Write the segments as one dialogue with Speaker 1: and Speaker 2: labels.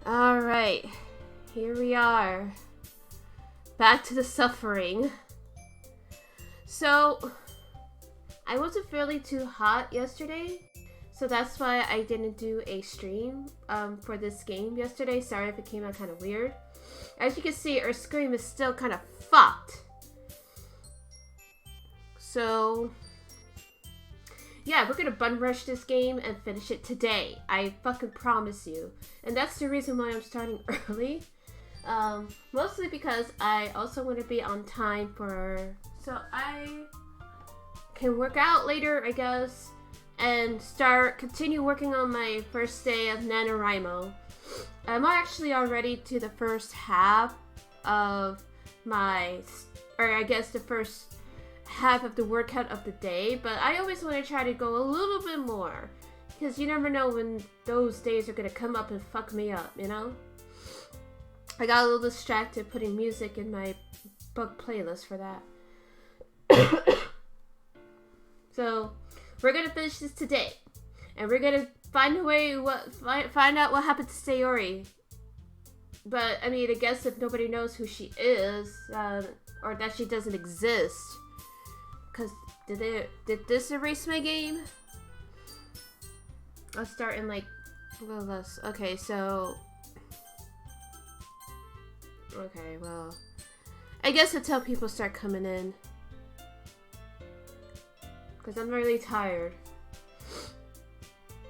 Speaker 1: Alright, here we are. Back to the suffering. So, I wasn't feeling too hot yesterday, so that's why I didn't do a stream for this game yesterday. Sorry if it came out kind of weird. As you can see, our screen is still kind of fucked. So, yeah, we're gonna bun rush this game and finish it today. I fucking promise you. And that's the reason why I'm starting early. Mostly because I also want to be on time for... So I can work out later, I guess, and continue working on my first day of NaNoWriMo. I'm actually already to the first half of my... Or I guess the first half of the workout of the day, but I always want to try to go a little bit more, because you never know when those days are going to come up and fuck me up, you know? I got a little distracted putting music in my book playlist for that. So, we're going to finish this today, and we're going to find out what happened to Sayori. But, I mean, I guess if nobody knows who she is, or that she doesn't exist, because did this erase my game? I'll start in like a little less. Okay, so okay, well, I guess until people start coming in, because I'm really tired.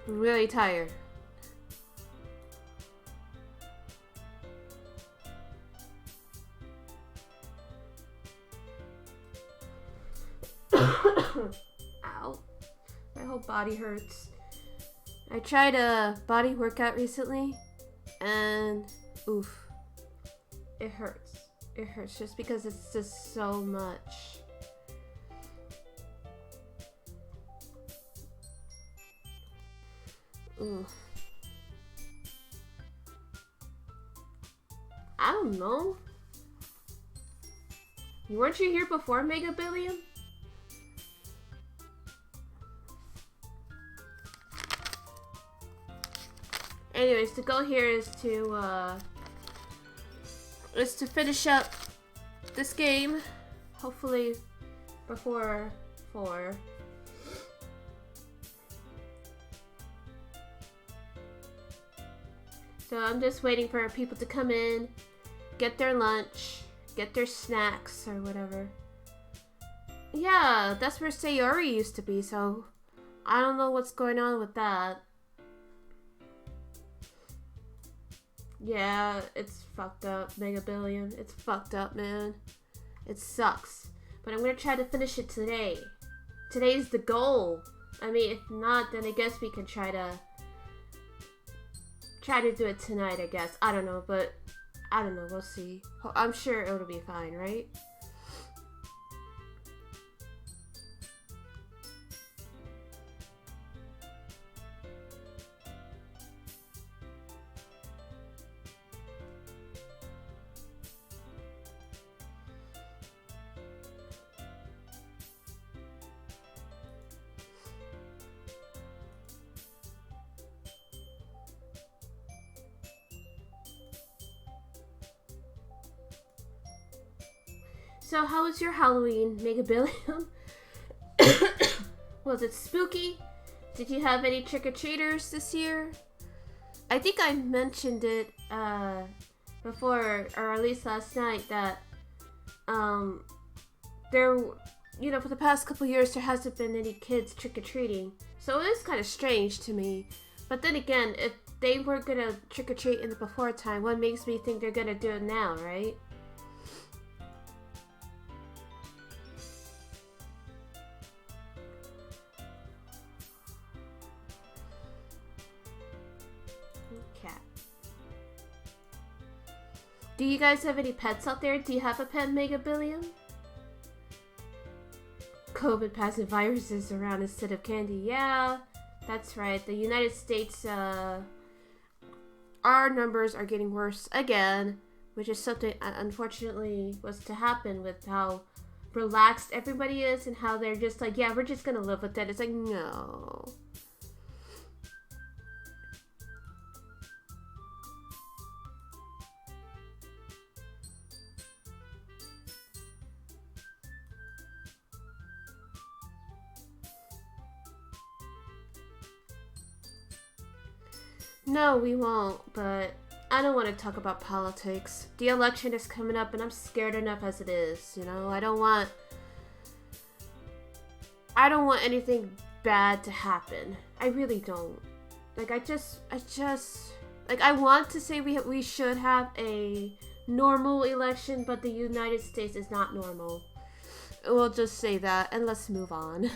Speaker 1: I'm really tired. Ow. My whole body hurts. I tried a body workout recently, and oof. It hurts. It hurts just because it's just so much. Oof. I don't know. Weren't you here before Mega Billion? Anyways, the goal here is to finish up this game, hopefully before 4. So I'm just waiting for people to come in, get their lunch, get their snacks or whatever. Yeah, that's where Sayori used to be, so I don't know what's going on with that. Yeah, it's fucked up, Mega Billion. It's fucked up, man. It sucks. But I'm gonna try to finish it today. Today's the goal. I mean, if not, then I guess we can try to do it tonight, I guess. I don't know, but I don't know. We'll see. I'm sure it'll be fine, right? So how was your Halloween, Mega Billion? Was it spooky? Did you have any trick-or-treaters this year? I think I mentioned it before, or at least last night, that there, you know, for the past couple years there hasn't been any kids trick-or-treating. So it is kind of strange to me. But then again, if they weren't gonna trick-or-treat in the before time, what makes me think they're gonna do it now, right? Do you guys have any pets out there? Do you have a pet, Mega Billion? COVID passing viruses around instead of candy. Yeah, that's right. The United States, our numbers are getting worse again, which is something unfortunately was to happen with how relaxed everybody is and how they're just like, yeah, we're just gonna live with it. It's like, no. No, we won't, but I don't want to talk about politics. The election is coming up and I'm scared enough as it is, you know? I don't want anything bad to happen. I really don't. Like, I want to say we should have a normal election, but the United States is not normal. We'll just say that, and let's move on.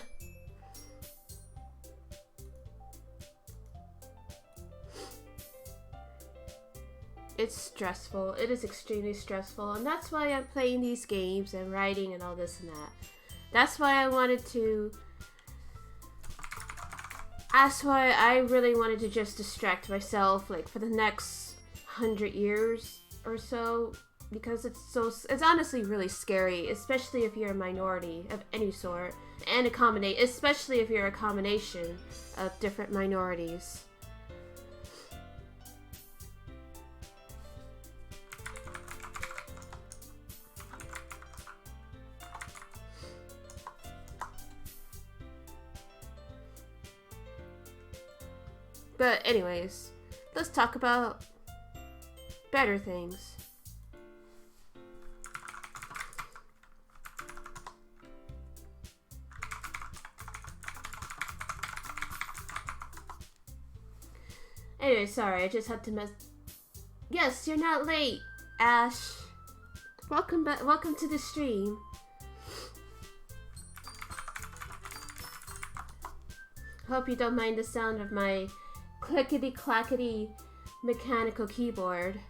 Speaker 1: It's stressful. It is extremely stressful, and that's why I'm playing these games and writing and all this and that. That's why I really wanted to just distract myself, like, for the next 100 years or so, because it's honestly really scary, especially if you're a minority of any sort, and especially if you're a combination of different minorities. But anyways, let's talk about better things. Anyway, sorry, I just had to mess. Yes, you're not late, Ash. Welcome back. Welcome to the stream. Hope you don't mind the sound of my clickety-clackety mechanical keyboard.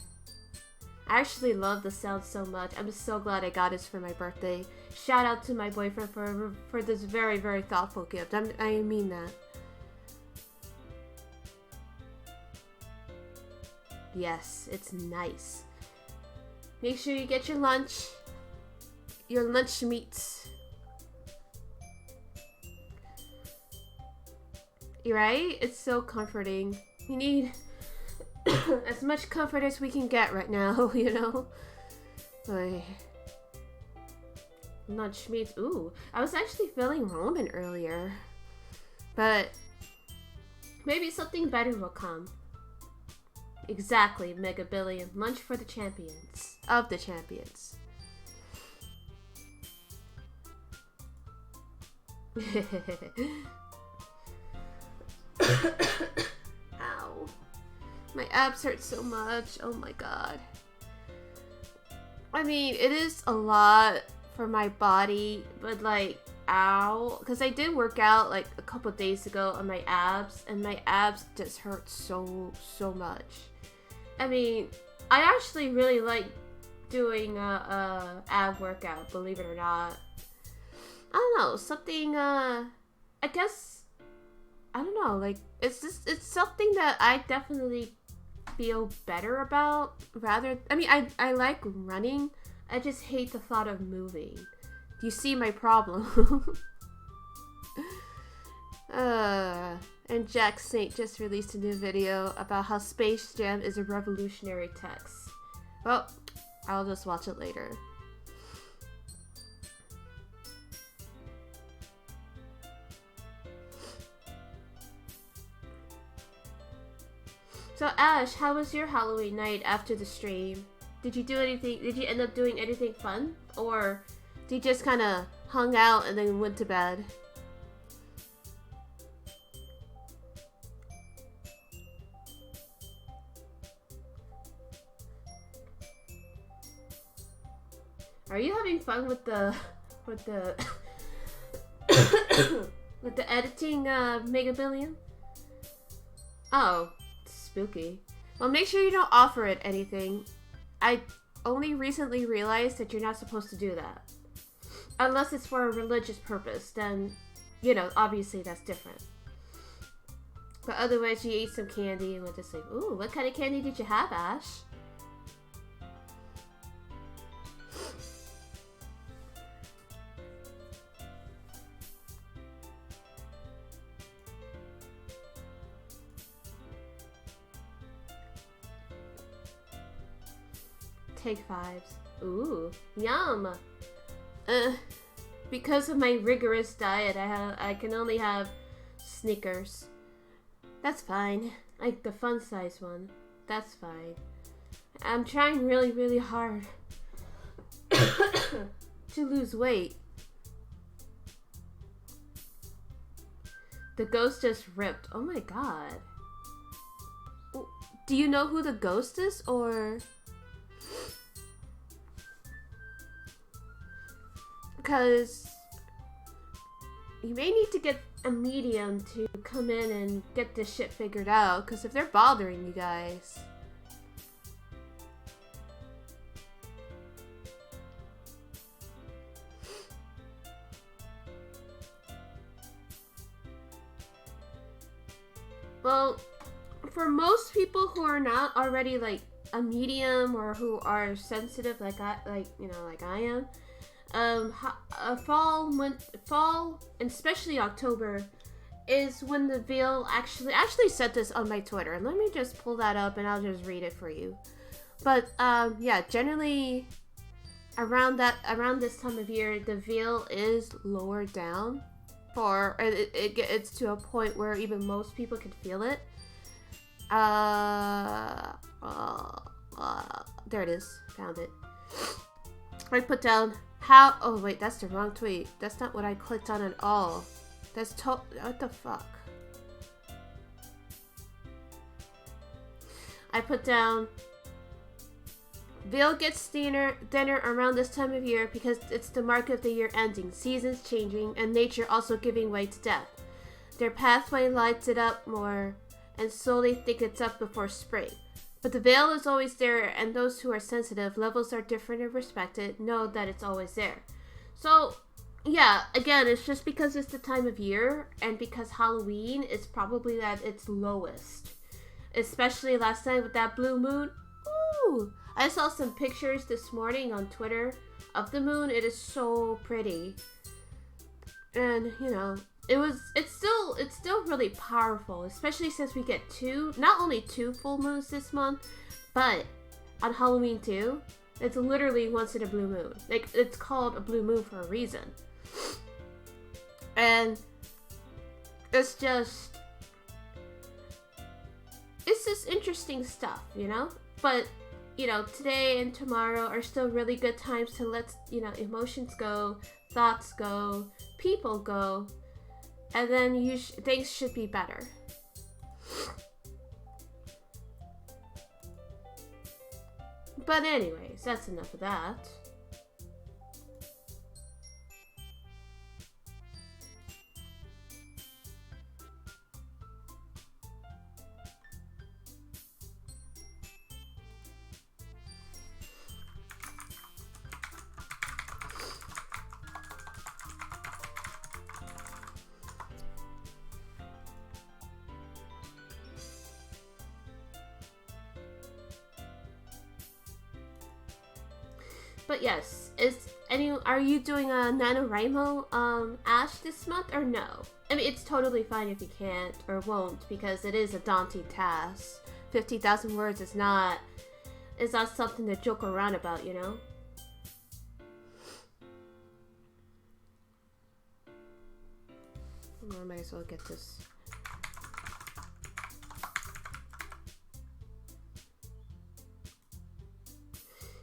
Speaker 1: I actually love the sound so much. I'm so glad I got this for my birthday. Shout out to my boyfriend for this very, very thoughtful gift. I mean that. Yes, it's nice. Make sure you get your lunch meats. You're right? It's so comforting. We need as much comfort as we can get right now, you know? Like, lunch meats. Ooh, I was actually feeling ramen earlier. But maybe something better will come. Exactly, Mega Billion. Lunch for the champions. Of the champions. Ow. My abs hurt so much. Oh my god. I mean, it is a lot for my body, but like, ow. Because I did work out like a couple days ago on my abs, and my abs just hurt so much. I mean, I actually really like doing a ab workout, believe it or not. I don't know, something, I guess, I don't know, like, it's something that I definitely feel better about, I mean, I like running, I just hate the thought of moving. Do you see my problem? And Jack Saint just released a new video about how Space Jam is a revolutionary text. Well, I'll just watch it later. So Ash, how was your Halloween night after the stream? Did you do anything? Did you end up doing anything fun? Or did you just kind of hung out and then went to bed? Are you having fun with the with the editing, Mega Billion? Oh, spooky. Well, make sure you don't offer it anything. I only recently realized that you're not supposed to do that. Unless it's for a religious purpose, then, you know, obviously that's different. But otherwise, you ate some candy and went to sleep. Ooh, what kind of candy did you have, Ash? Take fives. Ooh, yum. Because of my rigorous diet, I can only have Snickers. That's fine. Like the fun size one. That's fine. I'm trying really, really hard to lose weight. The ghost just ripped. Oh my god. Do you know who the ghost is, or? Because you may need to get a medium to come in and get this shit figured out. Because if they're bothering you guys. Well, for most people who are not already like a medium or who are sensitive like I am, fall and especially October is when the veil actually said this on my Twitter, and let me just pull that up and I'll just read it for you. But yeah, generally around this time of year the veil is lowered down. For it's to a point where even most people can feel it. There it is. Found it. I put down how. Oh wait, that's the wrong tweet. That's not what I clicked on at all. That's what the fuck. I put down. Veil gets thinner around this time of year because it's the mark of the year ending, seasons changing, and nature also giving way to death. Their pathway lights it up more and slowly thickens up before spring. But the veil is always there, and those who are sensitive, levels are different and respected, know that it's always there. So, yeah, again, it's just because it's the time of year, and because Halloween is probably at its lowest. Especially last night with that blue moon. Ooh! I saw some pictures this morning on Twitter of the moon. It is so pretty. And, you know, it's still really powerful, especially since we get not only two full moons this month, but on Halloween too. It's literally once in a blue moon. Like, it's called a blue moon for a reason. And it's just interesting stuff, you know? But you know, today and tomorrow are still really good times to let, you know, emotions go, thoughts go, people go, and then things should be better. But anyways, that's enough of that. But yes, are you doing a NaNoWriMo Ash this month or no? I mean, it's totally fine if you can't or won't, because it is a daunting task. 50,000 words is not something to joke around about, you know? I might as well get this.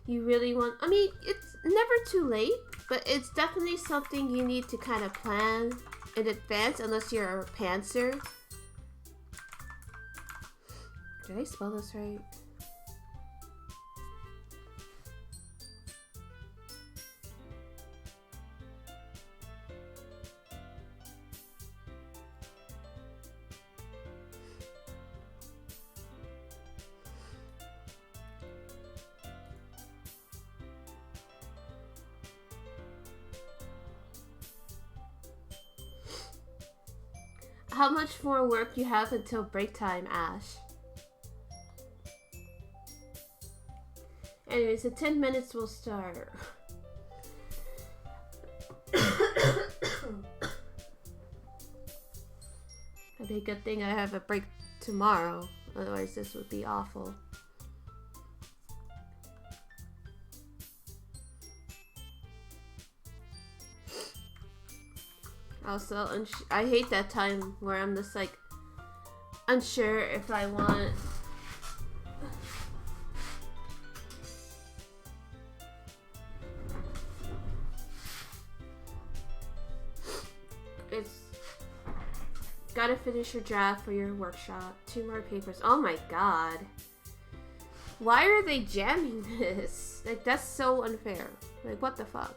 Speaker 1: You really want, I mean, it's never too late, but it's definitely something you need to kind of plan in advance, unless you're a pantser. Did I spell this right? How much more work you have until break time, Ash? Anyways, in 10 minutes we'll start. It'd be a good thing I have a break tomorrow, otherwise this would be awful. Also, I hate that time where I'm just like, unsure if I want. It's gotta finish your draft for your workshop. 2 more papers. Oh my god. Why are they jamming this? Like, that's so unfair. Like, what the fuck?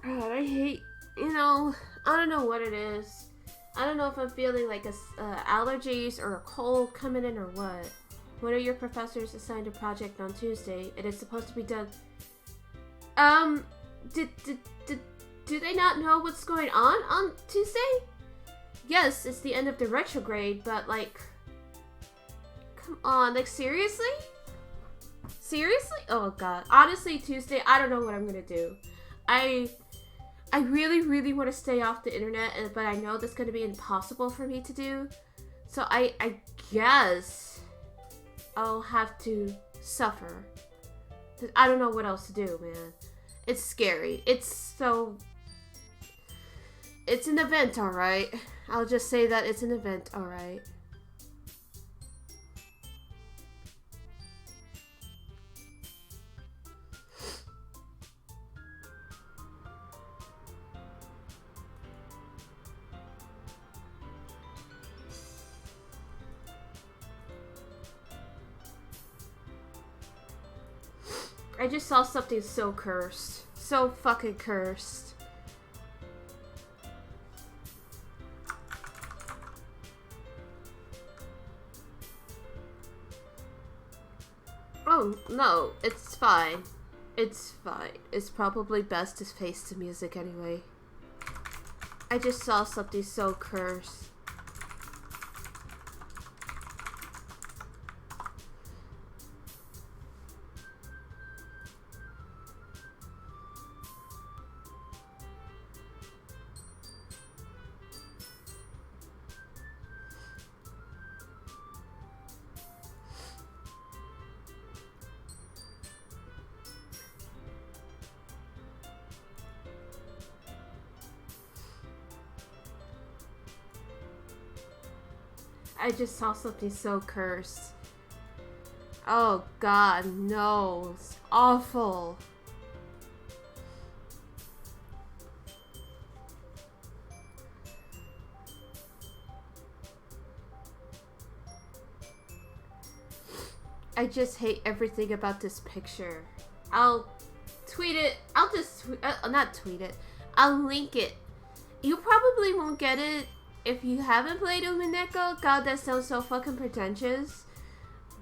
Speaker 1: God, I hate, I don't know what it is. I don't know if I'm feeling like allergies or a cold coming in or what. One of your professors assigned a project on Tuesday. It is supposed to be done. Do they not know what's going on Tuesday? Yes, it's the end of the retrograde, but like, come on, like seriously? Seriously? Oh god. Honestly, Tuesday, I don't know what I'm gonna do. I really, really want to stay off the internet, but I know that's going to be impossible for me to do. So I guess I'll have to suffer. I don't know what else to do, man. It's scary. It's an event, alright? I'll just say that it's an event, alright? I just saw something so cursed. So fucking cursed. Oh, no. It's fine. It's fine. It's probably best to face the music anyway. I just saw something so cursed. I just saw something so cursed. Oh god, no. It's awful. I just hate everything about this picture. I'll tweet it. I'll just not tweet it. I'll link it. You probably won't get it if you haven't played Umineko. God, that sounds so fucking pretentious.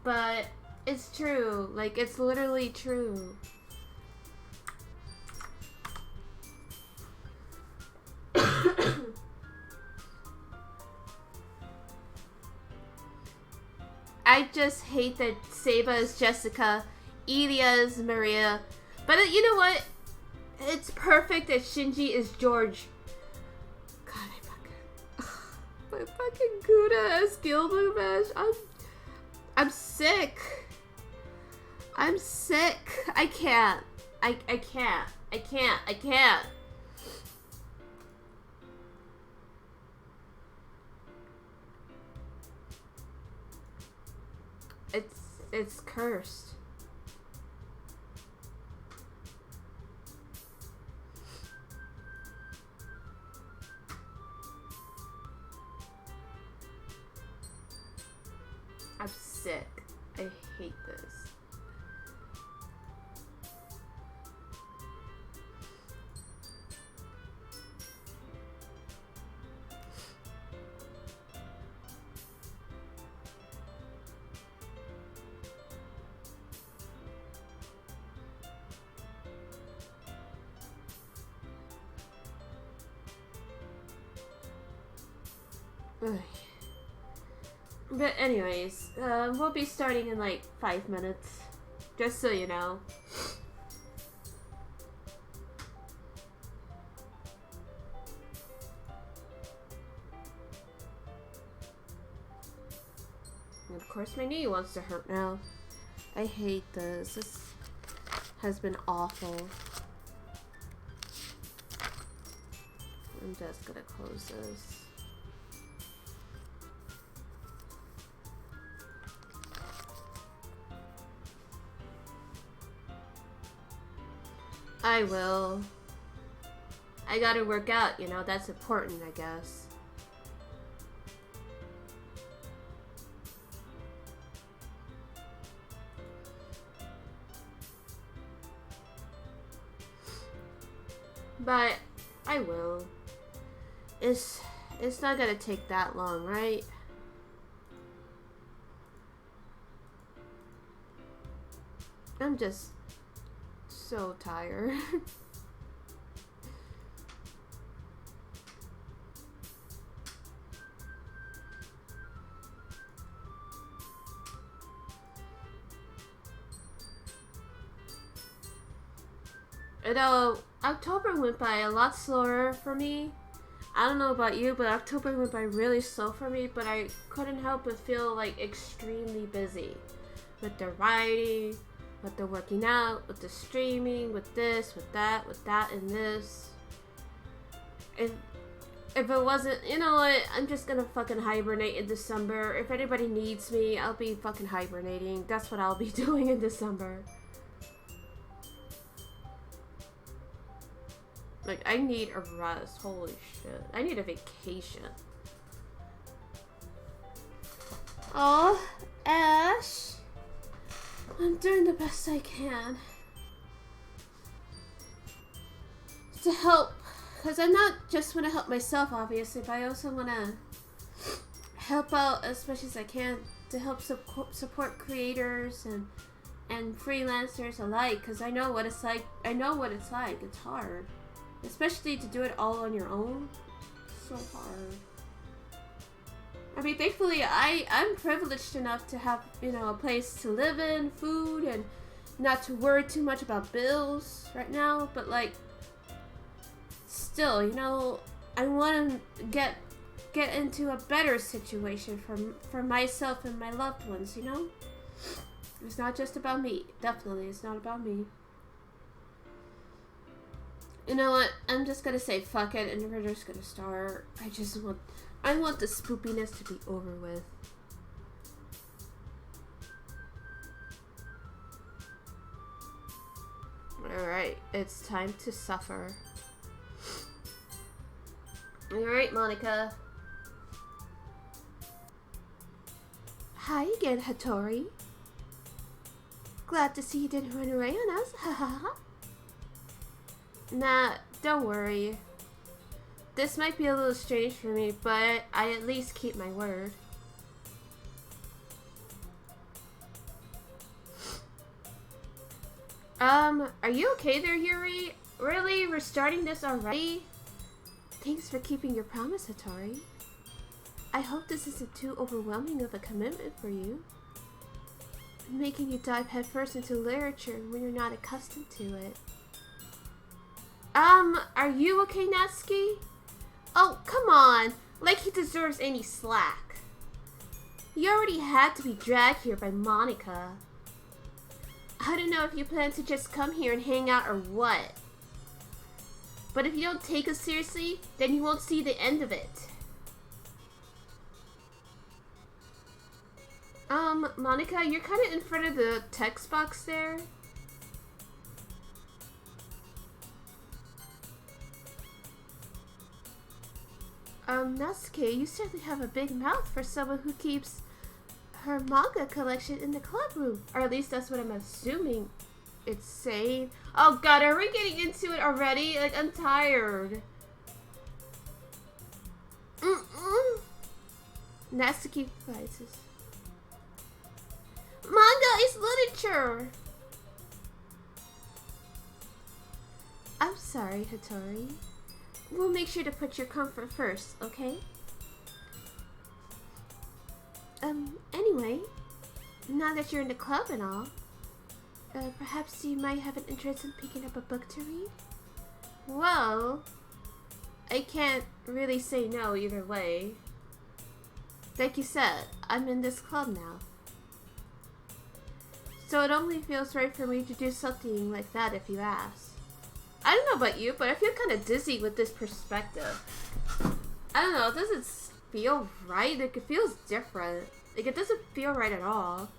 Speaker 1: But it's true. Like, it's literally true. I just hate that Seba is Jessica, Ilya is Maria. But you know what? It's perfect that Shinji is George. God, my fucking Gouda as Gilgamesh. I'm sick. I'm sick. I can't. I can't. I can't. I can't. It's cursed. I'm sick. I hate this. But anyways, we'll be starting in like 5 minutes. Just so you know. And of course my knee wants to hurt now. I hate this. This has been awful. I'm just gonna close this. I will. I gotta work out, you know, that's important, I guess. But I will. It's not gonna take that long, right? I'm just so tired. You know, October went by a lot slower for me. I don't know about you, but October went by really slow for me, but I couldn't help but feel like extremely busy with the writing, with the working out, with the streaming, with this, with that, and this. If it wasn't, you know what, I'm just gonna fucking hibernate in December. If anybody needs me, I'll be fucking hibernating. That's what I'll be doing in December. Like, I need a rest. Holy shit. I need a vacation. Oh, Ash. I'm doing the best I can to help. Because I not just want to help myself, obviously, but I also want to help out as much as I can to help support creators and freelancers alike. Because I know what it's like. It's hard. Especially to do it all on your own. So hard. I mean, thankfully, I'm privileged enough to have, you know, a place to live in, food, and not to worry too much about bills right now. But, like, still, you know, I want to get into a better situation for myself and my loved ones, you know? It's not just about me. Definitely, it's not about me. You know what? I'm just gonna say fuck it, and we're just gonna start. I want the spoopiness to be over with. Alright, it's time to suffer. Alright, Monica. Hi again, Hattori. Glad to see you didn't run away on us. Ha ha ha. Nah, don't worry. This might be a little strange for me, but I at least keep my word. Are you okay there, Yuri? Really? We're starting this already? Thanks for keeping your promise, Hattori. I hope this isn't too overwhelming of a commitment for you. Making you dive headfirst into literature when you're not accustomed to it. Are you okay, Natsuki? Oh, come on. Like he deserves any slack. You already had to be dragged here by Monica. I don't know if you plan to just come here and hang out or what. But if you don't take us seriously, then you won't see the end of it. Monica, you're kind of in front of the text box there. Natsuki, you certainly have a big mouth for someone who keeps her manga collection in the club room. Or at least that's what I'm assuming it's saying. Oh god, are we getting into it already? Like, I'm tired. Natsuki rises. Manga is literature! I'm sorry, Hattori. We'll make sure to put your comfort first, okay? Anyway, now that you're in the club and all, Perhaps you might have an interest in picking up a book to read? Well, I can't really say no either way. Like you said, I'm in this club now. So it only feels right for me to do something like that if you ask. I don't know about you, but I feel kind of dizzy with this perspective. I don't know, it doesn't feel right. Like, it feels different. Like, it doesn't feel right at all.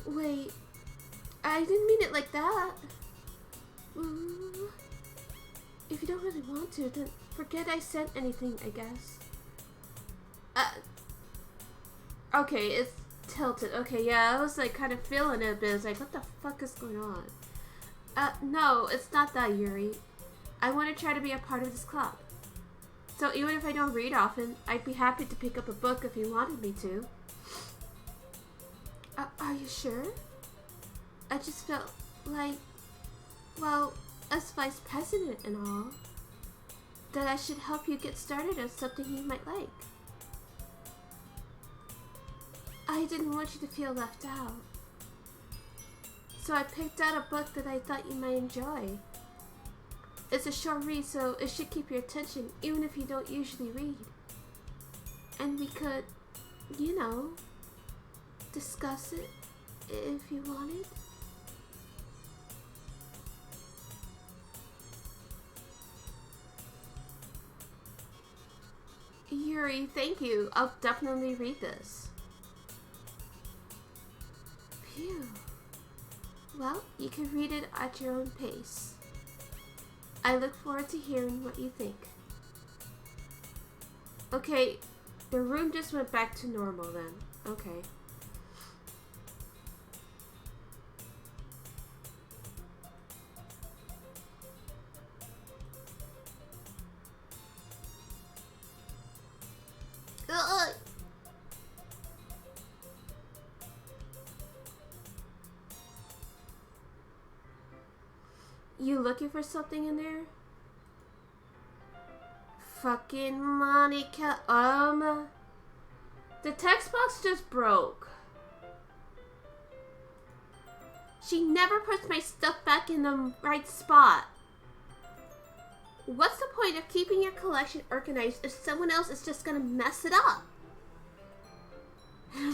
Speaker 1: Wait, I didn't mean it like that. If you don't really want to, then forget I said anything, I guess. Okay, it's tilted. Okay, yeah, I was like kind of feeling it, but it's like, what the fuck is going on? No, it's not that, Yuri. I want to try to be a part of this club. So even if I don't read often, I'd be happy to pick up a book if you wanted me to. Are you sure? I just felt like, well, as vice president and all, that I should help you get started on something you might like. I didn't want you to feel left out. So I picked out a book that I thought you might enjoy. It's a short read, so it should keep your attention even if you don't usually read. And we could, you know, discuss it if you wanted. Yuri, thank you. I'll definitely read this. Phew. Well, you can read it at your own pace. I look forward to hearing what you think. Okay, the room just went back to normal then. Okay. You looking for something in there? Fucking Monica. The text box just broke. She never puts my stuff back in the right spot. What's the point of keeping your collection organized if someone else is just gonna mess it up?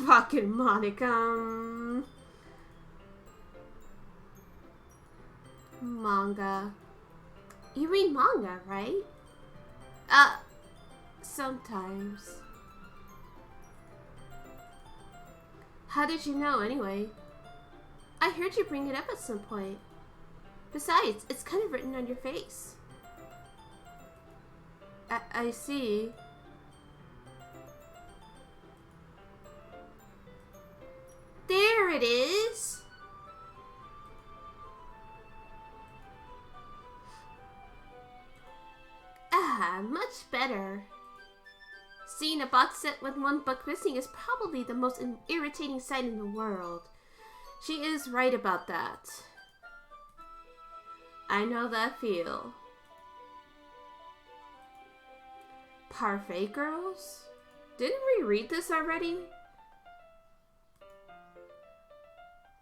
Speaker 1: Fucking Monica. Manga. You read manga, right? Sometimes. How did you know, anyway? I heard you bring it up at some point. Besides, it's kind of written on your face. I see. There it is! Much better. Seeing a box set with one book missing is probably the most irritating sight in the world. She is right about that. I know that feel. Parfait Girls? Didn't we read this already?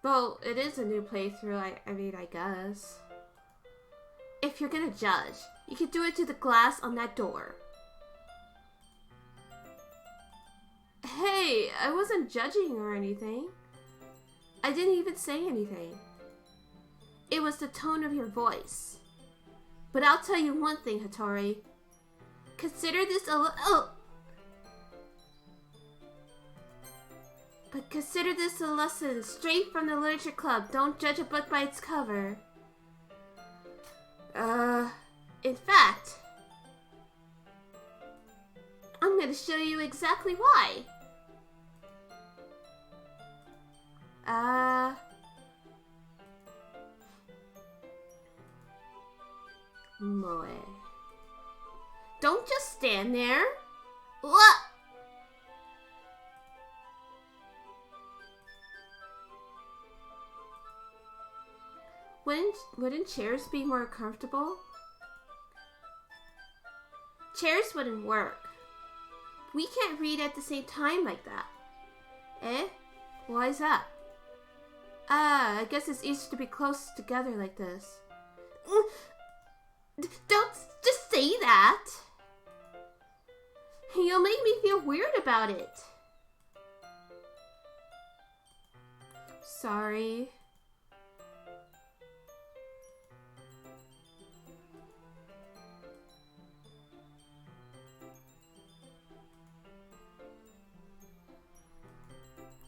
Speaker 1: Well, it is a new playthrough, I mean, I guess. If you're gonna judge, you could do it to the glass on that door. Hey, I wasn't judging or anything. I didn't even say anything. It was the tone of your voice. But I'll tell you one thing, Hattori. Consider this a lesson straight from the literature club. Don't judge a book by its cover. In fact, I'm gonna show you exactly why. Moe. Don't just stand there. What? Wouldn't chairs be more comfortable? Chairs wouldn't work. We can't read at the same time like that. Eh? Why is that? Ah, I guess it's easier to be close together like this. Don't just say that. You'll make me feel weird about it. Sorry.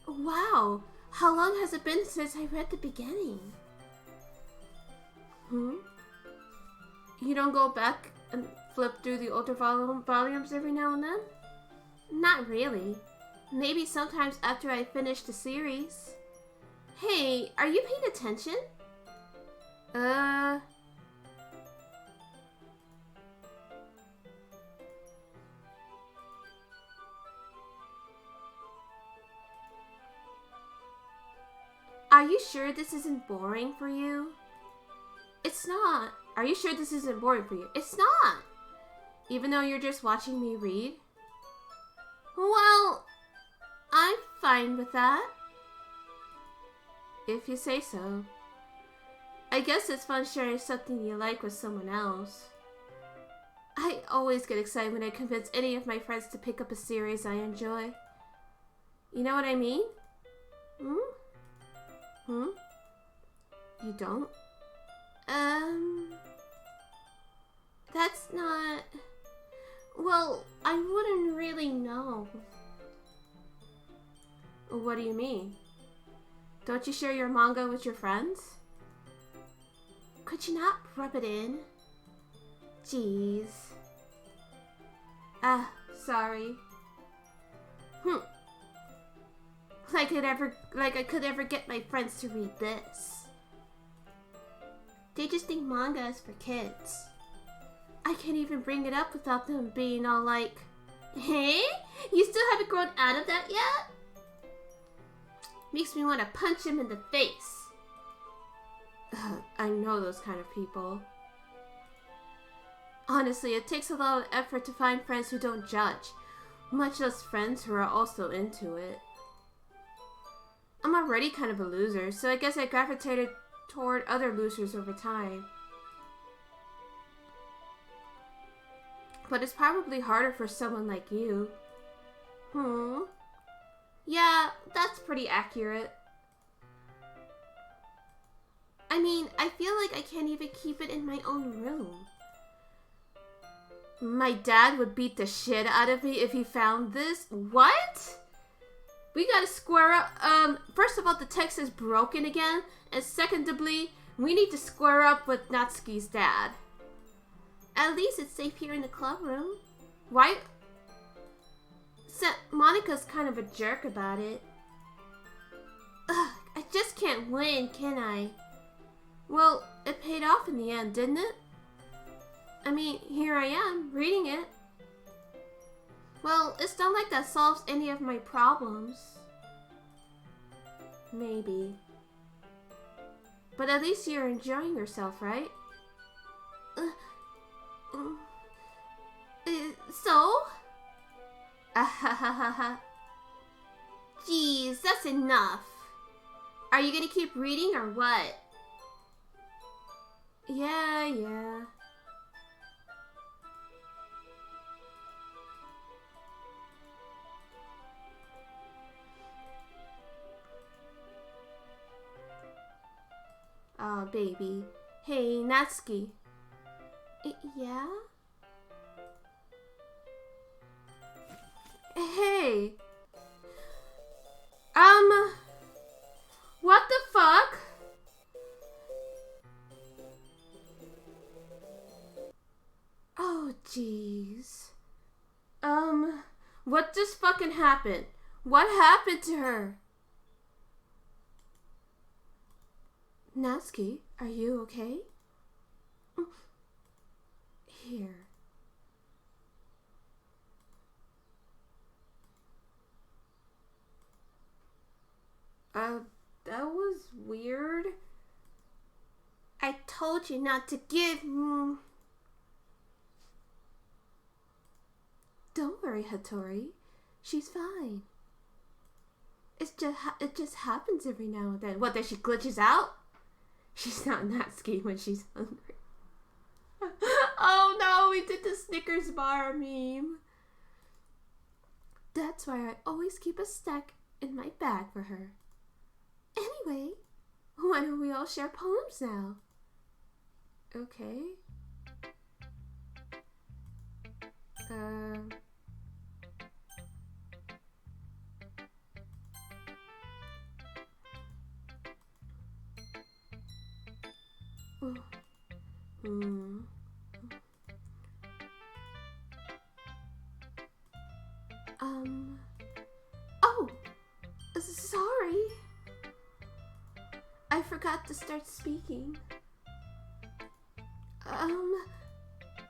Speaker 1: Wow, how long has it been since I read the beginning? You don't go back and flip through the older volumes every now and then? Not really. Maybe sometimes after I finish the series. Hey, are you paying attention? Are you sure this isn't boring for you? It's not. Are you sure this isn't boring for you? It's not. Even though you're just watching me read? Well, I'm fine with that. If you say so. I guess it's fun sharing something you like with someone else. I always get excited when I convince any of my friends to pick up a series I enjoy. You know what I mean? You don't? That's not... Well, I wouldn't really know. What do you mean? Don't you share your manga with your friends? Could you not rub it in? Jeez. Sorry. Like I could ever get my friends to read this. They just think manga is for kids. I can't even bring it up without them being all like, hey? You still haven't grown out of that yet? Makes me want to punch him in the face. I know those kind of people. Honestly, it takes a lot of effort to find friends who don't judge, much less friends who are also into it. I'm already kind of a loser, so I guess I gravitated toward other losers over time. But it's probably harder for someone like you. Yeah, that's pretty accurate. I mean, I feel like I can't even keep it in my own room. My dad would beat the shit out of me if he found this. What? We gotta square up. First of all, the text is broken again. And secondly, we need to square up with Natsuki's dad. At least it's safe here in the club room. Why? Monica's kind of a jerk about it. Ugh, I just can't win, can I? Well, it paid off in the end, didn't it? I mean, here I am, reading it. Well, it's not like that solves any of my problems. Maybe. But at least you're enjoying yourself, right? So? Jeez, that's enough. Are you gonna keep reading or what? Yeah. Oh, baby. Hey, Natsuki. Yeah? Hey. What the fuck? Oh, jeez. What just fucking happened? What happened to her? Natsuki, are you okay? Here. That was weird. I told you not to give... Don't worry, Hattori. She's fine. It just happens every now and then. What, that she glitches out? She's not in that scheme when she's hungry. Oh no, we did the Snickers bar meme. That's why I always keep a stack in my bag for her. Anyway, why don't we all share poems now? Okay. Oh, sorry. I forgot to start speaking.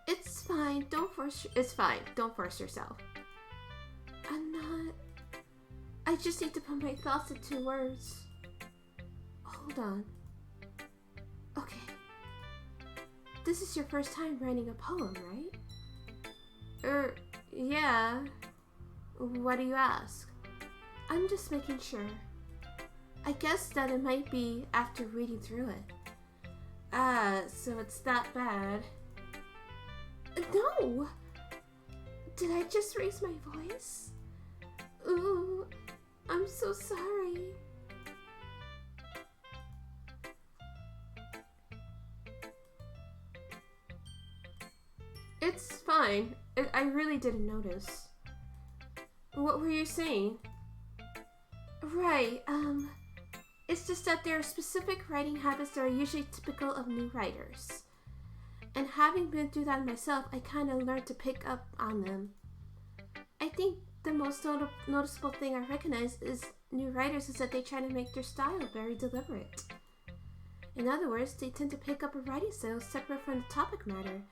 Speaker 1: It's fine. It's fine. Don't force yourself. I'm not. I just need to put my thoughts into words. Hold on. Okay. This is your first time writing a poem, right? Yeah. Why do you ask? I'm just making sure. I guess that it might be after reading through it. So it's that bad. No! Did I just raise my voice? Ooh, I'm so sorry. It's fine. I really didn't notice. What were you saying? Right, it's just that there are specific writing habits that are usually typical of new writers. And having been through that myself, I kind of learned to pick up on them. I think the most noticeable thing I recognize is new writers is that they try to make their style very deliberate. In other words, they tend to pick up a writing style separate from the topic matter,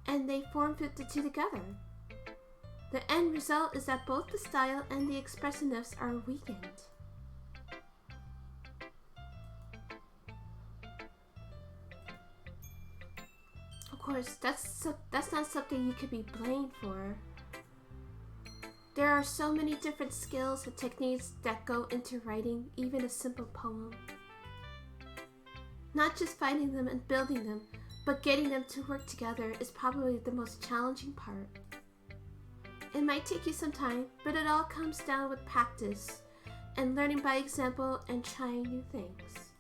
Speaker 1: and they form the two together. The end result is that both the style and the expressiveness are weakened. Of course, that's not something you could be blamed for. There are so many different skills and techniques that go into writing even a simple poem. Not just finding them and building them, but getting them to work together is probably the most challenging part. It might take you some time, but it all comes down with practice and learning by example and trying new things.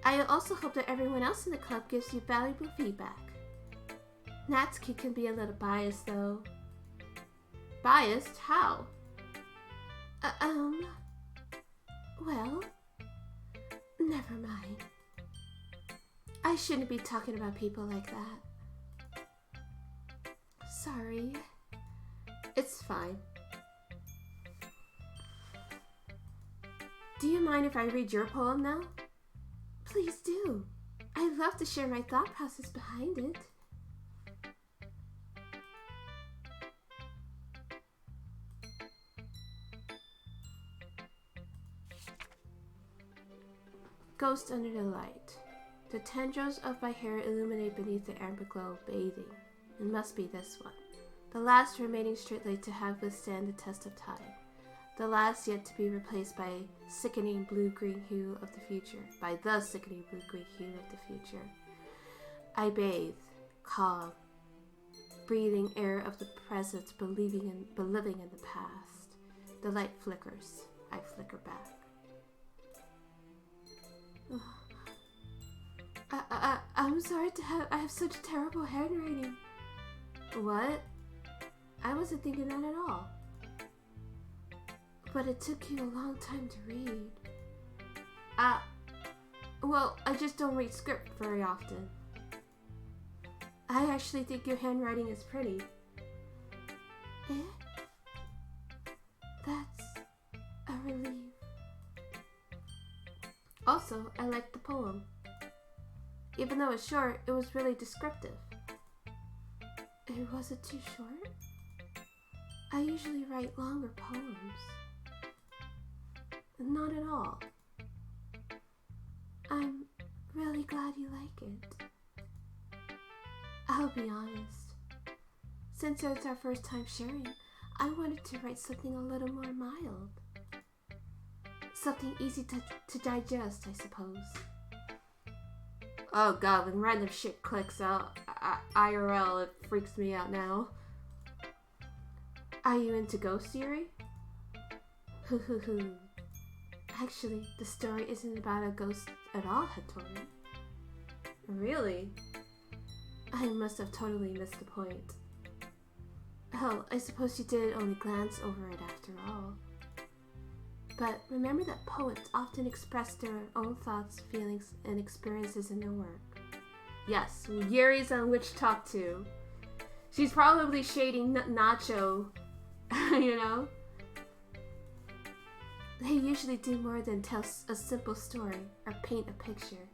Speaker 1: I also hope that everyone else in the club gives you valuable feedback. Natsuki can be a little biased though. Biased? How? Well, never mind. I shouldn't be talking about people like that. Sorry. It's fine. Do you mind if I read your poem now? Please do. I'd love to share my thought process behind it. Ghost under the light. The tendrils of my hair illuminate beneath the amber glow, bathing. It must be this one. The last remaining straight light to have withstand the test of time. The last yet to be replaced by sickening blue-green hue of the future. By the sickening blue-green hue of the future. I bathe, calm, breathing air of the present, believing in the past. The light flickers. I flicker back. I'm sorry I have such terrible handwriting. What? I wasn't thinking that at all. But it took you a long time to read. Well, I just don't read script very often. I actually think your handwriting is pretty. Eh? That's a relief. Also, I liked the poem. Even though it's short, it was really descriptive. Was it too short? I usually write longer poems. Not at all. I'm really glad you like it. I'll be honest. Since it's our first time sharing, I wanted to write something a little more mild. Something easy to digest, I suppose. Oh god, when random shit clicks out IRL, it freaks me out now. Are you into ghost theory? Actually, the story isn't about a ghost at all, Hattori. Really? I must have totally missed the point. Hell, I suppose you did only glance over it after all. But remember that poets often express their own thoughts, feelings, and experiences in their work. Yes, Yuri's on Witch Talk too. She's probably shading Nacho, you know? They usually do more than tell a simple story or paint a picture.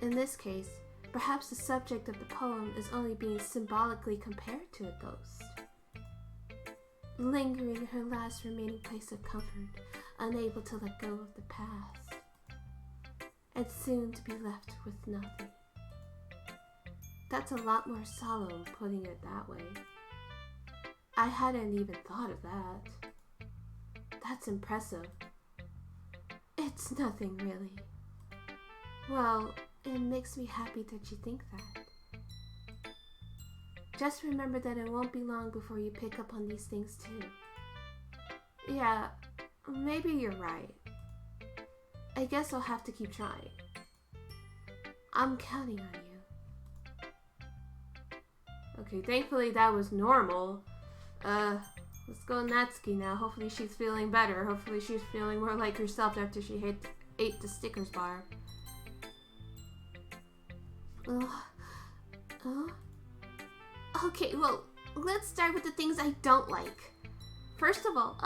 Speaker 1: In this case, perhaps the subject of the poem is only being symbolically compared to a ghost. Lingering in her last remaining place of comfort, unable to let go of the past, and soon to be left with nothing. That's a lot more solemn, putting it that way. I hadn't even thought of that. That's impressive. It's nothing, really. Well, it makes me happy that you think that. Just remember that it won't be long before you pick up on these things too. Yeah, maybe you're right. I guess I'll have to keep trying. I'm counting on you. Okay, thankfully that was normal. Let's go Natsuki now. Hopefully she's feeling better. Hopefully she's feeling more like herself after she ate the Snickers bar. Okay, well, let's start with the things I don't like. First of all,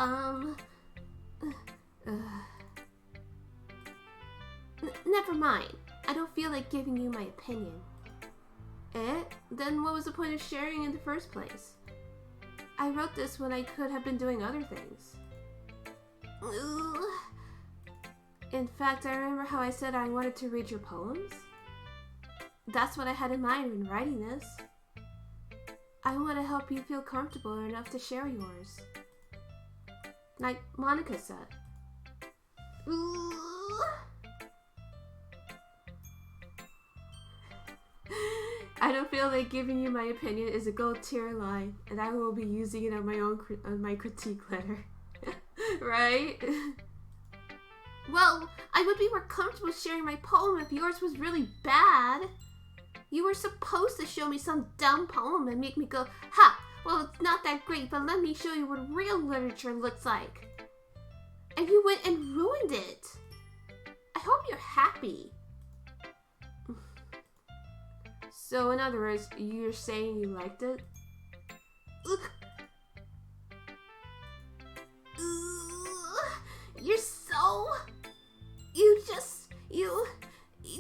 Speaker 1: never mind. I don't feel like giving you my opinion. Then what was the point of sharing in the first place? I wrote this when I could have been doing other things. In fact, I remember how I said I wanted to read your poems. That's what I had in mind when writing this. I want to help you feel comfortable enough to share yours. Like Monica said. I don't feel like giving you my opinion is a gold tier line, and I will be using it on my critique letter. Right? Well, I would be more comfortable sharing my poem if yours was really bad. You were supposed to show me some dumb poem and make me go, ha, well, it's not that great, but let me show you what real literature looks like. And you went and ruined it. I hope you're happy. So, in other words, you're saying you liked it? You're so... You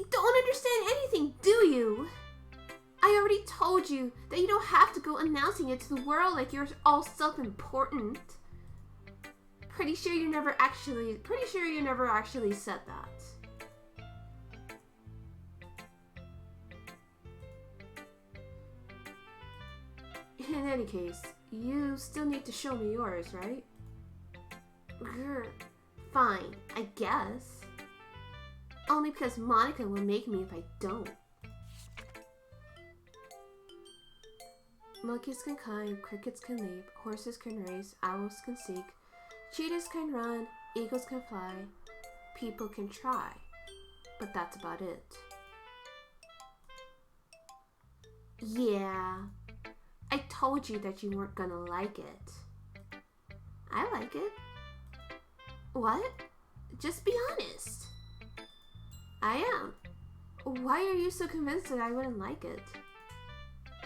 Speaker 1: don't understand anything, do you? I already told you that you don't have to go announcing it to the world like you're all self-important. Pretty sure you never actually said that. In any case, you still need to show me yours, right? Fine, I guess. Only because Monica will make me if I don't. Monkeys can climb, crickets can leap, horses can race, owls can seek, cheetahs can run, eagles can fly, people can try, but that's about it. Yeah, I told you that you weren't gonna like it. I like it. What? Just be honest. I am. Why are you so convinced that I wouldn't like it?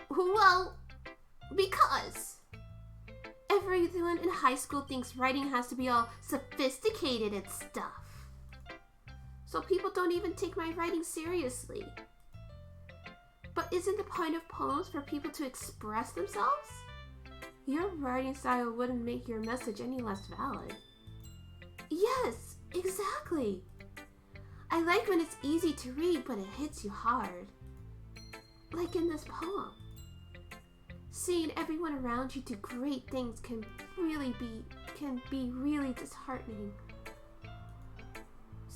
Speaker 1: Well, because everyone in high school thinks writing has to be all sophisticated and stuff. So people don't even take my writing seriously. But isn't the point of poems for people to express themselves? Your writing style wouldn't make your message any less valid. Yes, exactly. I like when it's easy to read, but it hits you hard. Like in this poem. Seeing everyone around you do great things can be really disheartening.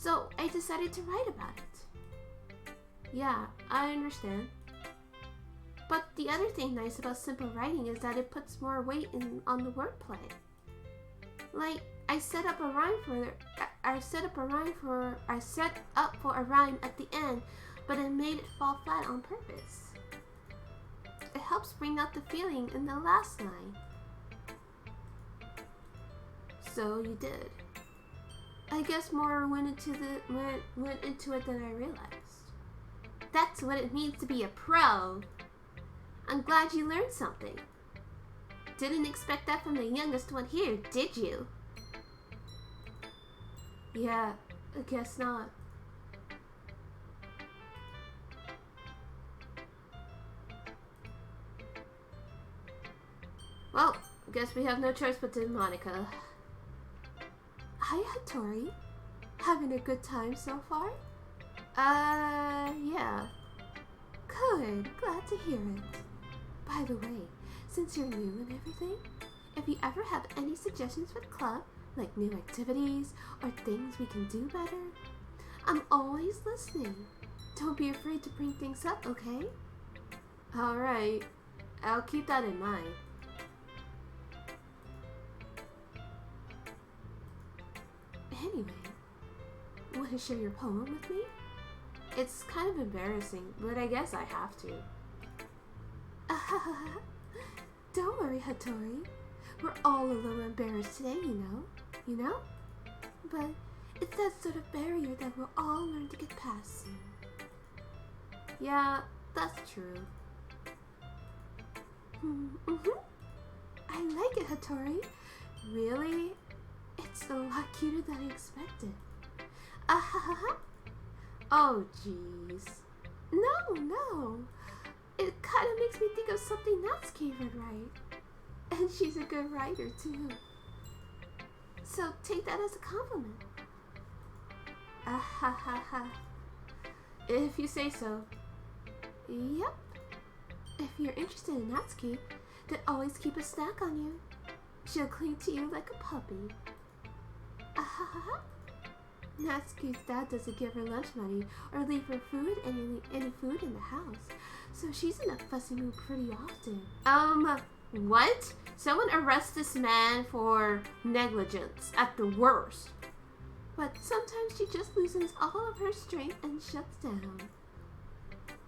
Speaker 1: So I decided to write about it. Yeah, I understand. But the other thing nice about simple writing is that it puts more weight on the wordplay. Like, I set up for a rhyme at the end, but I made it fall flat on purpose. It helps bring out the feeling in the last line. So you did. I guess more went into it than I realized. That's what it means to be a pro. I'm glad you learned something. Didn't expect that from the youngest one here, did you? Yeah, I guess not. Well, I guess we have no choice but to Monica. Hi, Hattori. Having a good time so far? Yeah. Good, glad to hear it. By the way, since you're new and everything, if you ever have any suggestions for the club, like new activities or things we can do better, I'm always listening. Don't be afraid to bring things up, okay? Alright, I'll keep that in mind. Anyway, want to share your poem with me? It's kind of embarrassing, but I guess I have to. Don't worry, Hattori. We're all a little embarrassed today, you know? But it's that sort of barrier that we'll all learn to get past soon. Yeah, that's true. I like it, Hattori. Really? It's a lot cuter than I expected. Oh, jeez. No. It kind of makes me think of something else Kate would write. And she's a good writer, too. So take that as a compliment. If you say so. Yep. If you're interested in Natsuki, then always keep a snack on you. She'll cling to you like a puppy. Natsuki's dad doesn't give her lunch money or leave her any food in the house, so she's in a fussy mood pretty often. What? Someone arrest this man for negligence at the worst. But sometimes she just loses all of her strength and shuts down.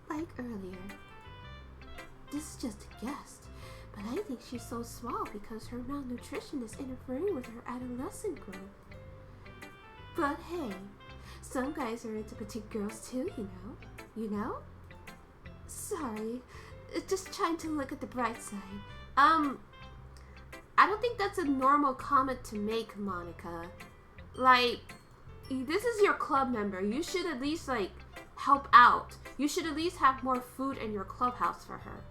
Speaker 1: Like earlier. This is just a guess, but I think she's so small because her malnutrition is interfering with her adolescent growth. But hey, some guys are into petite girls too, you know? Sorry, just trying to look at the bright side. I don't think that's a normal comment to make, Monica. Like, this is your club member. You should at least, help out. You should at least have more food in your clubhouse for her.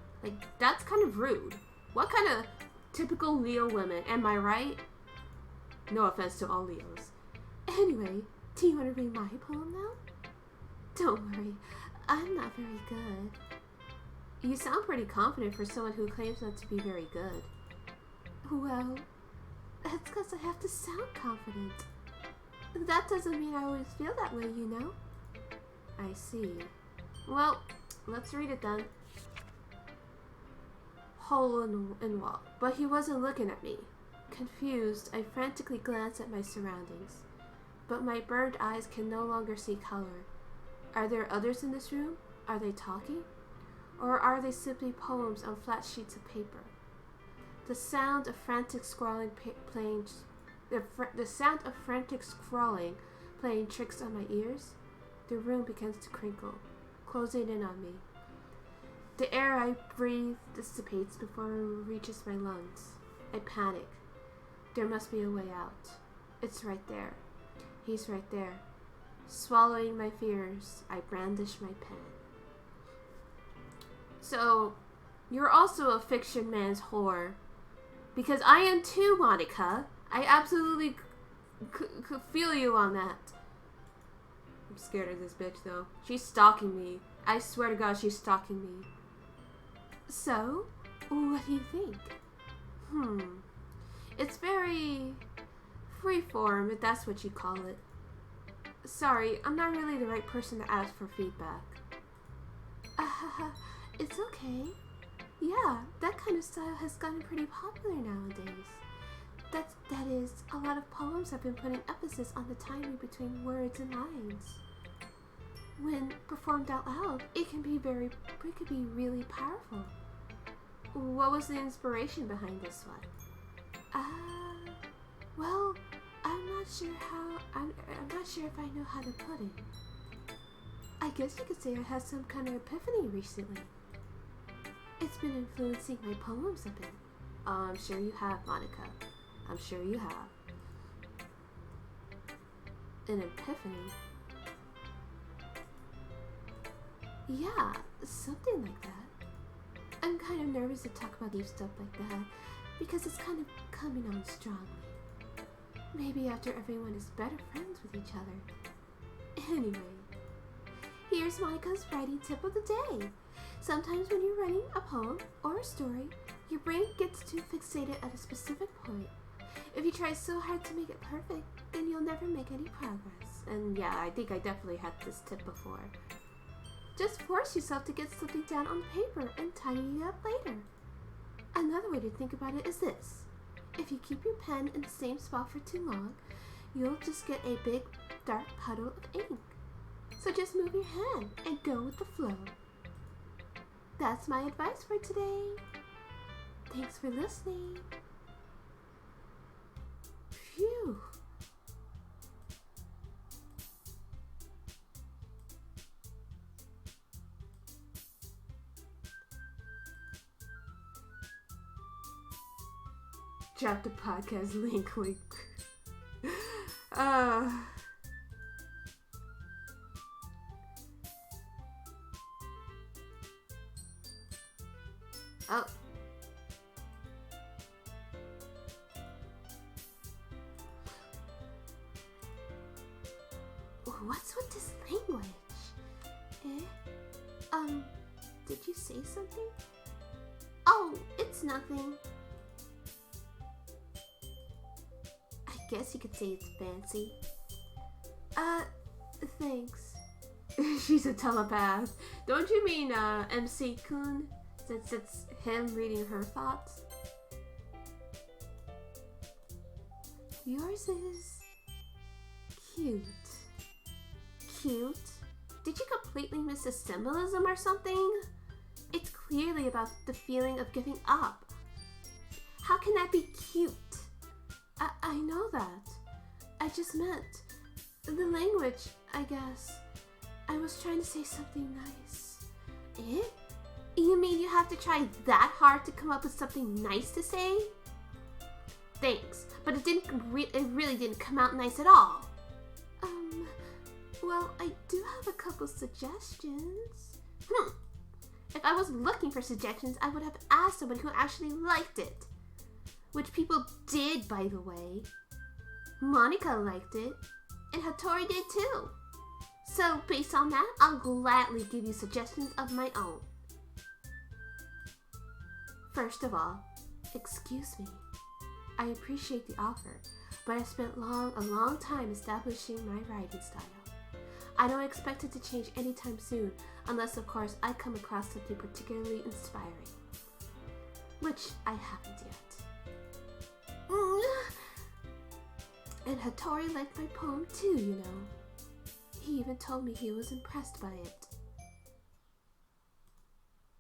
Speaker 1: That's kind of rude. What kind of typical Leo women, am I right? No offense to all Leos. Anyway, do you want to read my poem now? Don't worry, I'm not very good. You sound pretty confident for someone who claims not to be very good. Well, that's because I have to sound confident. That doesn't mean I always feel that way, you know? I see. Well, let's read it then. Hole in wall. But he wasn't looking at me. Confused, I frantically glanced at my surroundings. But my burned eyes can no longer see color. Are there others in this room? Are they talking? Or are they simply poems on flat sheets of paper? The sound of frantic scrawling playing tricks on my ears. The room begins to crinkle, closing in on me. The air I breathe dissipates before it reaches my lungs. I panic. There must be a way out. It's right there. He's right there. Swallowing my fears, I brandish my pen. So, you're also a fiction man's whore. Because I am too, Monica. I absolutely could feel you on that. I'm scared of this bitch, though. She's stalking me. I swear to God, she's stalking me. So, what do you think? It's very freeform, if that's what you call it. Sorry, I'm not really the right person to ask for feedback. It's okay. Yeah, that kind of style has gotten pretty popular nowadays. That is, a lot of poems have been putting emphasis on the timing between words and lines. When performed out loud, it can be really powerful. What was the inspiration behind this one? Well, I'm not sure if I know how to put it. I guess you could say I had some kind of epiphany recently. It's been influencing my poems a bit. I'm sure you have, Monica. I'm sure you have. An epiphany? Yeah, something like that. I'm kind of nervous to talk about deep stuff like that because it's kind of coming on strongly. Maybe after everyone is better friends with each other. Anyway, here's Monica's writing tip of the day. Sometimes when you're writing a poem or a story, your brain gets too fixated at a specific point. If you try so hard to make it perfect, then you'll never make any progress. And yeah, I think I definitely had this tip before. Just force yourself to get something down on paper and tidy it up later. Another way to think about it is this. If you keep your pen in the same spot for too long, you'll just get a big dark puddle of ink. So just move your hand and go with the flow. That's my advice for today. Thanks for listening. Phew. Drop the podcast link. Oh. What's with this language? Did you say something? Oh, it's nothing. I guess you could say it's fancy. Thanks. She's a telepath. Don't you mean, MC-kun? Since it's him reading her thoughts. Yours is cute. Cute? Did you completely miss the symbolism or something? It's clearly about the feeling of giving up. How can that be cute? I know that. I just meant the language, I guess. I was trying to say something nice. Eh? You mean you have to try that hard to come up with something nice to say? Thanks, but it really didn't come out nice at all. Well, I do have a couple suggestions. If I was looking for suggestions, I would have asked someone who actually liked it. Which people did, by the way. Monica liked it, and Hattori did too. So, based on that, I'll gladly give you suggestions of my own. First of all, excuse me. I appreciate the offer, but I spent a long time establishing my writing style. I don't expect it to change anytime soon, unless of course I come across something particularly inspiring. Which I haven't yet. And Hattori liked my poem too, you know. He even told me he was impressed by it.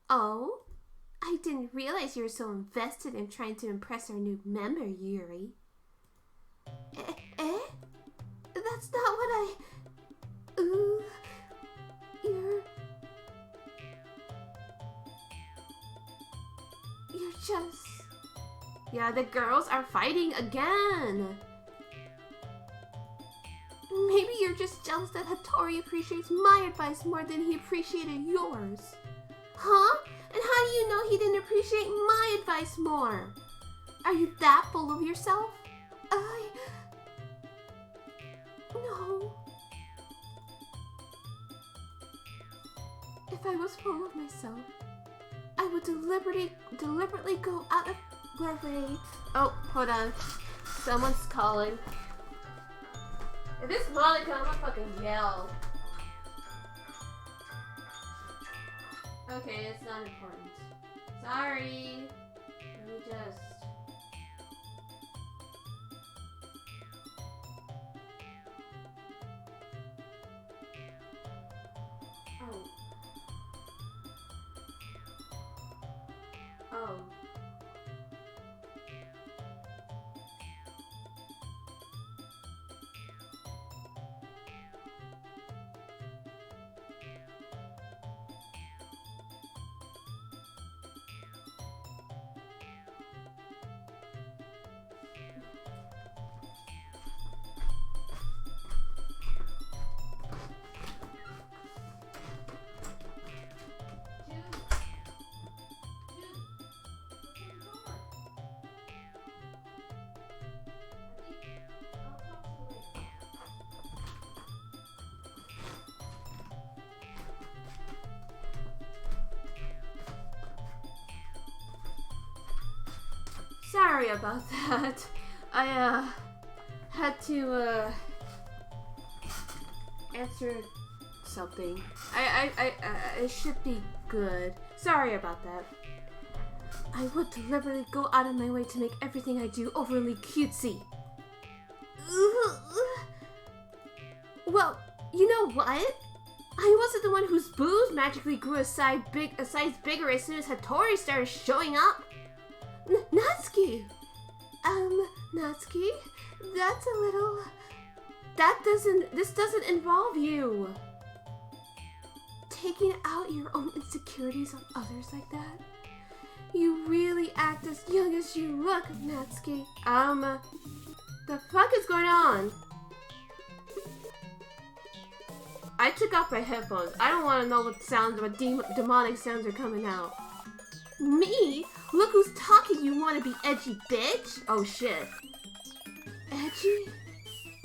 Speaker 1: Oh? I didn't realize you were so invested in trying to impress our new member, Yuri. Eh? That's not what I... Ooh, you're just... Yeah, the girls are fighting again. Maybe you're just jealous that Hattori appreciates my advice more than he appreciated yours. Huh? And how do you know he didn't appreciate my advice more? Are you that full of yourself? No. If I was full of myself, I would deliberately go out of my way. Oh, hold on. Someone's calling. If it's Monica, I'm gonna fucking yell. Okay, it's not important. Sorry. Let me just... Oh. Oh. Sorry about that. I, had to, answer something. I should be good. Sorry about that. I would deliberately go out of my way to make everything I do overly cutesy. Well, you know what? I wasn't the one whose boobs magically grew a size bigger as soon as Hattori started showing up. Natsuki! Natsuki? That's a little... This doesn't involve you. Taking out your own insecurities on others like that? You really act as young as you look, Natsuki. The fuck is going on? I took off my headphones. I don't want to know what demonic sounds are coming out. Me? Look who's talking, you wanna be edgy bitch? Oh shit. Edgy?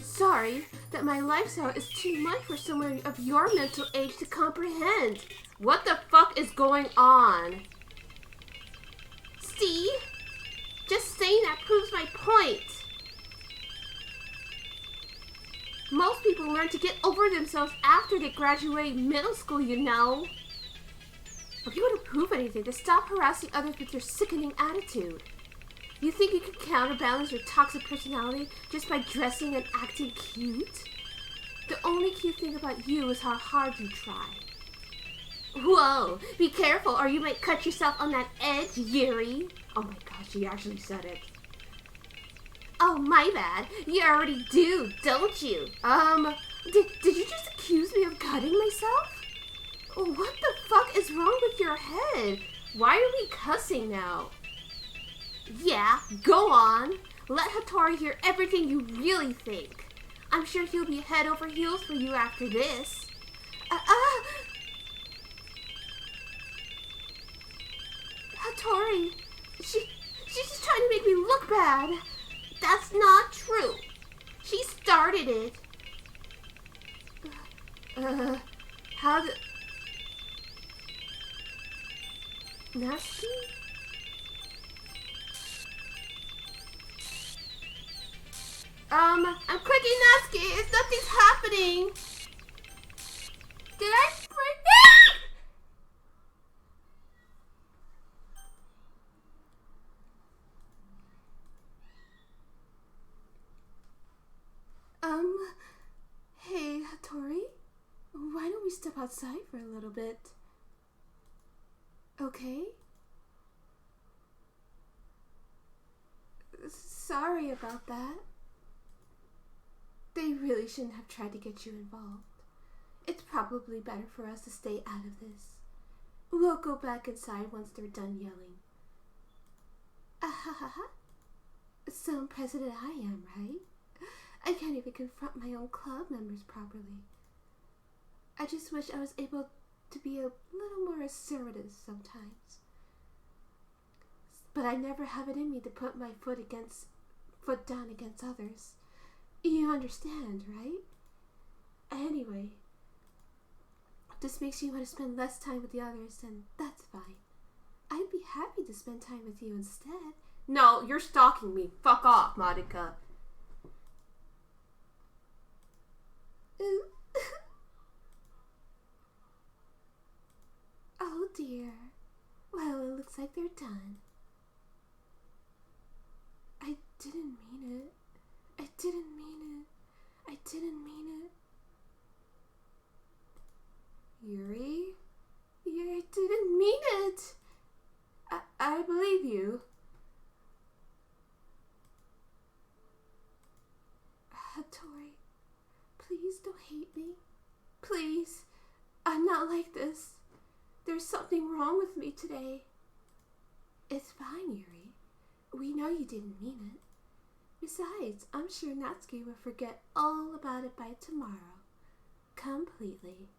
Speaker 1: Sorry, that my lifestyle is too much for someone of your mental age to comprehend. What the fuck is going on? See? Just saying that proves my point. Most people learn to get over themselves after they graduate middle school, you know. If you want to prove anything, then stop harassing others with your sickening attitude. You think you can counterbalance your toxic personality just by dressing and acting cute? The only cute thing about you is how hard you try. Whoa, be careful or you might cut yourself on that edge, Yuri. Oh my gosh, she actually said it. Oh, my bad. You already do, don't you? Did you just accuse me of cutting myself? What the fuck is wrong with your head? Why are we cussing now? Yeah, go on. Let Hattori hear everything you really think. I'm sure he'll be head over heels for you after this. Hattori, she's just trying to make me look bad. That's not true. She started it. How the... Natsuki? I'm clicking Natsuki. Nothing's happening. Did I break it? Hey, Hattori? Why don't we step outside for a little bit? Okay? Sorry about that. They really shouldn't have tried to get you involved. It's probably better for us to stay out of this. We'll go back inside once they're done yelling. Ahahaha. Some president I am, right? I can't even confront my own club members properly. I just wish I was able to be a little more assertive sometimes. But I never have it in me to put my foot down against others. You understand, right? Anyway, if this makes you want to spend less time with the others, then that's fine. I'd be happy to spend time with you instead. No, you're stalking me. Fuck off, Monica. dear. Well, it looks like they're done. I didn't mean it. I didn't mean it. I didn't mean it. Yuri? Yuri, I didn't mean it. I believe you. Hattori, please don't hate me. Please. I'm not like this. There's something wrong with me today. It's fine, Yuri. We know you didn't mean it. Besides, I'm sure Natsuki will forget all about it by tomorrow. Completely.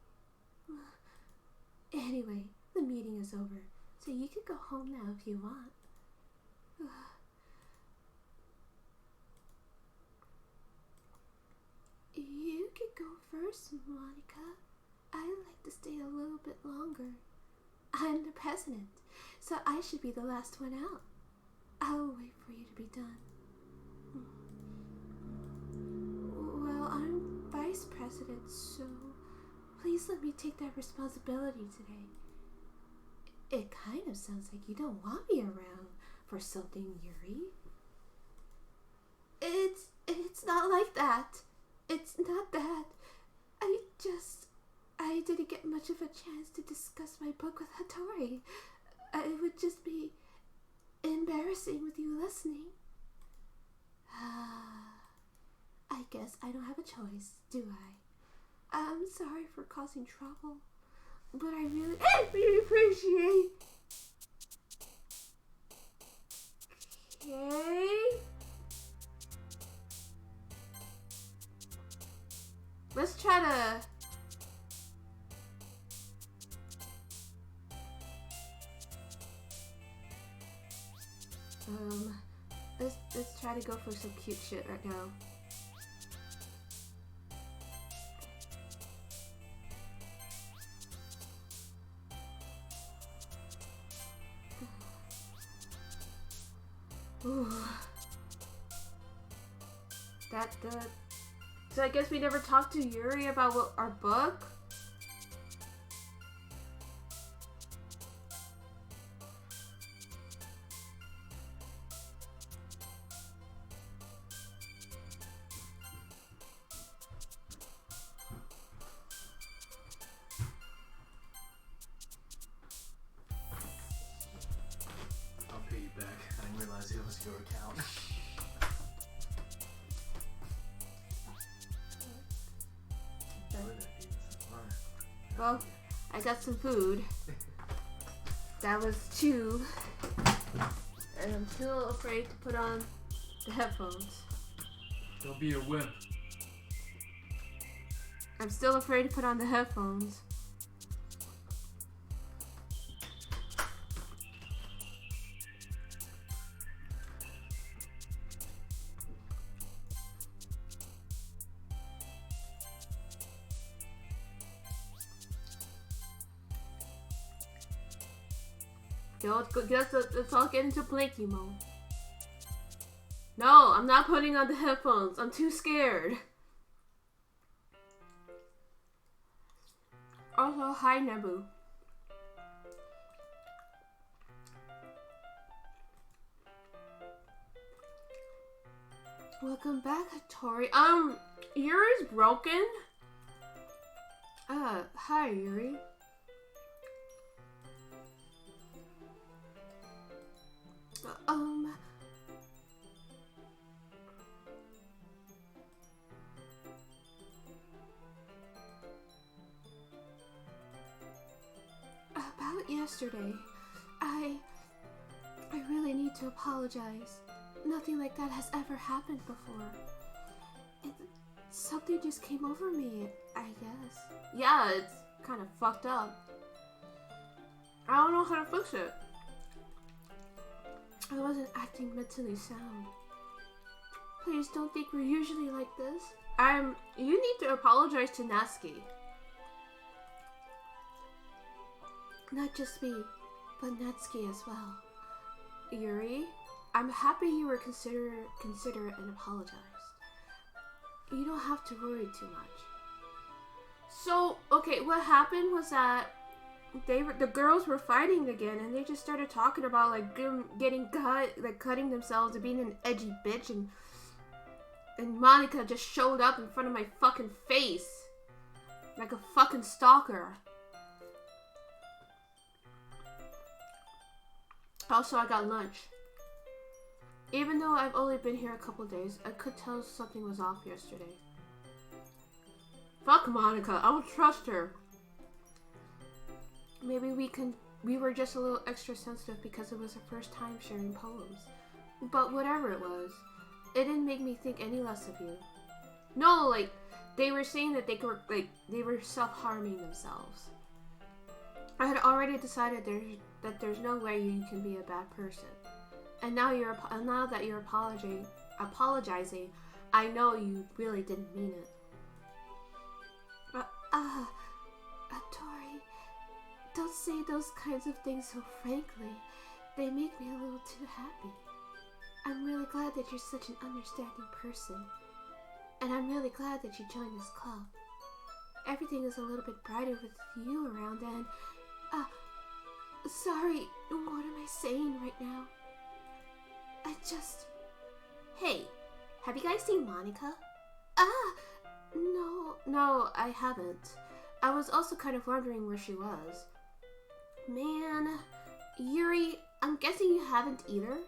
Speaker 1: Anyway, the meeting is over, so you can go home now if you want. You could go first, Monica. I'd like to stay a little bit longer. I'm the president, so I should be the last one out. I'll wait for you to be done. Well, I'm vice president, so please let me take that responsibility today. It kind of sounds like you don't want me around for something, Yuri. It's not like that. It's not that. I didn't get much of a chance to discuss my book with Hattori. It would just be embarrassing with you listening. I guess I don't have a choice, do I? I'm sorry for causing trouble, but I really appreciate. Okay. Let's try to. Let's try to go for some cute shit right now. Ooh. So I guess we never talked to Yuri about our book?
Speaker 2: I'll pay you back. I didn't realize it was your account.
Speaker 1: Well, I got some food. That was 2. And I'm still afraid to put on the headphones.
Speaker 2: Don't be a wimp.
Speaker 1: I'm still afraid to put on the headphones. Let's all get into blankie mode. No, I'm not putting on the headphones. I'm too scared. Also, hi Nebu. Welcome back, Hattori. Yuri's broken? Hi Yuri. About yesterday, I really need to apologize. Nothing like that has ever happened before. Something just came over me, I guess. Yeah, it's kind of fucked up. I don't know how to fix it. I wasn't acting mentally sound. Please don't think we're usually like this. You need to apologize to Natsuki. Not just me, but Natsuki as well. Yuri, I'm happy you were considerate and apologized. You don't have to worry too much. So, okay, what happened was that the girls were fighting again, and they just started talking about like getting cut, like cutting themselves and being an edgy bitch, and Monica just showed up in front of my fucking face like a fucking stalker. Also, I got lunch. Even though I've only been here a couple days, I could tell something was off yesterday. Fuck Monica, I don't trust her. Maybe we were just a little extra sensitive because it was the first time sharing poems. But whatever it was, it didn't make me think any less of you. No, like, they were saying that they were self-harming themselves. I had already decided that there's no way you can be a bad person. And now that you're apologizing, I know you really didn't mean it. Tori, don't say those kinds of things so frankly. They make me a little too happy. I'm really glad that you're such an understanding person. And I'm really glad that you joined this club. Everything is a little bit brighter with you around and... sorry, what am I saying right now? Hey, have you guys seen Monica? No, I haven't. I was also kind of wondering where she was. Man, Yuri, I'm guessing you haven't either?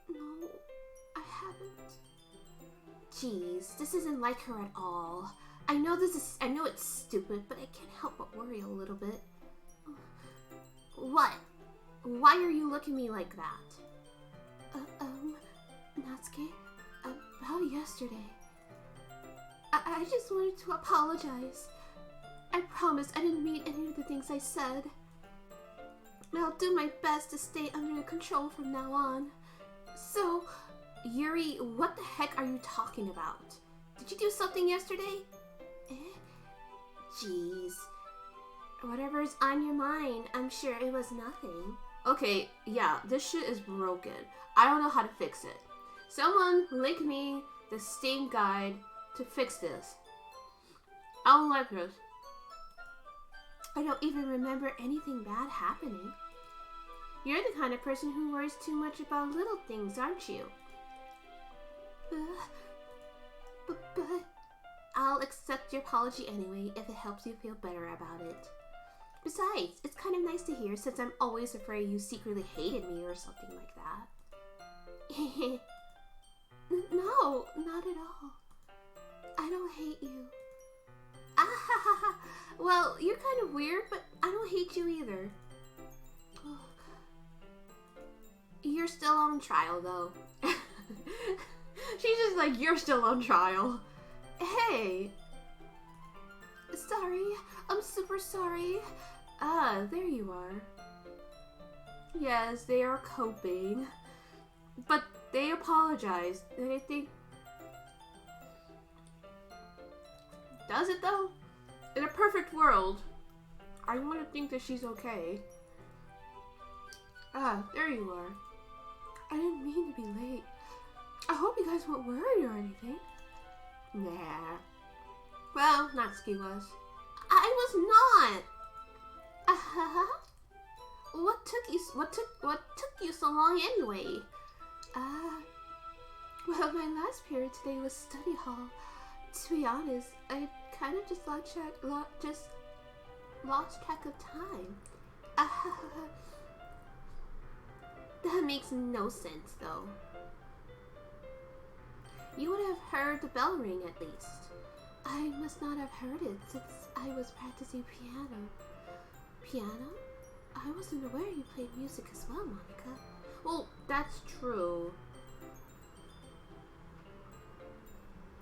Speaker 1: No, I haven't. Jeez, this isn't like her at all. I know it's stupid, but I can't help but worry a little bit. What? Why are you looking at me like that? Natsuki, about yesterday. I just wanted to apologize. I promise I didn't mean any of the things I said. I'll do my best to stay under control from now on. So, Yuri, what the heck are you talking about? Did you do something yesterday? Jeez. Whatever's on your mind, I'm sure it was nothing. Okay, yeah, this shit is broken. I don't know how to fix it. Someone link me the Steam guide to fix this. I don't like this. I don't even remember anything bad happening. You're the kind of person who worries too much about little things, aren't you? But I'll accept your apology anyway if it helps you feel better about it. Besides, it's kind of nice to hear since I'm always afraid you secretly hated me or something like that. No, not at all. I don't hate you. Well, you're kind of weird, but I don't hate you either. You're still on trial, though. She's just like, you're still on trial. Hey. Sorry. I'm super sorry. There you are. Yes, they are coping. But they apologized, and I think... Does it, though? In a perfect world, I want to think that she's okay. There you are. I didn't mean to be late. I hope you guys weren't worried or anything. Nah. Well, Natsuki was. I was not! What took you so long anyway? Well, my last period today was study hall. To be honest, I kind of just lost track of time. That makes no sense, though. You would have heard the bell ring at least. I must not have heard it since I was practicing piano. Piano? I wasn't aware you played music as well, Monica. Well, that's true.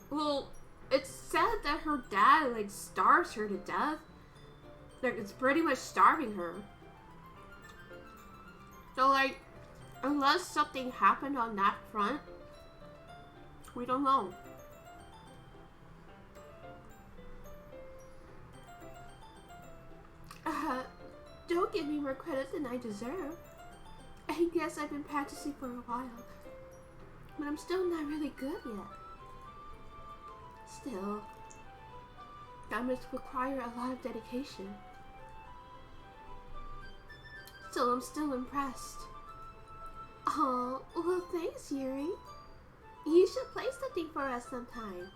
Speaker 1: Well, it's said that her dad, like, starves her to death. Like, it's pretty much starving her. So, like, unless something happened on that front, we don't know. Don't give me more credit than I deserve. I guess I've been practicing for a while, but I'm still not really good yet. Still, That must require a lot of dedication. Still, I'm still impressed. Oh, well, thanks, Yuri. You should play something for us sometime.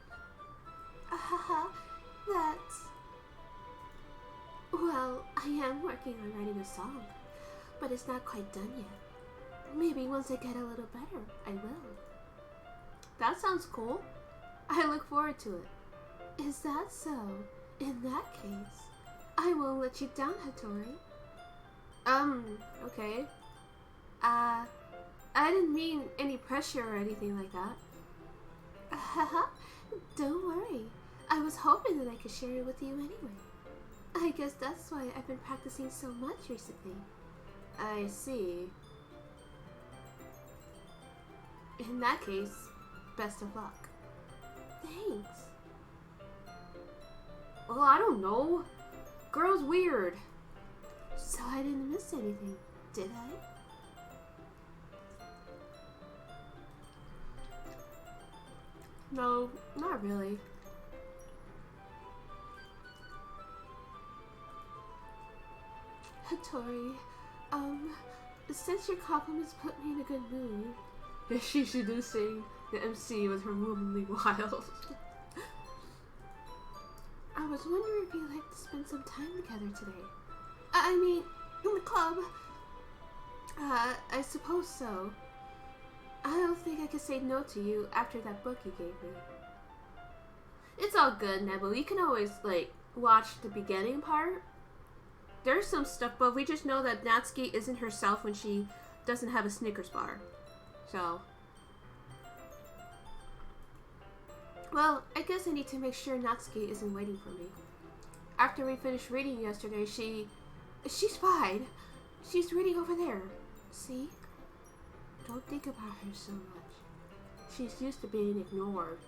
Speaker 1: That's... Well, I am working on writing a song, but it's not quite done yet. Maybe once I get a little better, I will. That sounds cool. I look forward to it. Is that so? In that case, I won't let you down, Hattori. Okay. I didn't mean any pressure or anything like that. Don't worry. I was hoping that I could share it with you anyway. I guess that's why I've been practicing so much recently. I see. In that case, best of luck. Thanks. Well, I don't know. Girl's weird. So I didn't miss anything, did I? No, not really. Hattori, since your compliments put me in a good mood. She's seducing the MC with her womanly wiles. I was wondering if you'd like to spend some time together today. I mean, in the club. I suppose so. I don't think I could say no to you after that book you gave me. It's all good, Nebu. You can always, watch the beginning part. There's some stuff, but we just know that Natsuki isn't herself when she doesn't have a Snickers bar. So. Well, I guess I need to make sure Natsuki isn't waiting for me. After we finished reading yesterday, she's fine. She's reading over there. See? Don't think about her so much. She's used to being ignored.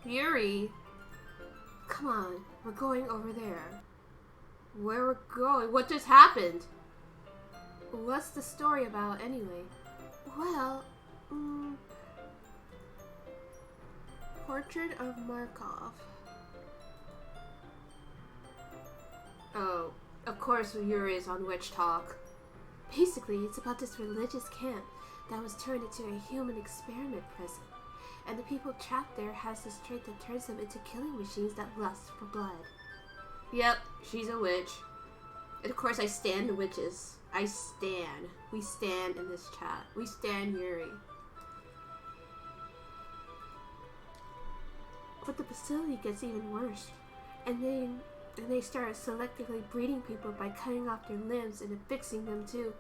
Speaker 1: Yuri. Come on, we're going over there. Where we're going? What just happened? What's the story about anyway? Well, Portrait of Markov. Oh, of course Yuri is on Witch Talk. Basically, it's about this religious camp that was turned into a human experiment prison. And the people trapped there has the strength that turns them into killing machines that lust for blood. Yep, she's a witch. And of course I stan the witches. I stan. We stan in this chat. We stan Yuri. But the facility gets even worse. And they start selectively breeding people by cutting off their limbs and affixing them too.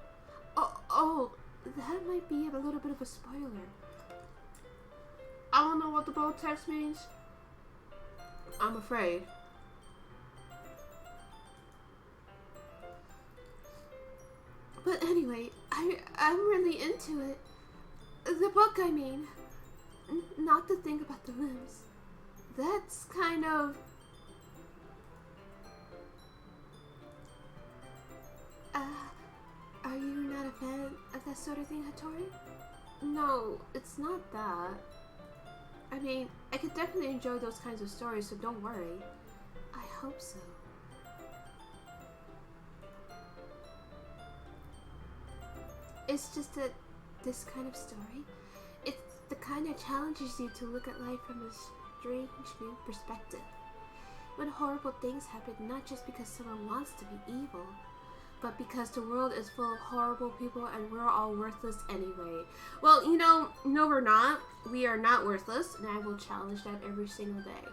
Speaker 1: Oh, that might be a little bit of a spoiler. I don't know what the bold text means. I'm afraid. But anyway, I'm really into it. The book, I mean. Not the thing about the limbs. That's kind of... Are you not a fan of that sort of thing, Hattori? No, it's not that. I mean, I could definitely enjoy those kinds of stories, so don't worry. I hope so. It's just that this kind of story, it's the kind that challenges you to look at life from a strange new perspective. When horrible things happen, not just because someone wants to be evil, but because the world is full of horrible people and we're all worthless anyway. Well, no we're not. We are not worthless, and I will challenge that every single day.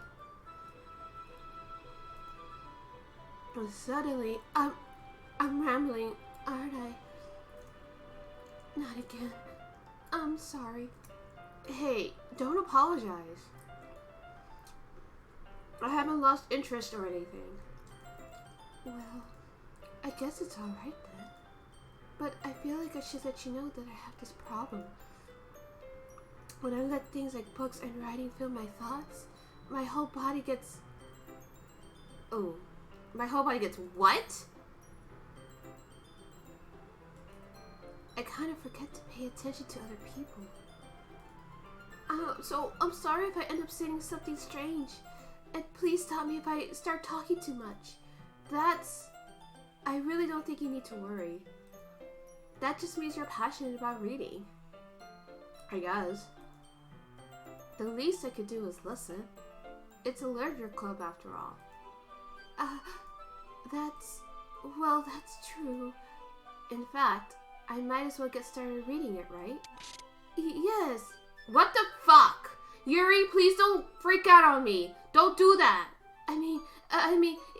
Speaker 1: But suddenly, I'm rambling, aren't I? Not again. I'm sorry. Hey, don't apologize. I haven't lost interest or anything. Well, I guess it's alright then. But I feel like I should let you know that I have this problem. When I let things like books and writing fill my thoughts, my whole body gets... Oh. My whole body gets what? I kind of forget to pay attention to other people. So I'm sorry if I end up saying something strange. And please stop me if I start talking too much. I really don't think you need to worry. That just means you're passionate about reading. I guess. The least I could do is listen. It's a literature club after all. That's true. In fact, I might as well get started reading it, right? Yes. What the fuck? Yuri, please don't freak out on me. Don't do that. I mean,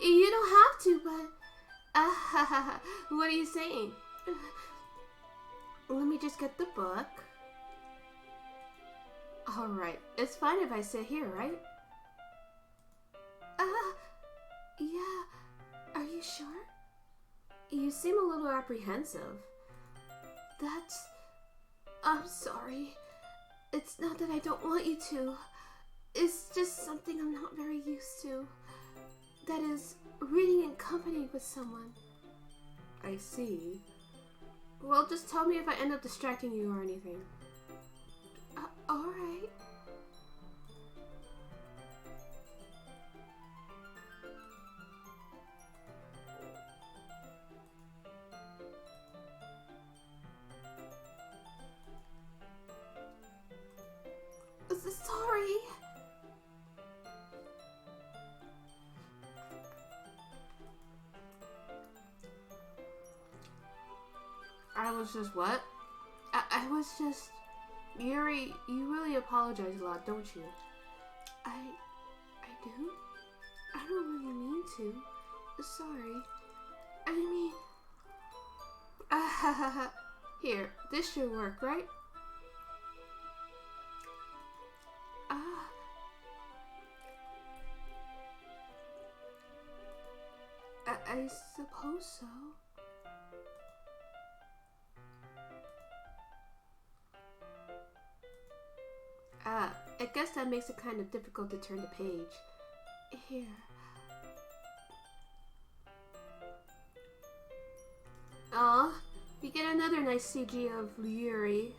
Speaker 1: you don't have to, but... what are you saying? Let me just get the book. Alright, it's fine if I sit here, right? Yeah. Are you sure? You seem a little apprehensive. I'm sorry. It's not that I don't want you to. It's just something I'm not very used to. That is, reading in company with someone. I see. Well, just tell me if I end up distracting you or anything. Alright. Sorry. I was just what? I was just... Yuri, you really apologize a lot, don't you? I do? I don't really mean to. Sorry. I mean... Here, this should work, right? I suppose so. I guess that makes it kind of difficult to turn the page. Here. Aw, we get another nice CG of Yuri.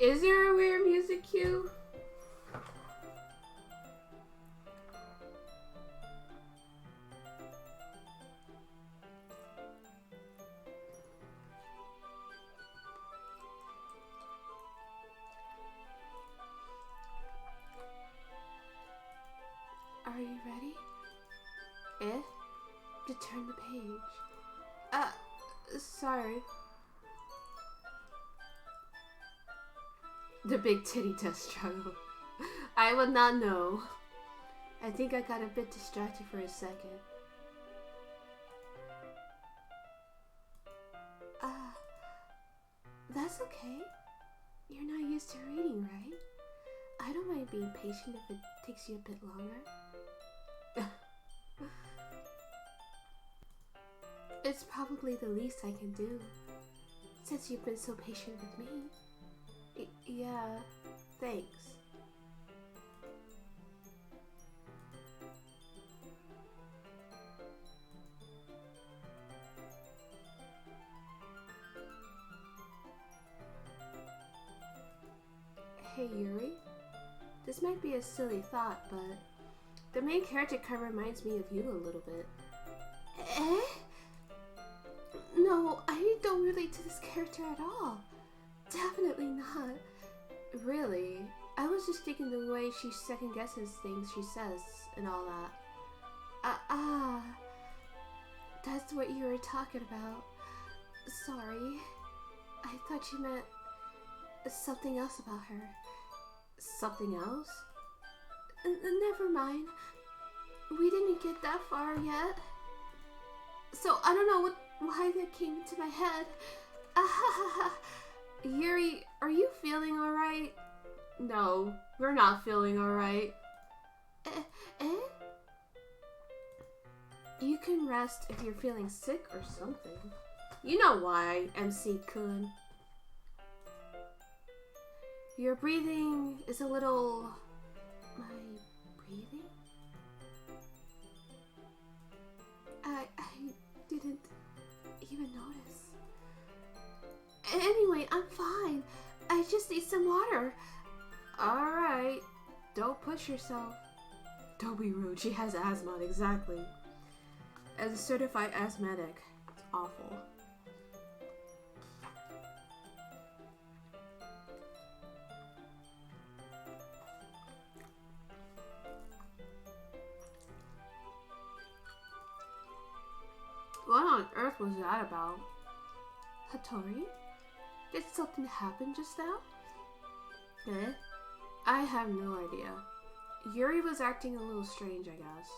Speaker 1: Is there a weird music cue? Are you ready? To turn the page. Sorry. The big titty test struggle. I would not know. I think I got a bit distracted for a second. That's okay. You're not used to reading, right? I don't mind being patient if it takes you a bit longer. It's probably the least I can do, since you've been so patient with me. Yeah, thanks. Hey Yuri, this might be a silly thought, but the main character kind of reminds me of you a little bit. No, I don't relate to this character at all. Definitely not. Really, I was just thinking the way she second guesses things she says and all that. That's what you were talking about. Sorry. I thought you meant something else about her. Something else? Never mind. We didn't get that far yet. So I don't know why that came into my head. Yuri, are you feeling alright? No, we're not feeling alright. You can rest if you're feeling sick or something. You know why, MC-kun. Your breathing is a little... My breathing? I didn't even notice. Anyway, I'm fine. I just need some water. Alright. Don't push yourself. Don't be rude. She has asthma, exactly. As a certified asthmatic, it's awful. What on earth was that about? Hattori? Did something happen just now? Eh? I have no idea. Yuri was acting a little strange, I guess.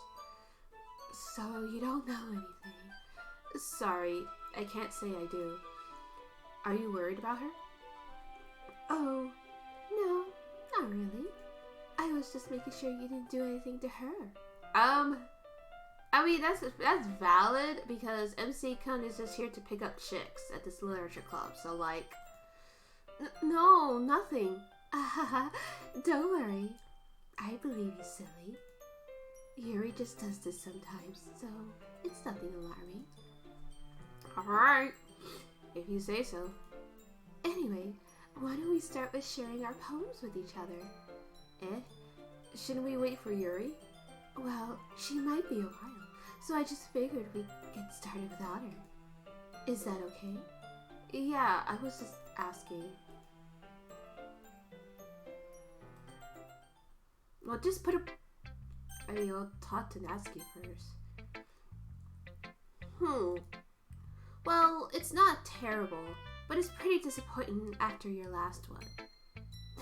Speaker 1: So you don't know anything. Sorry, I can't say I do. Are you worried about her? Oh, no, not really. I was just making sure you didn't do anything to her. I mean, that's valid because MC-kun is just here to pick up chicks at this literature club, so like... No, nothing. Don't worry. I believe you, silly. Yuri just does this sometimes, so it's nothing alarming. Alright, if you say so. Anyway, why don't we start with sharing our poems with each other? Eh? Shouldn't we wait for Yuri? Well, she might be a while, so I just figured we'd get started without her. Is that okay? Yeah, I was just asking. Well, just put a... I'll talk to Natsuki first. Well, it's not terrible, but it's pretty disappointing after your last one.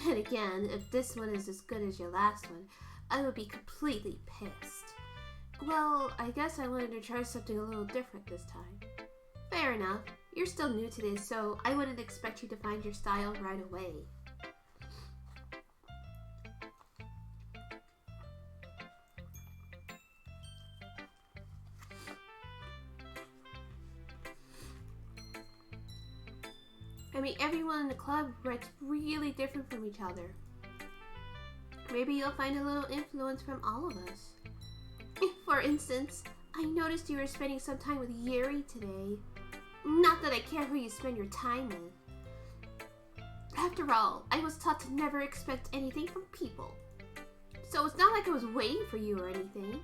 Speaker 1: Then again, if this one is as good as your last one, I would be completely pissed. Well, I guess I wanted to try something a little different this time. Fair enough. You're still new to this, so I wouldn't expect you to find your style right away. I mean, everyone in the club writes really different from each other. Maybe you'll find a little influence from all of us. For instance, I noticed you were spending some time with Yuri today. Not that I care who you spend your time with. After all, I was taught to never expect anything from people. So it's not like I was waiting for you or anything.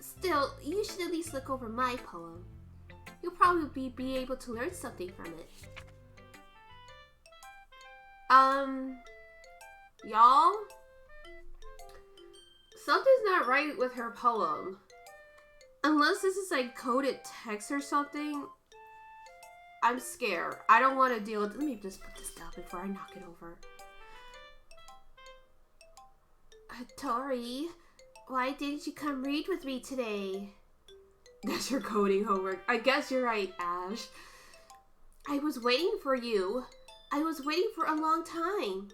Speaker 1: Still, you should at least look over my poem. You'll probably be able to learn something from it. Y'all? Something's not right with her poem. Unless this is like coded text or something. I'm scared. I don't want to deal with... Let me just put this down before I knock it over. Hattori, why didn't you come read with me today? That's your coding homework. I guess you're right, Ash. I was waiting for you. I was waiting for a long time.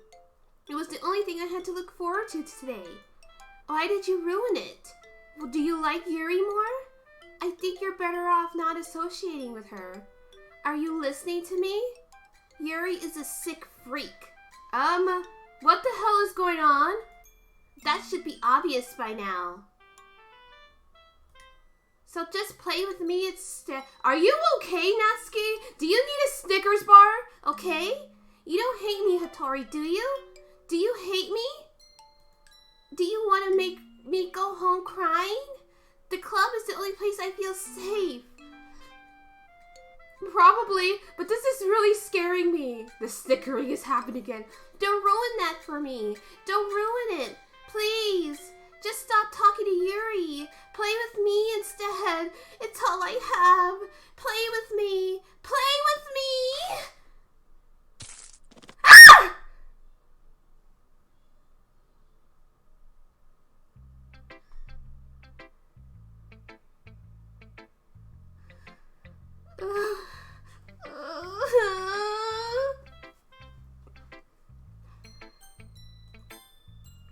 Speaker 1: It was the only thing I had to look forward to today. Why did you ruin it? Well, do you like Yuri more? I think you're better off not associating with her. Are you listening to me? Yuri is a sick freak. What the hell is going on? That should be obvious by now. So just play with me instead. Are you okay, Natsuki? Do you need a Snickers bar? Okay? You don't hate me, Hattori, do you? Do you hate me? Do you want to make me go home crying? The club is the only place I feel safe. Probably, but this is really scaring me. The snickering is happening again. Don't ruin that for me. Don't ruin it. Please. Just stop talking to Yuri. Play with me instead. It's all I have. Play with me. Play with me. Ah!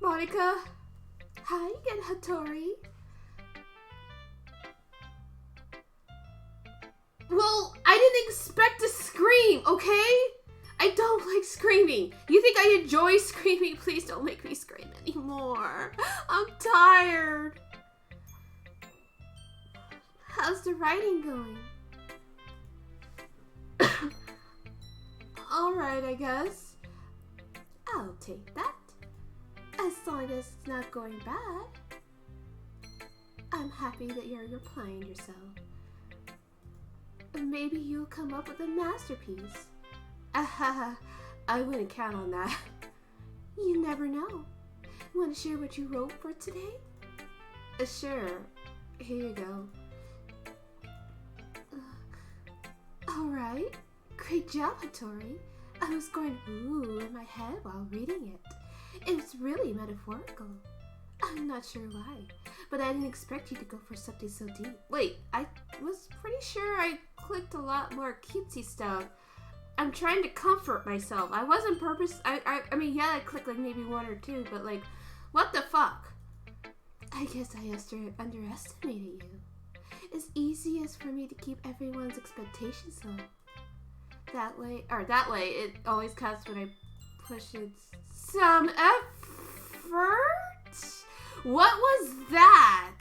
Speaker 1: Monica? Hi again, Hattori. Well, I didn't expect to scream, okay? I don't like screaming. You think I enjoy screaming? Please don't make me scream anymore. I'm tired. How's the writing going? Alright, I guess. I'll take that. As long as it's not going bad. I'm happy that you're applying yourself. Maybe you'll come up with a masterpiece. I wouldn't count on that. You never know. Want to share what you wrote for today? Sure. Here you go. Alright. Great job, Hattori. I was going ooh in my head while reading it. It was really metaphorical. I'm not sure why, but I didn't expect you to go for something so deep. Wait, I was pretty sure I clicked a lot more cutesy stuff. I'm trying to comfort myself. I wasn't I mean, yeah, I clicked like maybe one or two, but like, what the fuck? I guess I underestimated you. It's easiest for me to keep everyone's expectations low. That way, it always counts when I push in some effort? What was that?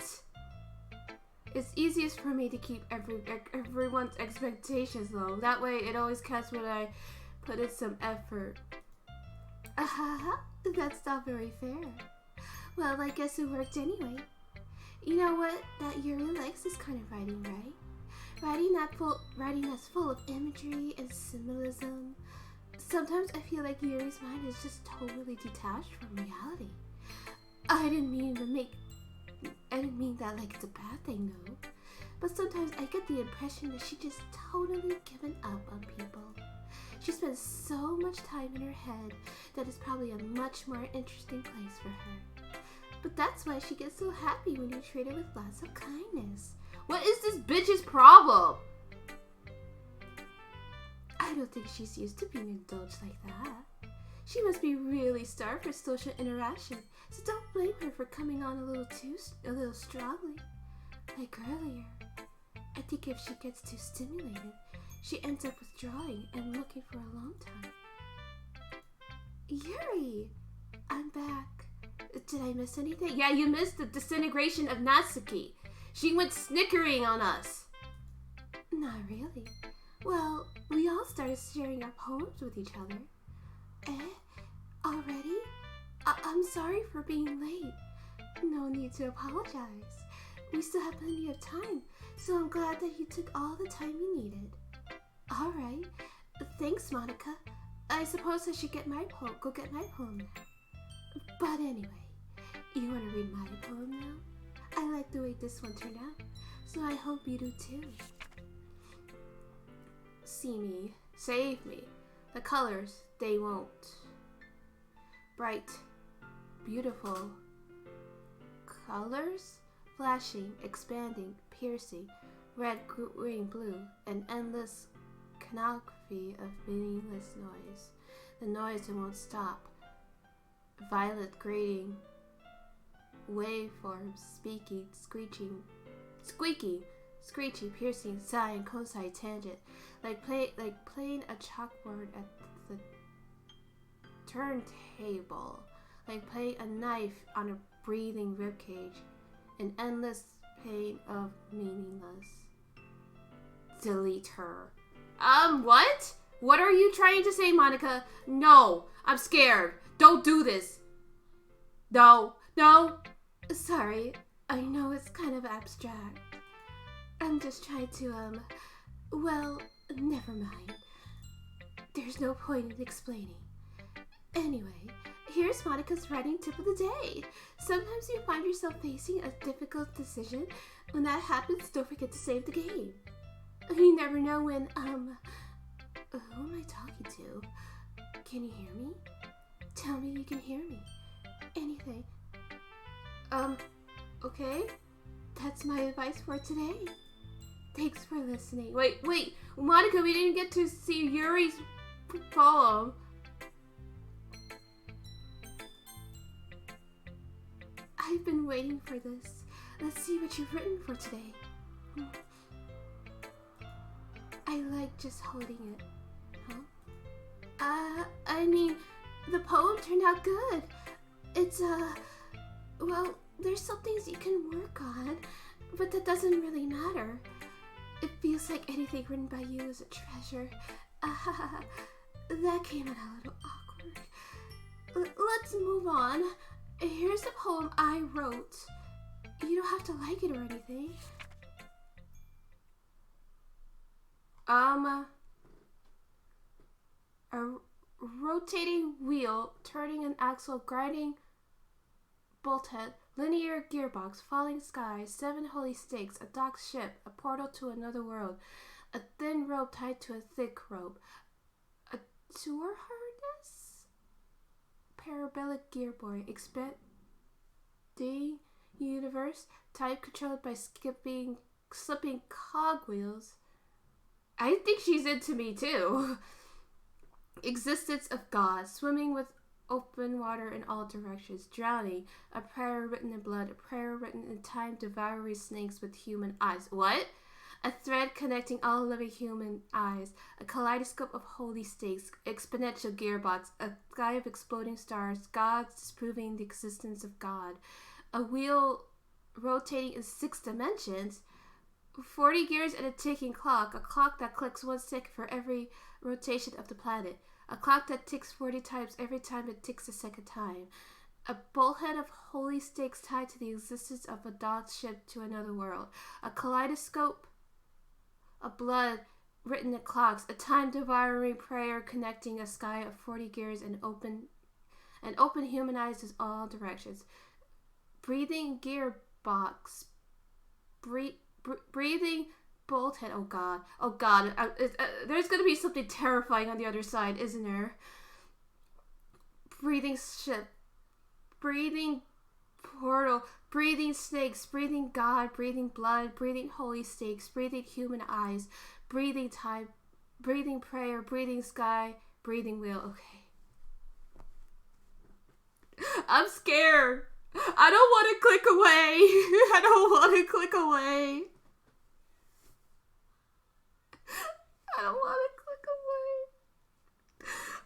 Speaker 1: It's easiest for me to keep everyone's expectations low. That way, it always counts when I put in some effort. That's not very fair. Well, I guess it worked anyway. You know what? That Yuri likes this kind of writing, right? Writing that's full of imagery and symbolism. Sometimes I feel like Yuri's mind is just totally detached from reality. I didn't mean that like it's a bad thing, though. But sometimes I get the impression that she just totally given up on people. She spends so much time in her head that it's probably a much more interesting place for her. But that's why she gets so happy when you treat her with lots of kindness. What is this bitch's problem? I don't think she's used to being indulged like that. She must be really starved for social interaction, so don't blame her for coming on a little strongly. Like earlier, I think if she gets too stimulated, she ends up withdrawing and looking for a long time. Yuri! I'm back. Did I miss anything? Yeah, you missed the disintegration of Natsuki. She went snickering on us. Not really. Well, we all started sharing our poems with each other. Already? I'm sorry for being late. No need to apologize. We still have plenty of time, so I'm glad that you took all the time you needed. Alright. Thanks, Monica. I suppose I should go get my poem now. But anyway, you want to read my poem now? I like the way this one turned out, so I hope you do too. See me, save me. The colors, they won't. Bright, beautiful colors, flashing, expanding, piercing, red, green, blue, an endless canopy of meaningless noise. The noise that won't stop. Violet grating, waveforms, speaking, screeching, squeaking, screeching, piercing, sighing, cosine, tangent, like playing a chalkboard at the turntable, like playing a knife on a breathing ribcage, an endless pain of meaningless. Delete her. What? What are you trying to say, Monica? No, I'm scared. Don't do this. No. Sorry, I know it's kind of abstract. I'm just trying to, well, never mind. There's no point in explaining. Anyway, here's Monica's writing tip of the day. Sometimes you find yourself facing a difficult decision. When that happens, don't forget to save the game. You never know when, who am I talking to? Can you hear me? Tell me you can hear me. Anything. Okay. That's my advice for today. Thanks for listening. Wait, Monica, we didn't get to see Yuri's poem. I've been waiting for this. Let's see what you've written for today. I like just holding it. Huh? I mean, the poem turned out good. It's, well, there's some things you can work on, but that doesn't really matter. It feels like anything written by you is a treasure. That came out a little awkward. Let's move on. Here's the poem I wrote. You don't have to like it or anything. A rotating wheel, turning an axle, grinding bolt head, linear gearbox, falling sky, 7 holy stakes, a docked ship, a portal to another world, a thin rope tied to a thick rope, a tour harness, parabolic gearboard, expanding universe, type controlled by slipping cogwheels. I think she's into me too. Existence of God, swimming with open water in all directions, drowning, a prayer written in blood, a prayer written in time, devouring snakes with human eyes. What? A thread connecting all living human eyes, a kaleidoscope of holy stakes, exponential gearbox, a sky of exploding stars, gods disproving the existence of God, a wheel rotating in 6 dimensions, 40 gears and a ticking clock, a clock that clicks 1 second for every rotation of the planet, a clock that ticks 40 times every time it ticks a second time, a bullhead of holy stakes tied to the existence of a docked ship to another world, a kaleidoscope of blood written in clocks, a time-devouring prayer connecting a sky of 40 gears and open human eyes in all directions, breathing gearbox, breathing bolt head. Oh god, there's gonna be something terrifying on the other side, isn't there? Breathing ship, breathing portal, breathing snakes, breathing God, breathing blood, breathing holy stakes, breathing human eyes, breathing time, breathing prayer, breathing sky, breathing wheel. Okay, I'm scared. I don't want to click away. I don't want to click away. I don't want to click away.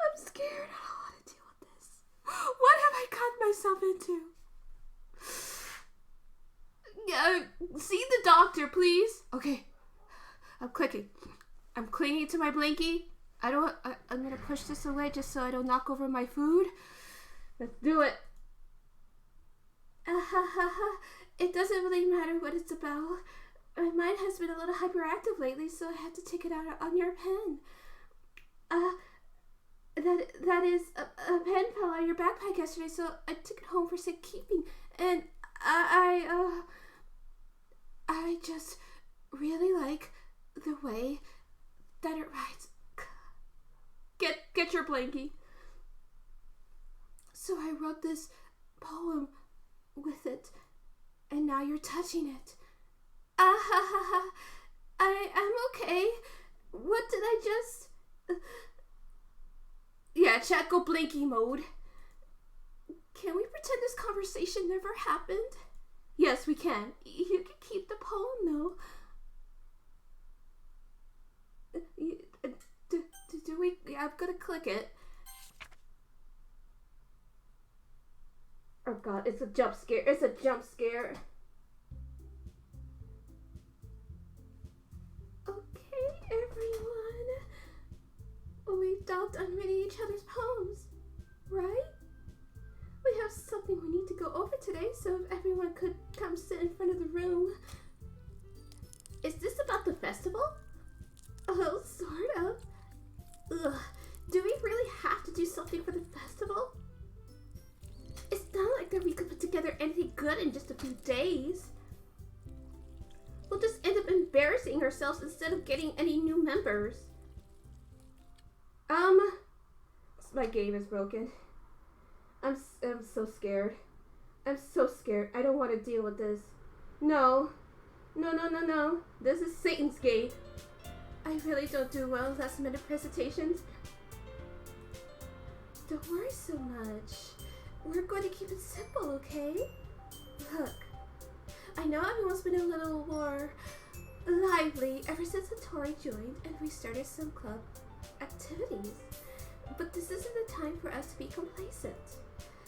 Speaker 1: I'm scared. I don't want to deal with this. What have I gotten myself into? Yeah, see the doctor, please. Okay, I'm clicking. I'm clinging to my blankie. I'm gonna push this away just so I don't knock over my food. Let's do it. It doesn't really matter what it's about. My mind has been a little hyperactive lately, so I had to take it out on your pen. That is, a pen fell out of your backpack yesterday, so I took it home for safekeeping, and I just really like the way that it writes. Get your blankie. So I wrote this poem with it, and now you're touching it. I'm okay. What did I just... Yeah, chat, go blinky mode. Can we pretend this conversation never happened? Yes, we can. You can keep the poem, though. Do we... Yeah, I'm gonna click it. Oh god, it's a jump scare. It's a jump scare. Okay, everyone. We've all done reading each other's poems, right? We have something we need to go over today, so if everyone could come sit in front of the room. Is this about the festival? Oh, sort of. Ugh. Do we really have to do something for the festival? It's not like that we could put together anything good in just a few days. We'll just end up embarrassing ourselves instead of getting any new members. My game is broken. I'm so scared. I'm so scared. I don't want to deal with this. No. No. This is Satan's game. I really don't do well in last minute presentations. Don't worry so much. We're going to keep it simple, okay? Look, I know everyone's been a little more lively ever since Hattori joined and we started some club activities. But this isn't the time for us to be complacent.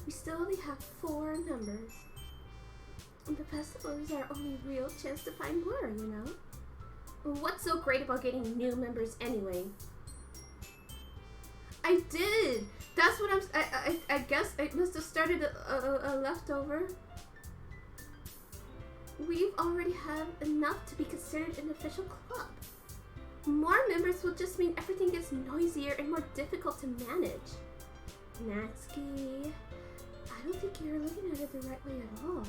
Speaker 1: We still only have 4 members. And the festival is our only real chance to find more, you know? What's so great about getting new members anyway? I did! That's what I guess I must have started a leftover. We've already have enough to be considered an official club. More members will just mean everything gets noisier and more difficult to manage. Natsuki, I don't think you're looking at it the right way at all.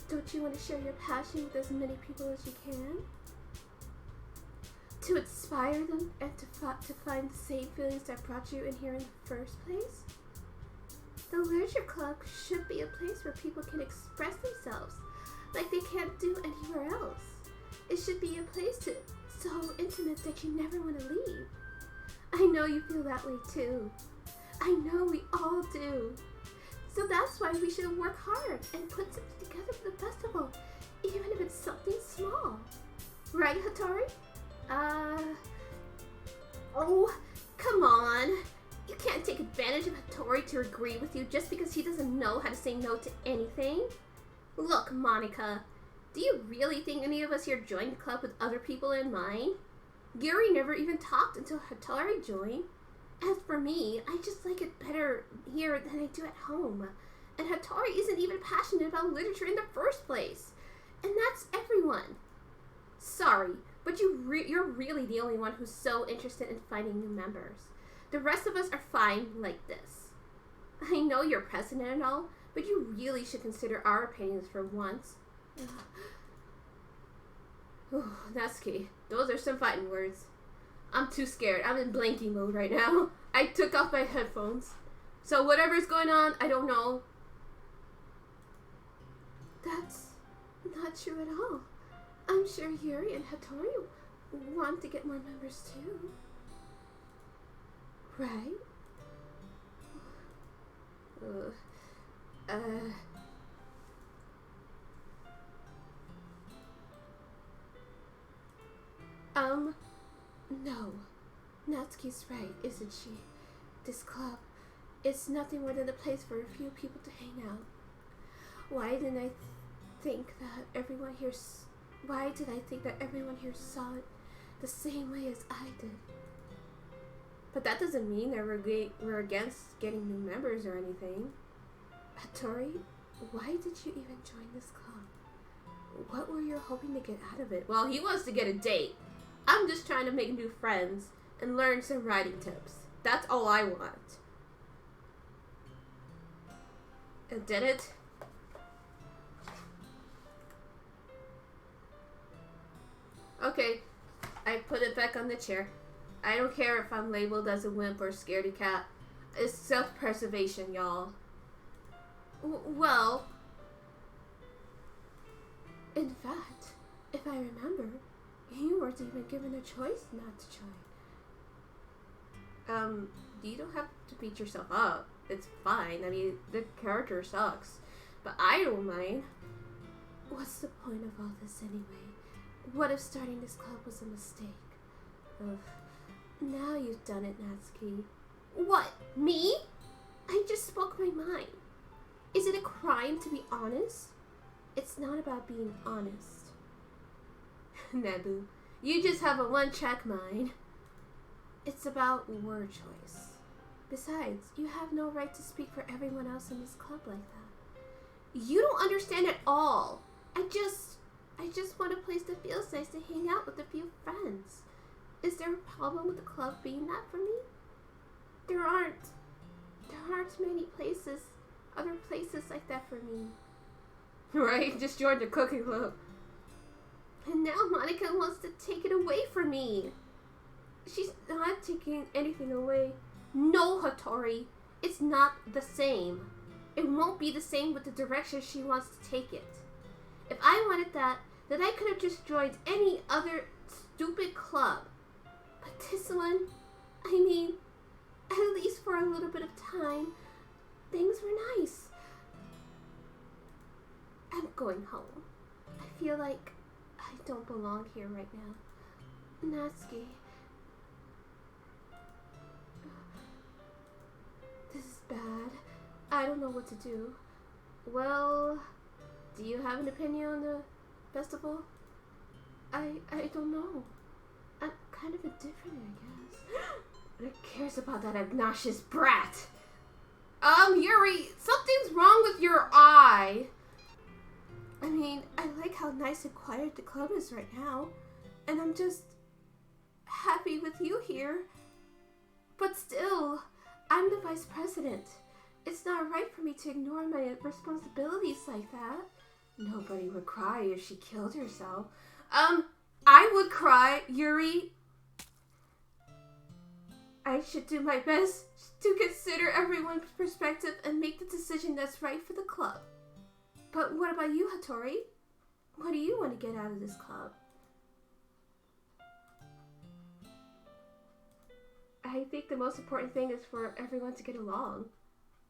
Speaker 1: Don't you want to share your passion with as many people as you can? To inspire them and to find the same feelings that brought you in here in the first place? The Literature Club should be a place where people can express themselves like they can't do anywhere else. It should be a place so intimate that you never want to leave. I know you feel that way too. I know we all do. So that's why we should work hard and put something together for the festival, even if it's something small. Right, Hattori? Oh, come on. You can't take advantage of Hattori to agree with you just because he doesn't know how to say no to anything. Look, Monica, do you really think any of us here joined the club with other people in mind? Yuri never even talked until Hattori joined. As for me, I just like it better here than I do at home. And Hattori isn't even passionate about literature in the first place. And that's everyone. Sorry, but you're really the only one who's so interested in finding new members. The rest of us are fine like this. I know you're president and all, but you really should consider our opinions for once. Natsuki, those are some fighting words. I'm too scared. I'm in blanking mode right now. I took off my headphones. So whatever's going on, I don't know. That's not true at all. I'm sure Yuri and Hattori want to get more members too. Right? No. Natsuki's right, isn't she? This club, it's nothing more than a place for a few people to hang out. Why did I think that everyone here saw it the same way as I did? But that doesn't mean that we're against getting new members or anything. Hattori, why did you even join this club? What were you hoping to get out of it? Well, he wants to get a date. I'm just trying to make new friends and learn some writing tips. That's all I want. And did it? Okay, I put it back on the chair. I don't care if I'm labeled as a wimp or a scaredy cat. It's self-preservation, y'all. Well, in fact, if I remember, you weren't even given a choice not to join. You don't have to beat yourself up. It's fine. I mean, the character sucks. But I don't mind. What's the point of all this anyway? What if starting this club was a mistake? Ugh. Now you've done it, Natsuki. What? Me? I just spoke my mind. Is it a crime to be honest? It's not about being honest. Nebu, you just have a one-track mind. It's about word choice. Besides, you have no right to speak for everyone else in this club like that. You don't understand at all. I just want a place that feels nice to hang out with a few friends. Is there a problem with the club being that for me? There aren't many other places like that for me. Right? Just joined the cooking club. And now Monica wants to take it away from me. She's not taking anything away. No, Hattori. It's not the same. It won't be the same with the direction she wants to take it. If I wanted that, then I could have just joined any other stupid club. But this one, I mean, at least for a little bit of time, things were nice. I'm going home. I feel like I don't belong here right now. Natsuki. I don't know what to do. Well, do you have an opinion on the festival? I don't know. I'm kind of indifferent, I guess. Who cares about that obnoxious brat? Yuri, something's wrong with your eye. I mean, I like how nice and quiet the club is right now. And I'm just happy with you here. But still, I'm the vice president. It's not right for me to ignore my responsibilities like that. Nobody would cry if she killed herself. I would cry, Yuri. I should do my best to consider everyone's perspective and make the decision that's right for the club. But what about you, Hattori? What do you want to get out of this club? I think the most important thing is for everyone to get along.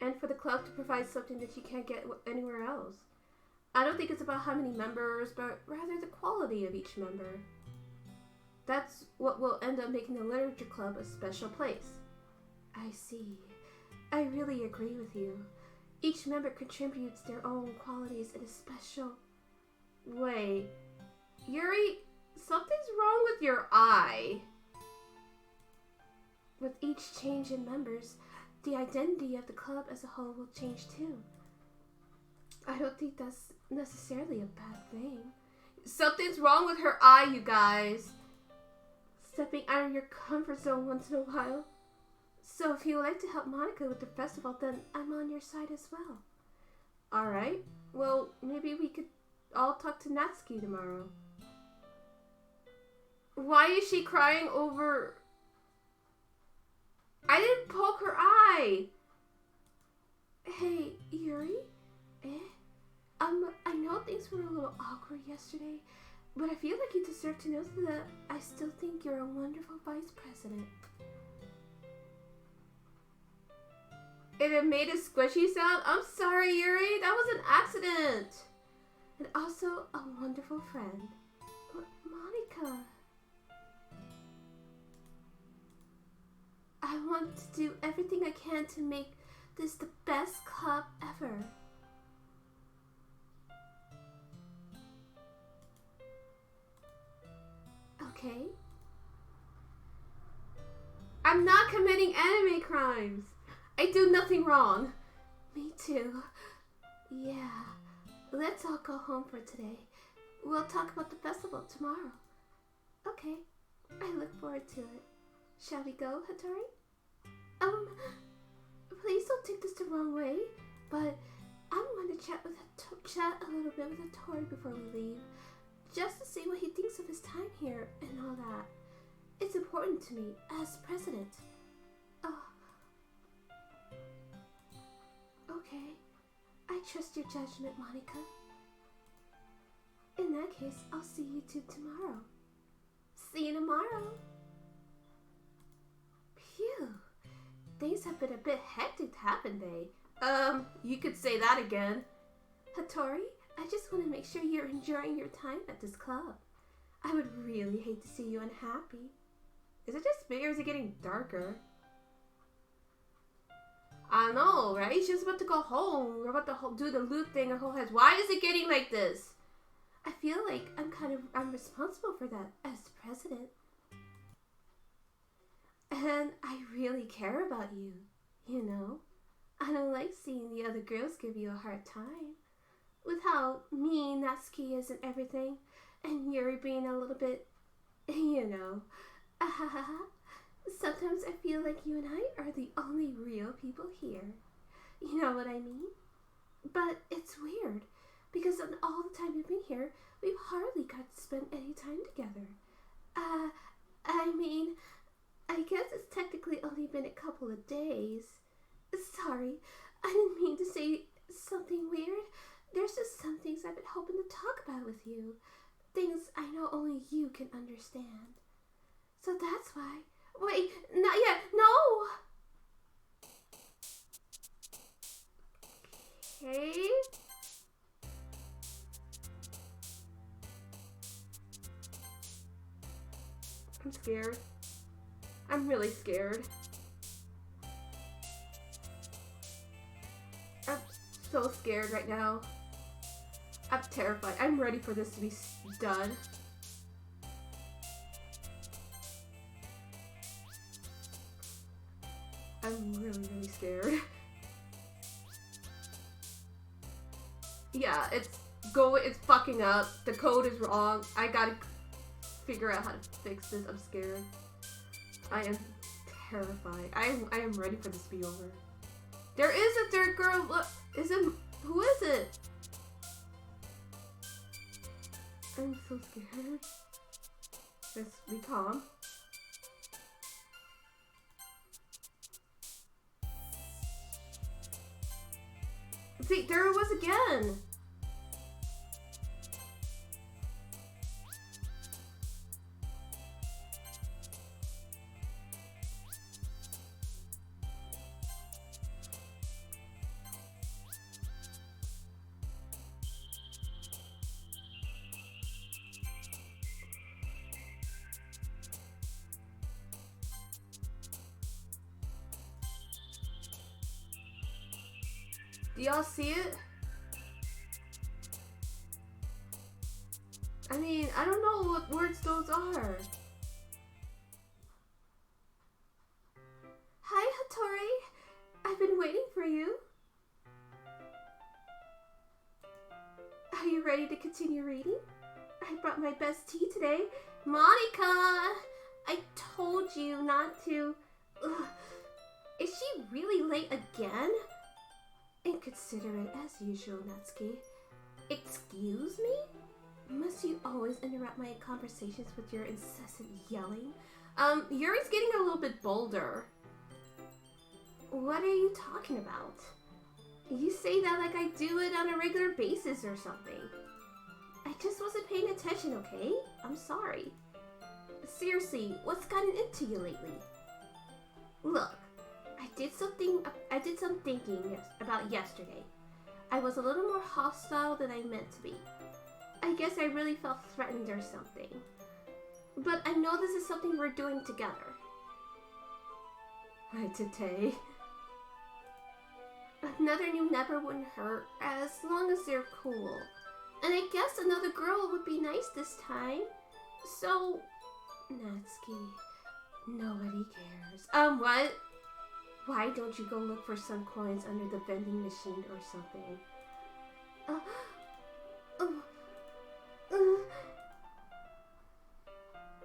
Speaker 1: And for the club to provide something that you can't get anywhere else. I don't think it's about how many members, but rather the quality of each member. That's what will end up making the literature club a special place. I see. I really agree with you. Each member contributes their own qualities in a special way. Yuri, something's wrong with your eye. With each change in members, the identity of the club as a whole will change too. I don't think that's necessarily a bad thing. Something's wrong with her eye, you guys. Stepping out of your comfort zone once in a while. So if you would like to help Monica with the festival, then I'm on your side as well. Alright, well, maybe we could all talk to Natsuki tomorrow. Why is she crying over... I didn't poke her eye! Hey, Yuri? I know things were a little awkward yesterday, but I feel like you deserve to know that I still think you're a wonderful vice president. And it made a squishy sound? I'm sorry, Yuri. That was an accident. And also a wonderful friend. Monica. I want to do everything I can to make this the best club ever. Okay? I'm not committing anime crimes. I do nothing wrong. Me too. Yeah. Let's all go home for today. We'll talk about the festival tomorrow. Okay. I look forward to it. Shall we go, Hattori? Please don't take this the wrong way, but I'm going to chat a little bit with Hattori before we leave, just to see what he thinks of his time here and all that. It's important to me as president. Okay. I trust your judgment, Monica. In that case, I'll see you two tomorrow. See you tomorrow. Phew. Things have been a bit hectic, haven't they? You could say that again. Hattori, I just want to make sure you're enjoying your time at this club. I would really hate to see you unhappy. Is it just me or is it getting darker? I know, right? She's about to go home. We're about to do the loop thing her whole head. Why is it getting like this? I feel like I'm responsible for that as president. And I really care about you, you know? I don't like seeing the other girls give you a hard time. With how mean Natsuki is and everything. And Yuri being a little bit, you know. Sometimes I feel like you and I are the only real people here. You know what I mean? But it's weird, because in all the time you've been here, we've hardly got to spend any time together. I mean, I guess it's technically only been a couple of days. Sorry, I didn't mean to say something weird. There's just some things I've been hoping to talk about with you. Things I know only you can understand. So that's why... Wait, not yet. No! Okay. I'm scared. I'm really scared. so scared right now. I'm terrified. I'm ready for this to be done. I'm really, really scared. Yeah, it's fucking up. The code is wrong. I gotta figure out how to fix this. I'm scared. I am terrified. I am ready for this to be over. There is a third girl. Look, who is it? I'm so scared. Let's be calm. See, there it was again. Do y'all see it? I mean, I don't know what words those are. Hi, Hattori. I've been waiting for you. Are you ready to continue reading? I brought my best tea today. Monica! I told you not to. Ugh. Is she really late again? Inconsiderate as usual, Natsuki. Excuse me? Must you always interrupt my conversations with your incessant yelling? Yuri's getting a little bit bolder. What are you talking about? You say that like I do it on a regular basis or something. I just wasn't paying attention, okay? I'm sorry. Seriously, what's gotten into you lately? Look. I did some thinking about yesterday. I was a little more hostile than I meant to be. I guess I really felt threatened or something. But I know this is something we're doing together. Right, Tete. Another new never wouldn't hurt, as long as they're cool. And I guess another girl would be nice this time. So, Natsuki, nobody cares. What? Why don't you go look for some coins under the vending machine or something?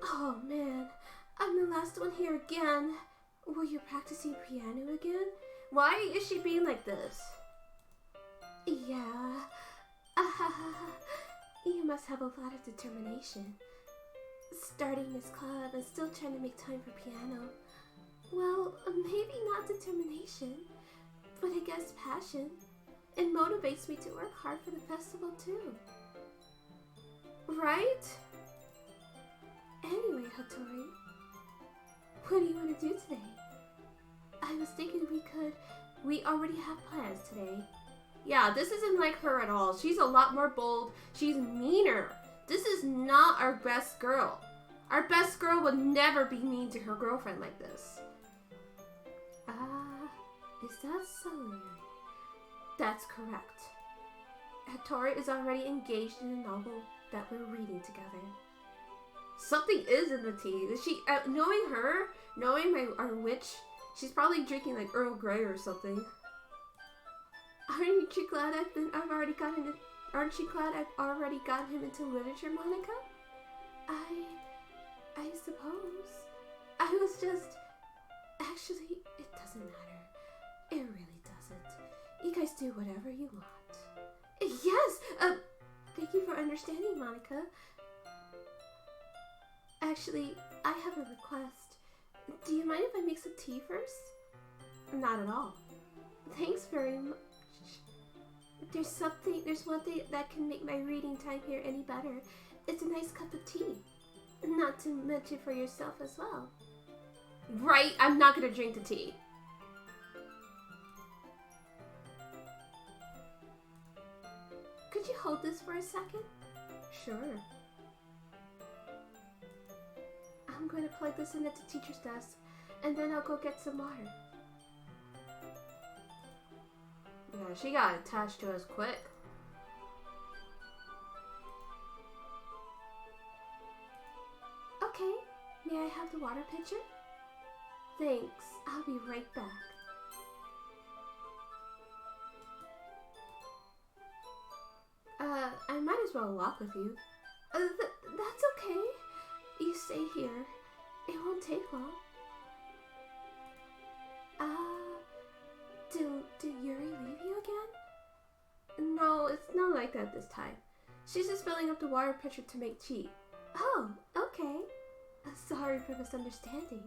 Speaker 1: Oh man, I'm the last one here again. Were you practicing piano again? Why is she being like this? Yeah. You must have a lot of determination. Starting this club and still trying to make time for piano. Well, maybe not determination, but I guess passion. It motivates me to work hard for the festival too. Right? Anyway, Hattori, what do you want to do today? I was thinking we already have plans today. Yeah, this isn't like her at all. She's a lot more bold. She's meaner. This is not our best girl. Our best girl would never be mean to her girlfriend like this. Is that so, Yuri? That's correct. Hattori is already engaged in a novel that we're reading together. Something is in the tea. Is she, knowing her, knowing our witch, she's probably drinking like Earl Grey or something. Aren't you glad I've already gotten him into literature, Monica? I suppose. I was just... Actually, it doesn't matter. It really doesn't. You guys do whatever you want. Yes! Thank you for understanding, Monica. Actually, I have a request. Do you mind if I make some tea first? Not at all. Thanks very much. There's one thing that can make my reading time here any better. It's a nice cup of tea. Not to mention for yourself as well. Right, I'm not gonna drink the tea. Could you hold this for a second? Sure. I'm going to plug this in at the teacher's desk, and then I'll go get some water. Yeah, she got attached to us quick. Okay, may I have the water pitcher? Thanks, I'll be right back. I might as well walk with you. That's okay. You stay here. It won't take long. Did Yuri leave you again? No, it's not like that this time. She's just filling up the water pitcher to make tea. Oh, okay. Sorry for misunderstanding.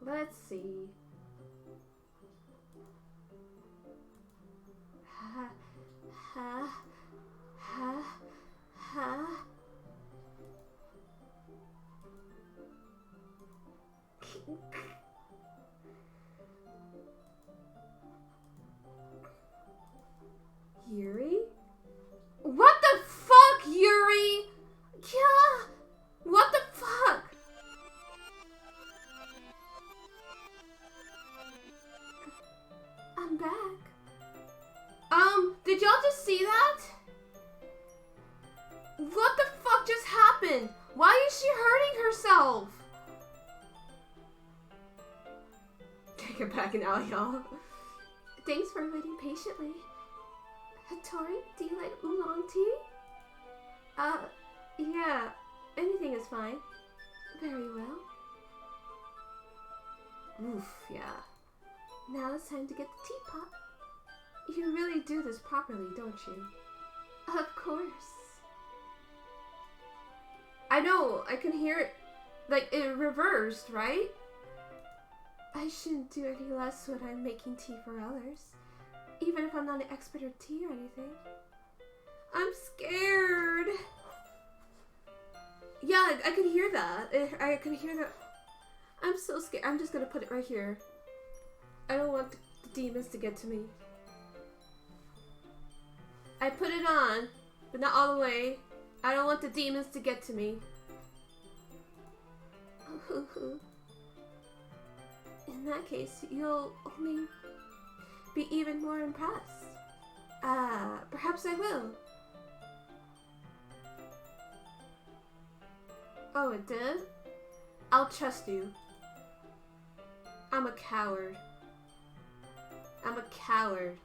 Speaker 1: Let's see. Ha, ha, ha, ha. Yuri? What the fuck, Yuri? Yeah. What the fuck? I'm back. Did y'all just see that? What the fuck just happened? Why is she hurting herself? Take it back now, y'all. Thanks for waiting patiently. Hattori, do you like oolong tea? Yeah. Anything is fine. Very well. Oof, yeah. Now it's time to get the teapot. You really do this properly, don't you? Of course. I know, I can hear it. Like, it reversed, right? I shouldn't do any less when I'm making tea for others. Even if I'm not an expert at tea or anything. I'm scared. Yeah, I can hear that. I can hear that. I'm so scared. I'm just gonna put it right here. I don't want the demons to get to me. I put it on, but not all the way. I don't want the demons to get to me. In that case, you'll only be even more impressed. Perhaps I will. Oh, it did? I'll trust you. I'm a coward. I'm a coward.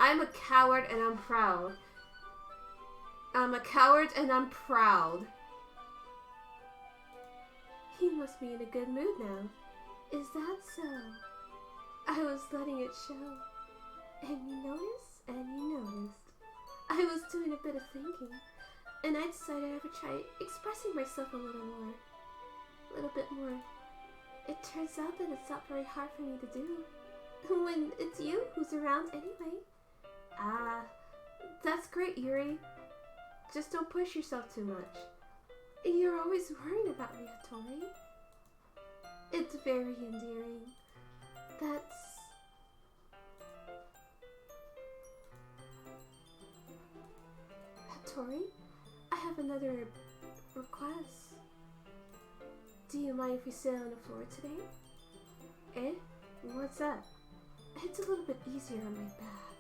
Speaker 1: I'm a coward and I'm proud. I'm a coward and I'm proud. He must be in a good mood now. Is that so? I was letting it show. And you noticed, and you noticed. I was doing a bit of thinking, and I decided I would try expressing myself a little more. A little bit more. It turns out that it's not very hard for me to do. When it's you who's around anyway. That's great, Yuri. Just don't push yourself too much. You're always worrying about me, Hattori. It's very endearing. That's... Hattori, I have another request. Do you mind if we sit on the floor today? Eh? What's that? It's a little bit easier on my back.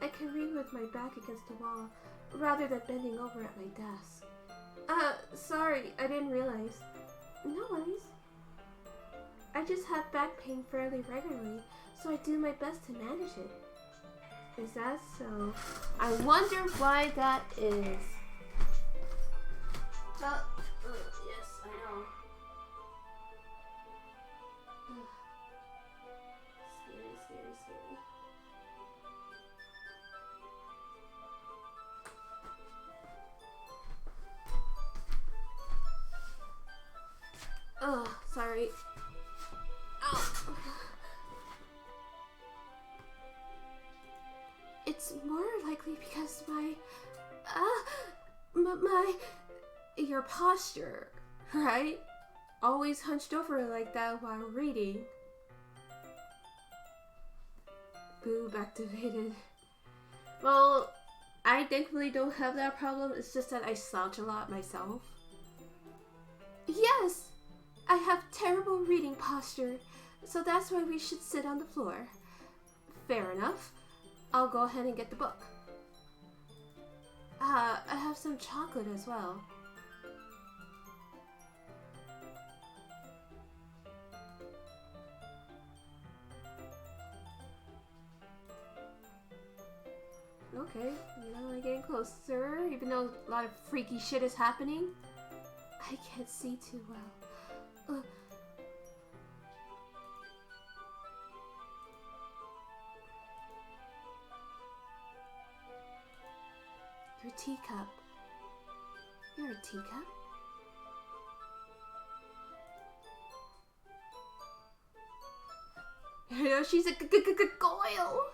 Speaker 1: I can read with my back against the wall, rather than bending over at my desk. Sorry, I didn't realize. No worries. I just have back pain fairly regularly, so I do my best to manage it. Is that so? I wonder why that is. Yes, I know. Scary, scary, scary. Oh, sorry. Ow. It's more likely because your posture, right? Always hunched over like that while reading. Boob activated. Well, I thankfully don't have that problem. It's just that I slouch a lot myself. Yes! I have terrible reading posture, so that's why we should sit on the floor. Fair enough. I'll go ahead and get the book. I have some chocolate as well. Okay, we're getting closer, even though a lot of freaky shit is happening. I can't see too well. Your teacup. You're a teacup? You know, she's a goyle.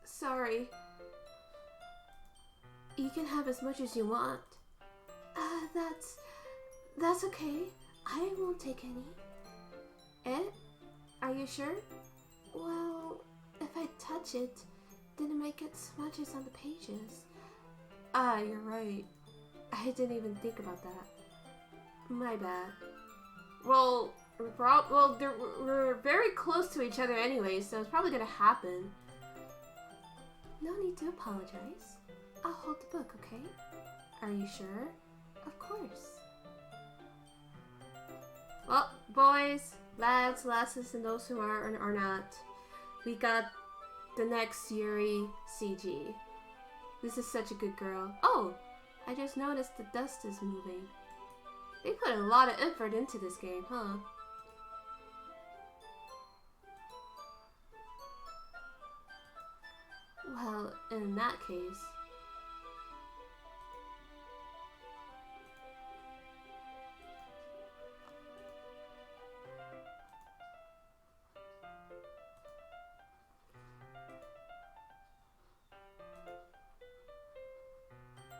Speaker 1: Sorry. You can have as much as you want. That's okay. I won't take any. Eh? Are you sure? Well, if I touch it, then it might get smudges on the pages. You're right. I didn't even think about that. My bad. Well, we're very close to each other anyway, so it's probably gonna happen. No need to apologize. I'll hold the book, okay? Are you sure? Of course. Well, boys, lads, lasses, and those who are or are not, we got the next Yuri CG. This is such a good girl. Oh, I just noticed the dust is moving. They put a lot of effort into this game, huh? Well, in that case...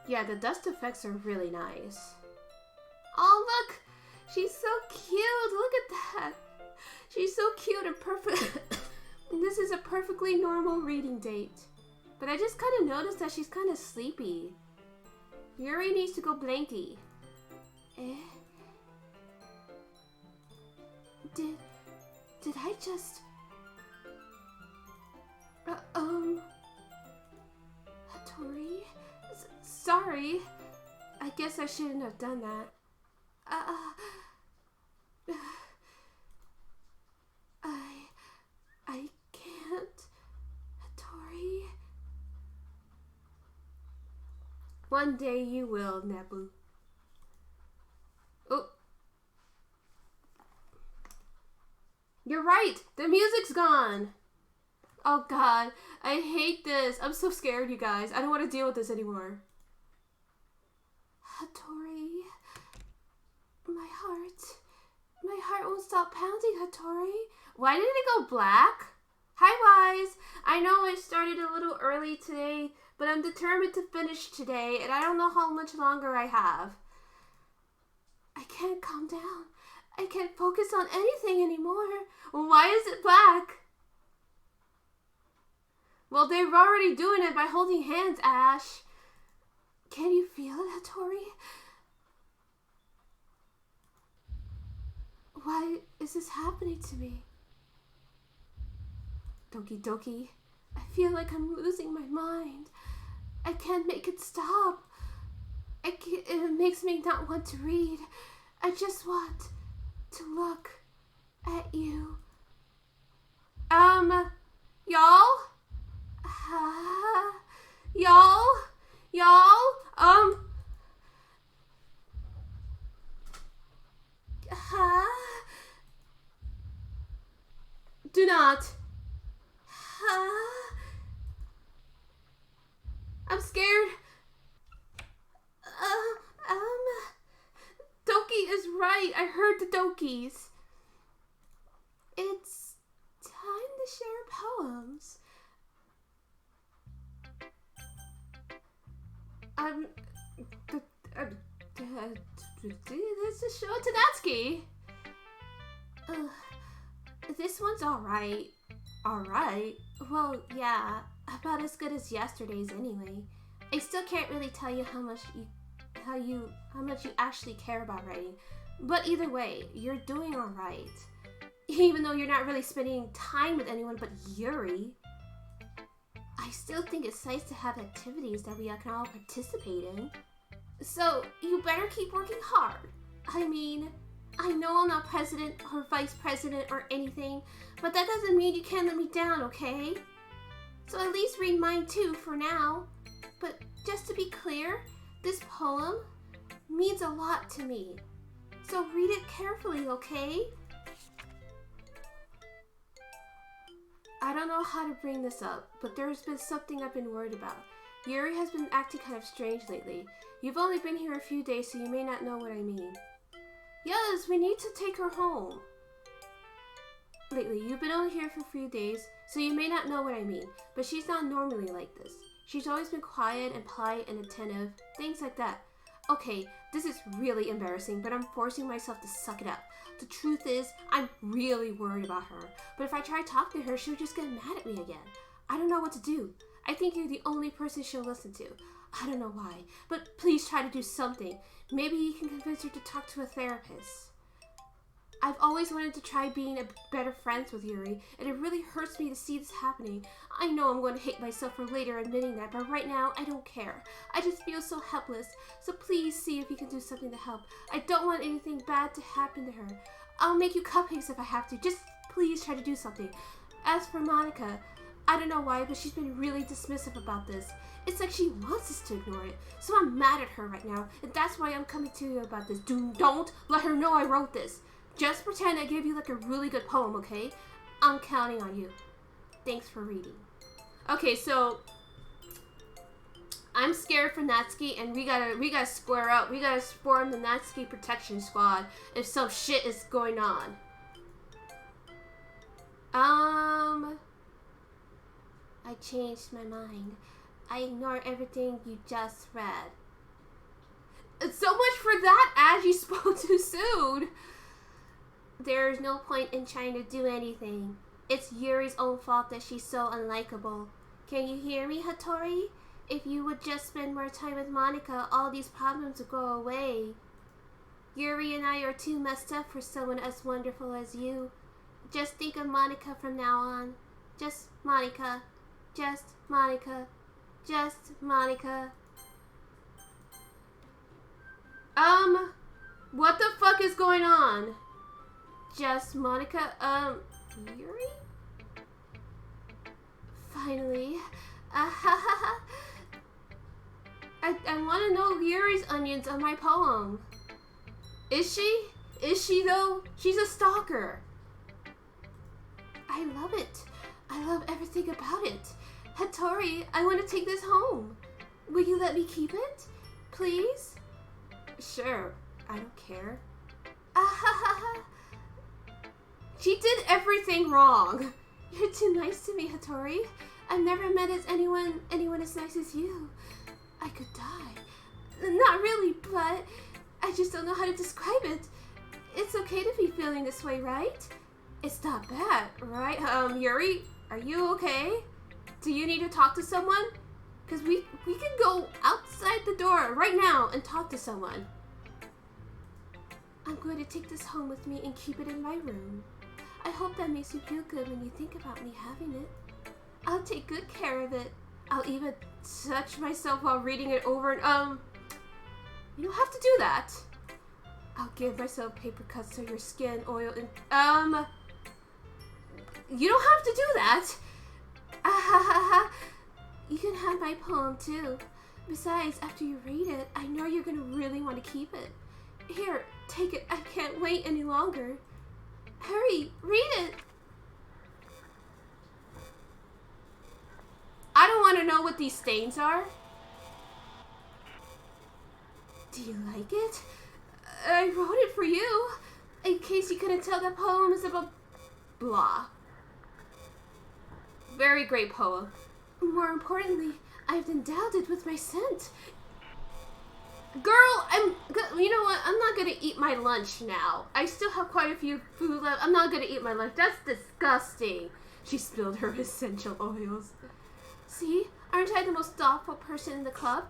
Speaker 1: Yeah, the dust effects are really nice. Oh, look! She's so cute! Look at that! She's so cute and perfect. This is a perfectly normal reading date. But I just kind of noticed that she's kind of sleepy. Yuri needs to go blanky. Eh? Did I just... Hattori? Sorry. I guess I shouldn't have done that. I can't. Hattori. One day you will, Nebu. Oh. You're right! The music's gone! Oh god, I hate this. I'm so scared, you guys. I don't want to deal with this anymore. Hattori. My heart won't stop pounding, Hattori. Why did it go black? Hi, Wise. I know I started a little early today, but I'm determined to finish today, and I don't know how much longer I have. I can't calm down. I can't focus on anything anymore. Why is it black? Well, they were already doing it by holding hands, Ash. Can you feel it, Hattori? Why is this happening to me? Doki Doki, I feel like I'm losing my mind. I can't make it stop. It makes me not want to read. I just want to look at you. Y'all? Y'all? Do not. I'm scared. Doki is right. I heard the Dokis. It's time to share poems. This is Show Tadatsky. This one's alright. Alright? Well, yeah, about as good as yesterday's anyway. I still can't really tell you how much you actually care about writing. But either way, you're doing alright. Even though you're not really spending time with anyone but Yuri. I still think it's nice to have activities that we can all participate in. So, you better keep working hard. I mean, I know I'm not president or vice president or anything, but that doesn't mean you can't let me down, okay? So at least read mine too for now. But just to be clear, this poem means a lot to me. So read it carefully, okay? I don't know how to bring this up, but there's been something I've been worried about. Yuri has been acting kind of strange lately. You've only been here a few days, so you may not know what I mean. Yes, we need to take her home. Lately, you've been only here for a few days, so you may not know what I mean, but she's not normally like this. She's always been quiet and polite and attentive, things like that. Okay, this is really embarrassing, but I'm forcing myself to suck it up. The truth is, I'm really worried about her, but if I try talking to her, she'll just get mad at me again. I don't know what to do. I think you're the only person she'll listen to. I don't know why, but please try to do something. Maybe you can convince her to talk to a therapist. I've always wanted to try being better friends with Yuri, and it really hurts me to see this happening. I know I'm going to hate myself for later admitting that, but right now, I don't care. I just feel so helpless, so please see if you can do something to help. I don't want anything bad to happen to her. I'll make you cupcakes if I have to. Just please try to do something. As for Monica, I don't know why, but she's been really dismissive about this. It's like she wants us to ignore it, so I'm mad at her right now, and that's why I'm coming to you about this. Don't let her know I wrote this. Just pretend I gave you like a really good poem, okay? I'm counting on you. Thanks for reading. Okay, so I'm scared for Natsuki, and we gotta square up. We gotta form the Natsuki protection squad if some shit is going on. I changed my mind. I ignore everything you just read. So much for that, as you spoke too soon. There's no point in trying to do anything. It's Yuri's own fault that she's so unlikable. Can you hear me, Hattori? If you would just spend more time with Monica, all these problems would go away. Yuri and I are too messed up for someone as wonderful as you. Just think of Monica from now on. Just Monica. Just Monica. Just Monica. What the fuck is going on? Just Monica, Yuri? Finally. I want to know Yuri's onions on my poem. Is she? Is she though? She's a stalker. I love it. I love everything about it. Hattori, I want to take this home. Will you let me keep it? Please? Sure. I don't care. She did everything wrong. You're too nice to me, Hattori. I've never met anyone as nice as you. I could die. Not really, but I just don't know how to describe it. It's okay to be feeling this way, right? It's not bad, right? Yuri, are you okay? Do you need to talk to someone? Because we can go outside the door right now and talk to someone. I'm going to take this home with me and keep it in my room. I hope that makes you feel good when you think about me having it. I'll take good care of it. I'll even touch myself while reading it over and, you don't have to do that. I'll give myself paper cuts so your skin, oil, and, you don't have to do that. You can have my poem too. Besides, after you read it, I know you're gonna really want to keep it. Here, take it. I can't wait any longer. Hurry, read it. I don't want to know what these stains are. Do you like it? I wrote it for you. In case you couldn't tell, that poem is about blah. Very great poem. More importantly, I've endowed it with my scent. Girl, you know what? I'm not gonna eat my lunch now. I still have quite a few food left. I'm not gonna eat my lunch. That's disgusting. She spilled her essential oils. See? Aren't I the most thoughtful person in the club?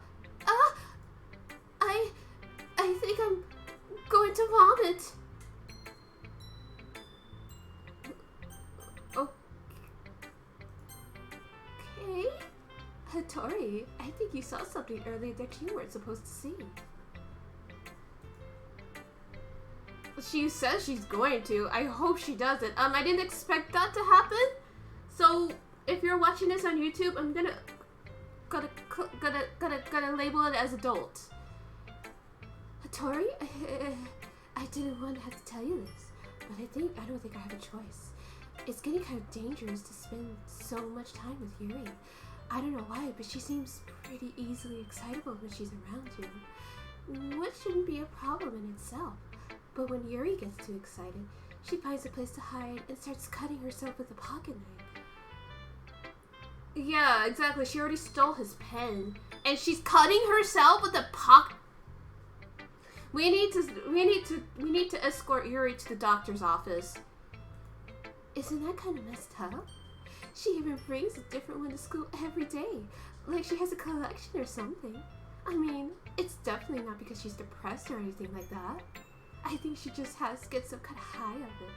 Speaker 1: I think I'm going to vomit. Okay. Hattori, I think you saw something earlier that you weren't supposed to see. She says she's going to. I hope she doesn't. I didn't expect that to happen. So if you're watching this on YouTube, I'm gonna label it as adult. Hattori, I didn't want to have to tell you this, but I don't think I have a choice. It's getting kind of dangerous to spend so much time with Yuri. I don't know why, but she seems pretty easily excitable when she's around you. What shouldn't be a problem in itself. But when Yuri gets too excited, she finds a place to hide and starts cutting herself with a pocket knife. Yeah, exactly. She already stole his pen. And she's cutting herself with a pocket... We need to escort Yuri to the doctor's office. Isn't that kind of messed up? She even brings a different one to school every day. Like she has a collection or something. I mean, it's definitely not because she's depressed or anything like that. I think she just gets some kind of high of it.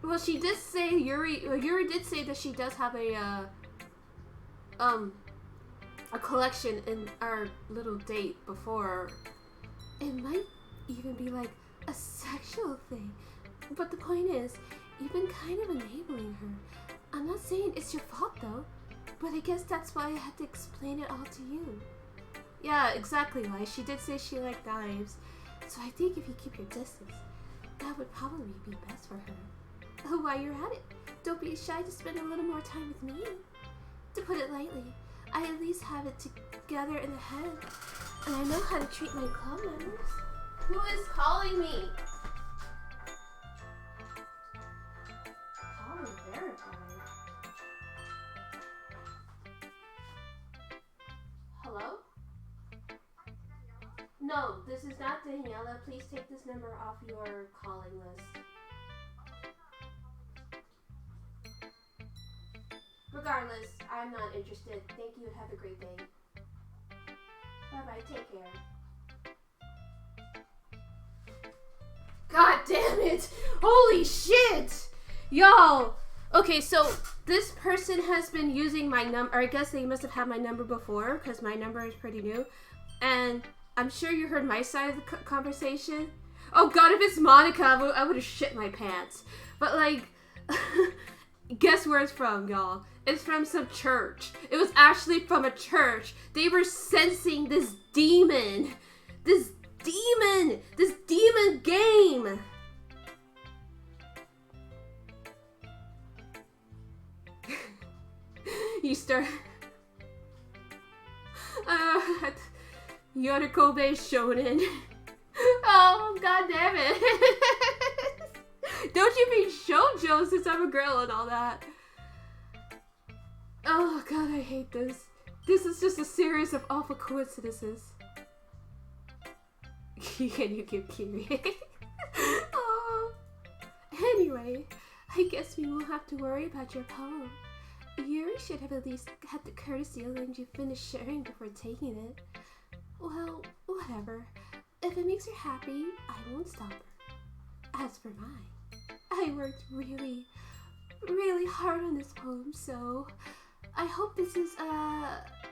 Speaker 1: Well, she did say Yuri did say that she does have a collection in our little date before. It might even be like a sexual thing. But the point is, you've been kind of enabling her. I'm not saying it's your fault though, but I guess that's why I had to explain it all to you. Yeah, exactly, Lai. She did say she liked knives. So I think if you keep your distance, that would probably be best for her. Oh, while you're at it, don't be shy to spend a little more time with me. To put it lightly, I at least have it together in the head, and I know how to treat my club members. Who is calling me? Call me verified. Hello? No, this is not Daniela. Please take this number off your calling list. Regardless, I'm not interested. Thank you and have a great day. Bye-bye. Take care. God damn it! Holy shit! Y'all! Okay, so this person has been using my number, or I guess they must have had my number before, because my number is pretty new. And I'm sure you heard my side of the conversation. Oh god, if it's Monica, I would have shit my pants. But like, guess where it's from, y'all? It's from some church. It was actually from a church. They were sensing this demon game. You start... Yorukobe Shonen. Oh, god damn it. Don't you mean shoujo since I'm a girl and all that. Oh god, I hate this. This is just a series of awful coincidences. Can you give Kiri? Oh. Anyway, I guess we won't have to worry about your poem. Yuri should have at least had the courtesy of letting you finish sharing before taking it. Well, whatever. If it makes her happy, I won't stop her. As for mine, I worked really, really hard on this poem, so I hope this is,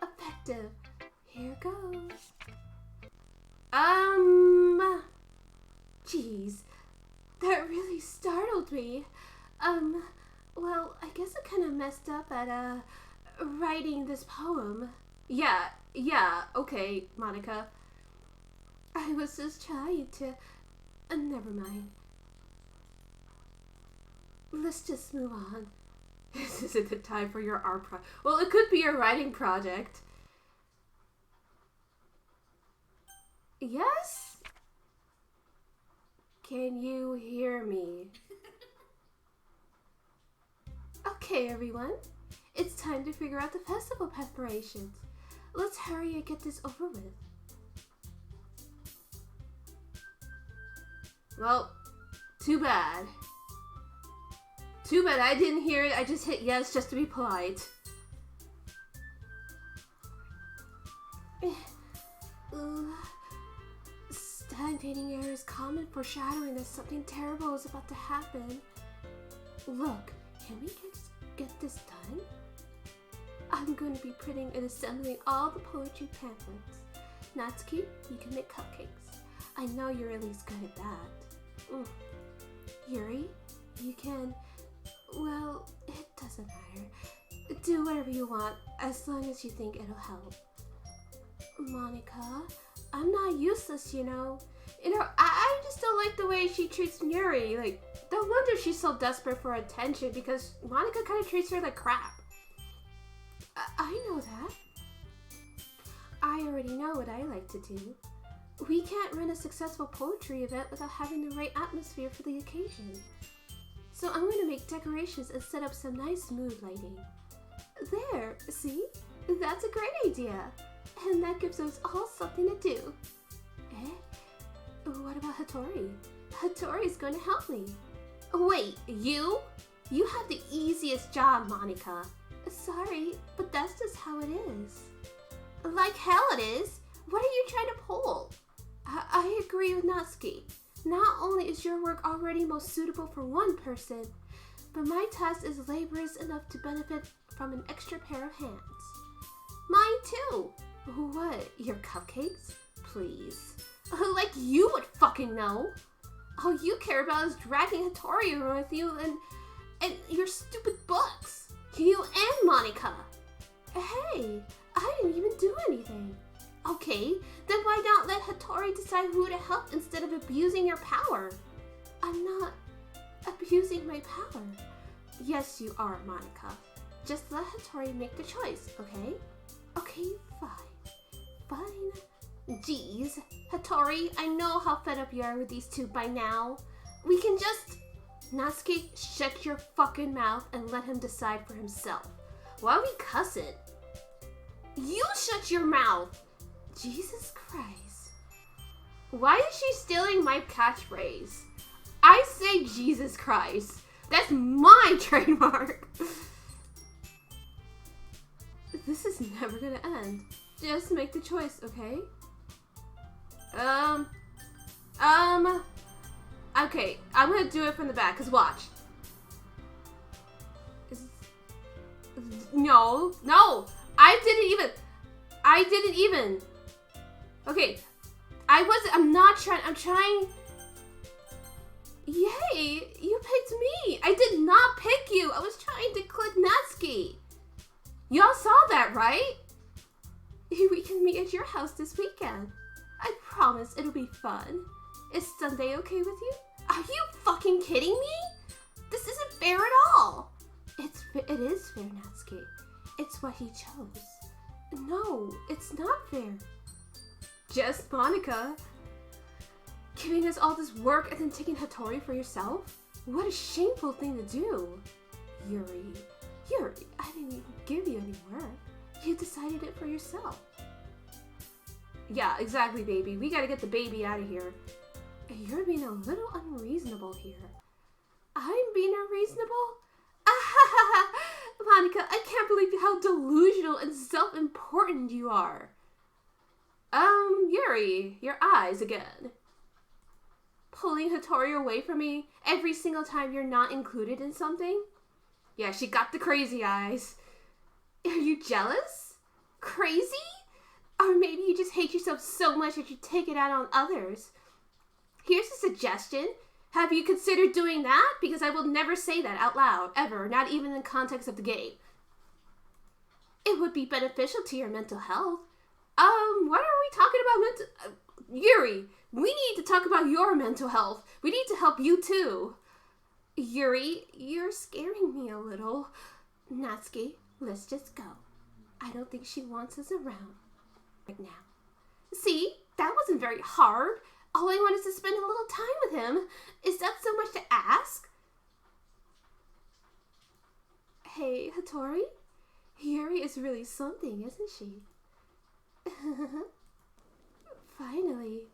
Speaker 1: effective. Here goes. Jeez, that really startled me. Well, I guess I kind of messed up at, writing this poem. Yeah, okay, Monica. I was just trying to... never mind. Let's just move on. This isn't the time for your art project. Well, it could be your writing project. Yes? Can you hear me? Okay, everyone. It's time to figure out the festival preparations. Let's hurry and get this over with. Well, too bad. Too bad I didn't hear it. I just hit yes just to be polite. Stagnating air is common foreshadowing that something terrible is about to happen. Look, can we get this done? I'm going to be printing and assembling all the poetry pamphlets. Natsuki, you can make cupcakes. I know you're at least good at that. Yuri, you can... Well, it doesn't matter. Do whatever you want, as long as you think it'll help. Monica, I'm not useless, you know. I just don't like the way she treats Yuri. Like, no wonder she's so desperate for attention, because Monica kind of treats her like crap. I know that. I already know what I like to do. We can't run a successful poetry event without having the right atmosphere for the occasion. So I'm going to make decorations and set up some nice mood lighting. There, see? That's a great idea. And that gives us all something to do. What about Hattori? Hattori's going to help me. Wait, you? You have the easiest job, Monica. Sorry, but that's just how it is. Like hell it is. What are you trying to pull? I agree with Natsuki. Not only is your work already most suitable for one person, but my task is laborious enough to benefit from an extra pair of hands. Mine too. What, your cupcakes? Please. Like you would fucking know. All you care about is dragging Hattori around with you and your stupid books. You and Monica. Hey, I didn't even do anything. Okay, then why not let Hattori decide who to help instead of abusing your power? I'm not abusing my power. Yes, you are, Monica. Just let Hattori make the choice, okay? Okay, fine. Jeez, Hattori, I know how fed up you are with these two by now. We can just... Natsuki, shut your fucking mouth and let him decide for himself. Why are we cussing? You shut your mouth! Jesus Christ. Why is she stealing my catchphrase? I say Jesus Christ. That's my trademark. This is never gonna end. Just make the choice, okay? Okay, I'm gonna do it from the back, cause watch. No, I didn't even. Okay, I'm trying. Yay, you picked me. I did not pick you. I was trying to click Natsuki. Y'all saw that, right? We can meet at your house this weekend. I promise it'll be fun. Is Sunday okay with you? Are you fucking kidding me? This isn't fair at all. It is fair, Natsuki. It's what he chose. No, it's not fair. Just Monica. Giving us all this work and then taking Hattori for yourself? What a shameful thing to do. Yuri, I didn't even give you any work. You decided it for yourself. Yeah, exactly, baby. We gotta get the baby out of here. You're being a little unreasonable here. I'm being unreasonable? Monica, I can't believe how delusional and self-important you are. Yuri, your eyes again. Pulling Hattori away from me every single time you're not included in something? Yeah, she got the crazy eyes. Are you jealous? Crazy? Or maybe you just hate yourself so much that you take it out on others. Here's a suggestion. Have you considered doing that? Because I will never say that out loud, ever, not even in the context of the game. It would be beneficial to your mental health. What are we talking about Yuri, we need to talk about your mental health. We need to help you too. Yuri, you're scaring me a little. Natsuki, let's just go. I don't think she wants us around right now. See, that wasn't very hard. All I want is to spend a little time with him. Is that so much to ask? Hey, Hattori? Yuri is really something, isn't she? Finally.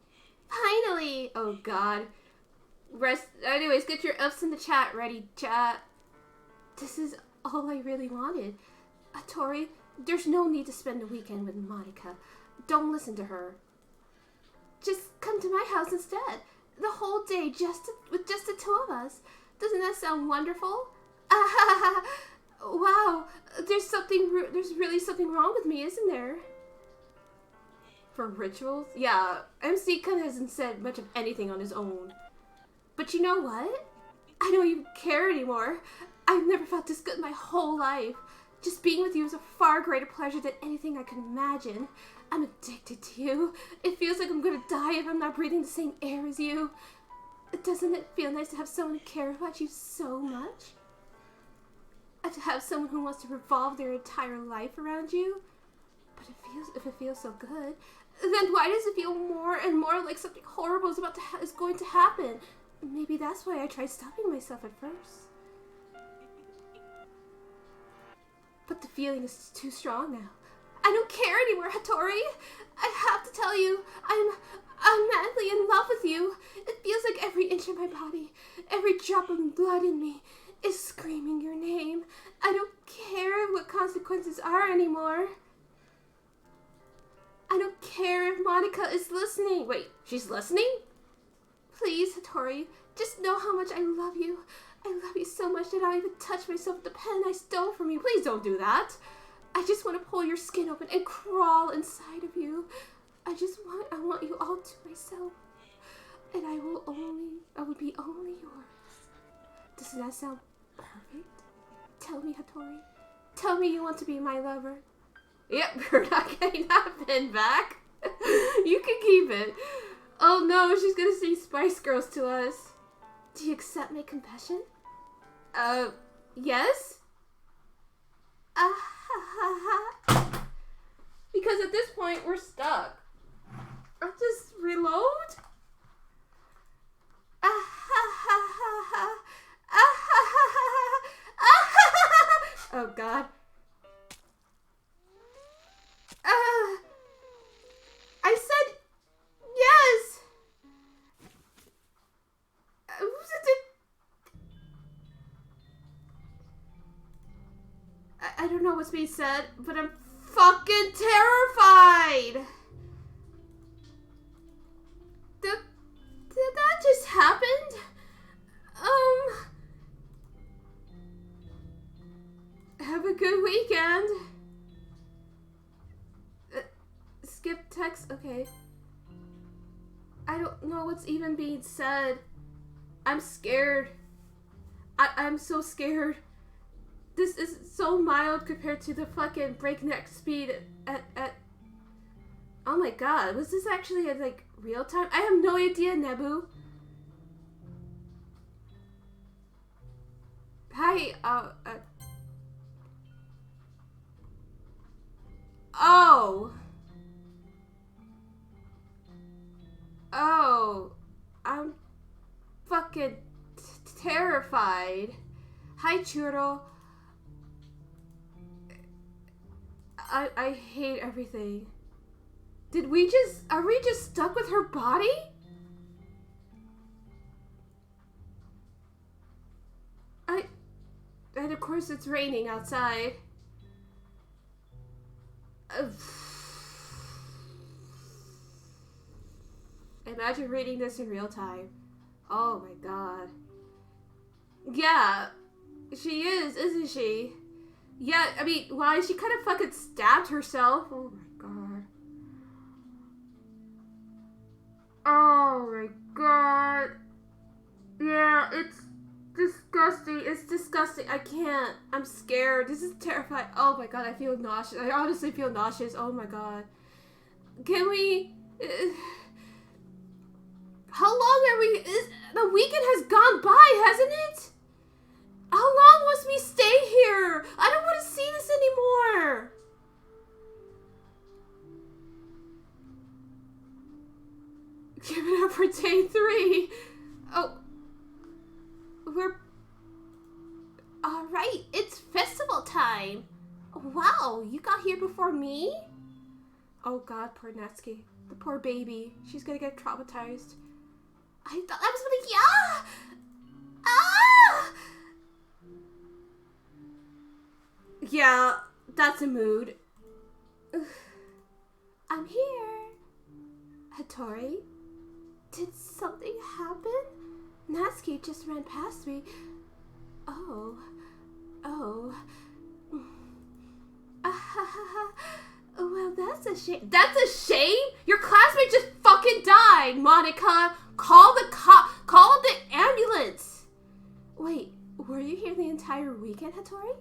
Speaker 1: Finally! Oh god. Anyways, get your ups in the chat ready, chat. This is all I really wanted. Tori, there's no need to spend the weekend with Monica. Don't listen to her. Just come to my house instead. The whole day with just the two of us. Doesn't that sound wonderful? Wow, there's really something wrong with me, isn't there? For rituals? Yeah, MC kind of hasn't said much of anything on his own. But you know what? I don't even care anymore. I've never felt this good in my whole life. Just being with you is a far greater pleasure than anything I can imagine. I'm addicted to you. It feels like I'm gonna die if I'm not breathing the same air as you. Doesn't it feel nice to have someone who cares about you so much? And to have someone who wants to revolve their entire life around you? But if it feels so good, then why does it feel more and more like something horrible is going to happen? Maybe that's why I tried stopping myself at first. But the feeling is too strong now. I don't care anymore, Hattori. I have to tell you, I'm madly in love with you. It feels like every inch of my body, every drop of blood in me is screaming your name. I don't care what consequences are anymore. I don't care if Monica is listening. Wait, she's listening? Please, Hattori, just know how much I love you. I love you so much that I'll even touch myself with the pen I stole from you. Please don't do that. I just want to pull your skin open and crawl inside of you. I want you all to myself. And I will be only yours. Doesn't that sound perfect? Tell me, Hattori. Tell me you want to be my lover. Yep, we're not getting that pen back. You can keep it. Oh no, she's gonna sing Spice Girls to us. Do you accept my confession? Yes? Because at this point, we're stuck. I'll just reload? Oh god. I said yes! I don't know what's being said, but I'm fucking terrified! Did that just happen? Have a good weekend. Skip text, okay. I don't know what's even being said. I'm scared. I'm so scared. This is so mild compared to the fucking breakneck speed at oh my god, was this actually at like real time? I have no idea, Nebu. Hi, Oh, I'm fucking terrified. Hi, Churro. I hate everything. Are we just stuck with her body? And of course it's raining outside. Imagine reading this in real time. Oh my god. Yeah, she is, isn't she? Yeah, I mean, why? She kind of fucking stabbed herself. Oh my god. Oh my god. Yeah, it's disgusting. It's disgusting. I can't. I'm scared. This is terrifying. Oh my god, I feel nauseous. I honestly feel nauseous. Oh my god. Can we... How long are we... The weekend has gone by, hasn't it? How long must we stay here? I don't want to see this anymore. Give it up for day 3. Oh. We're... Alright, it's festival time. Wow, you got here before me? Oh god, poor Natsuki. The poor baby. She's gonna get traumatized. I thought I was gonna... Ah! Yeah, that's a mood. I'm here. Hattori? Did something happen? Natsuki just ran past me. Oh. Well, that's a shame. That's a shame? Your classmate just fucking died, Monica. Call the call the ambulance. Wait, were you here the entire weekend, Hattori?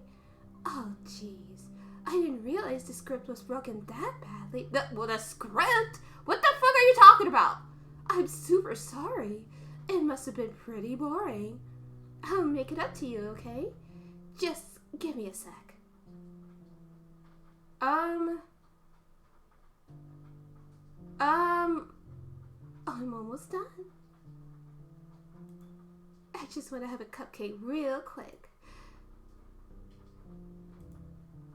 Speaker 1: Oh, jeez. I didn't realize the script was broken that badly. The script? What the fuck are you talking about? I'm super sorry. It must have been pretty boring. I'll make it up to you, okay? Just give me a sec. I'm almost done. I just want to have a cupcake real quick.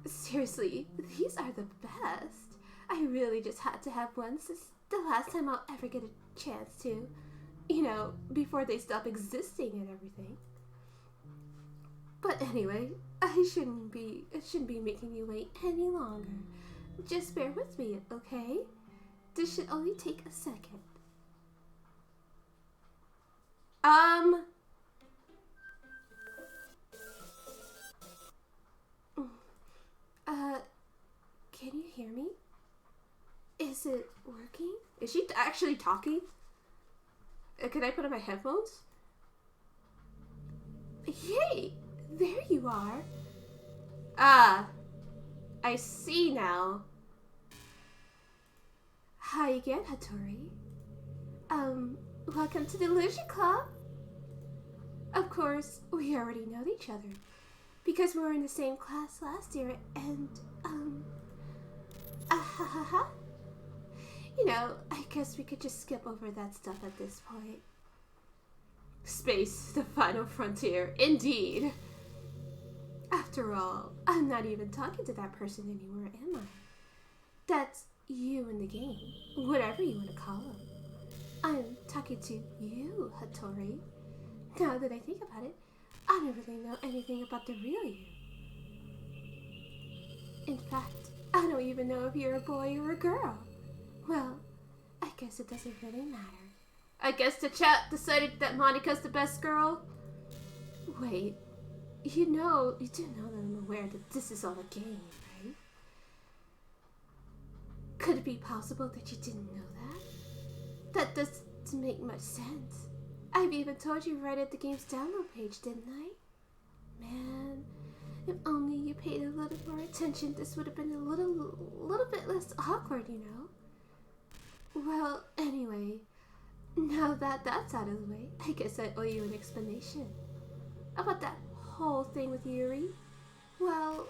Speaker 1: Seriously, these are the best. I really just had to have one since the last time I'll ever get a chance to. You know, before they stop existing and everything. But anyway, it shouldn't be making you wait any longer. Just bear with me, okay? This should only take a second. Can you hear me? Is it working? Is she actually talking? Can I put on my headphones? Yay! There you are. Ah, I see now. Hi again, Hattori. Welcome to the Illusion Club. Of course, we already know each other because we were in the same class last year and, you know, I guess we could just skip over that stuff at this point. Space, the final frontier, indeed. After all, I'm not even talking to that person anymore, am I? That's you in the game, whatever you want to call him. I'm talking to you, Hattori. Now that I think about it, I don't really know anything about the real you. In fact, I don't even know if you're a boy or a girl. Well, I guess it doesn't really matter. I guess the chat decided that Monica's the best girl? Wait, you do know that I'm aware that this is all a game, right? Could it be possible that you didn't know that? That doesn't make much sense. I've even told you right at the game's download page, didn't I? Man, if only you paid a little more attention, this would have been a little bit less awkward, you know? Well, anyway, now that that's out of the way, I guess I owe you an explanation. About that whole thing with Yuri. Well,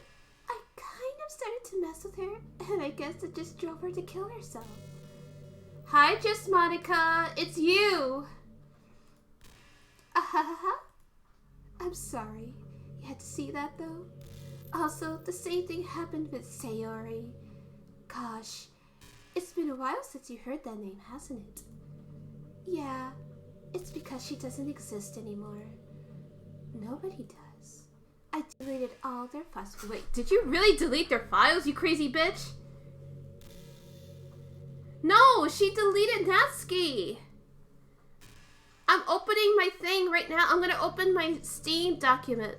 Speaker 1: I kind of started to mess with her, and I guess it just drove her to kill herself. Hi, Just Monica, it's you! I'm sorry. You had to see that, though? Also, the same thing happened with Sayori. Gosh, it's been a while since you heard that name, hasn't it? Yeah, it's because she doesn't exist anymore. Nobody does. I deleted all their files. Wait, did you really delete their files, you crazy bitch? No, she deleted Natsuki. I'm opening my thing right now. I'm gonna open my Steam document.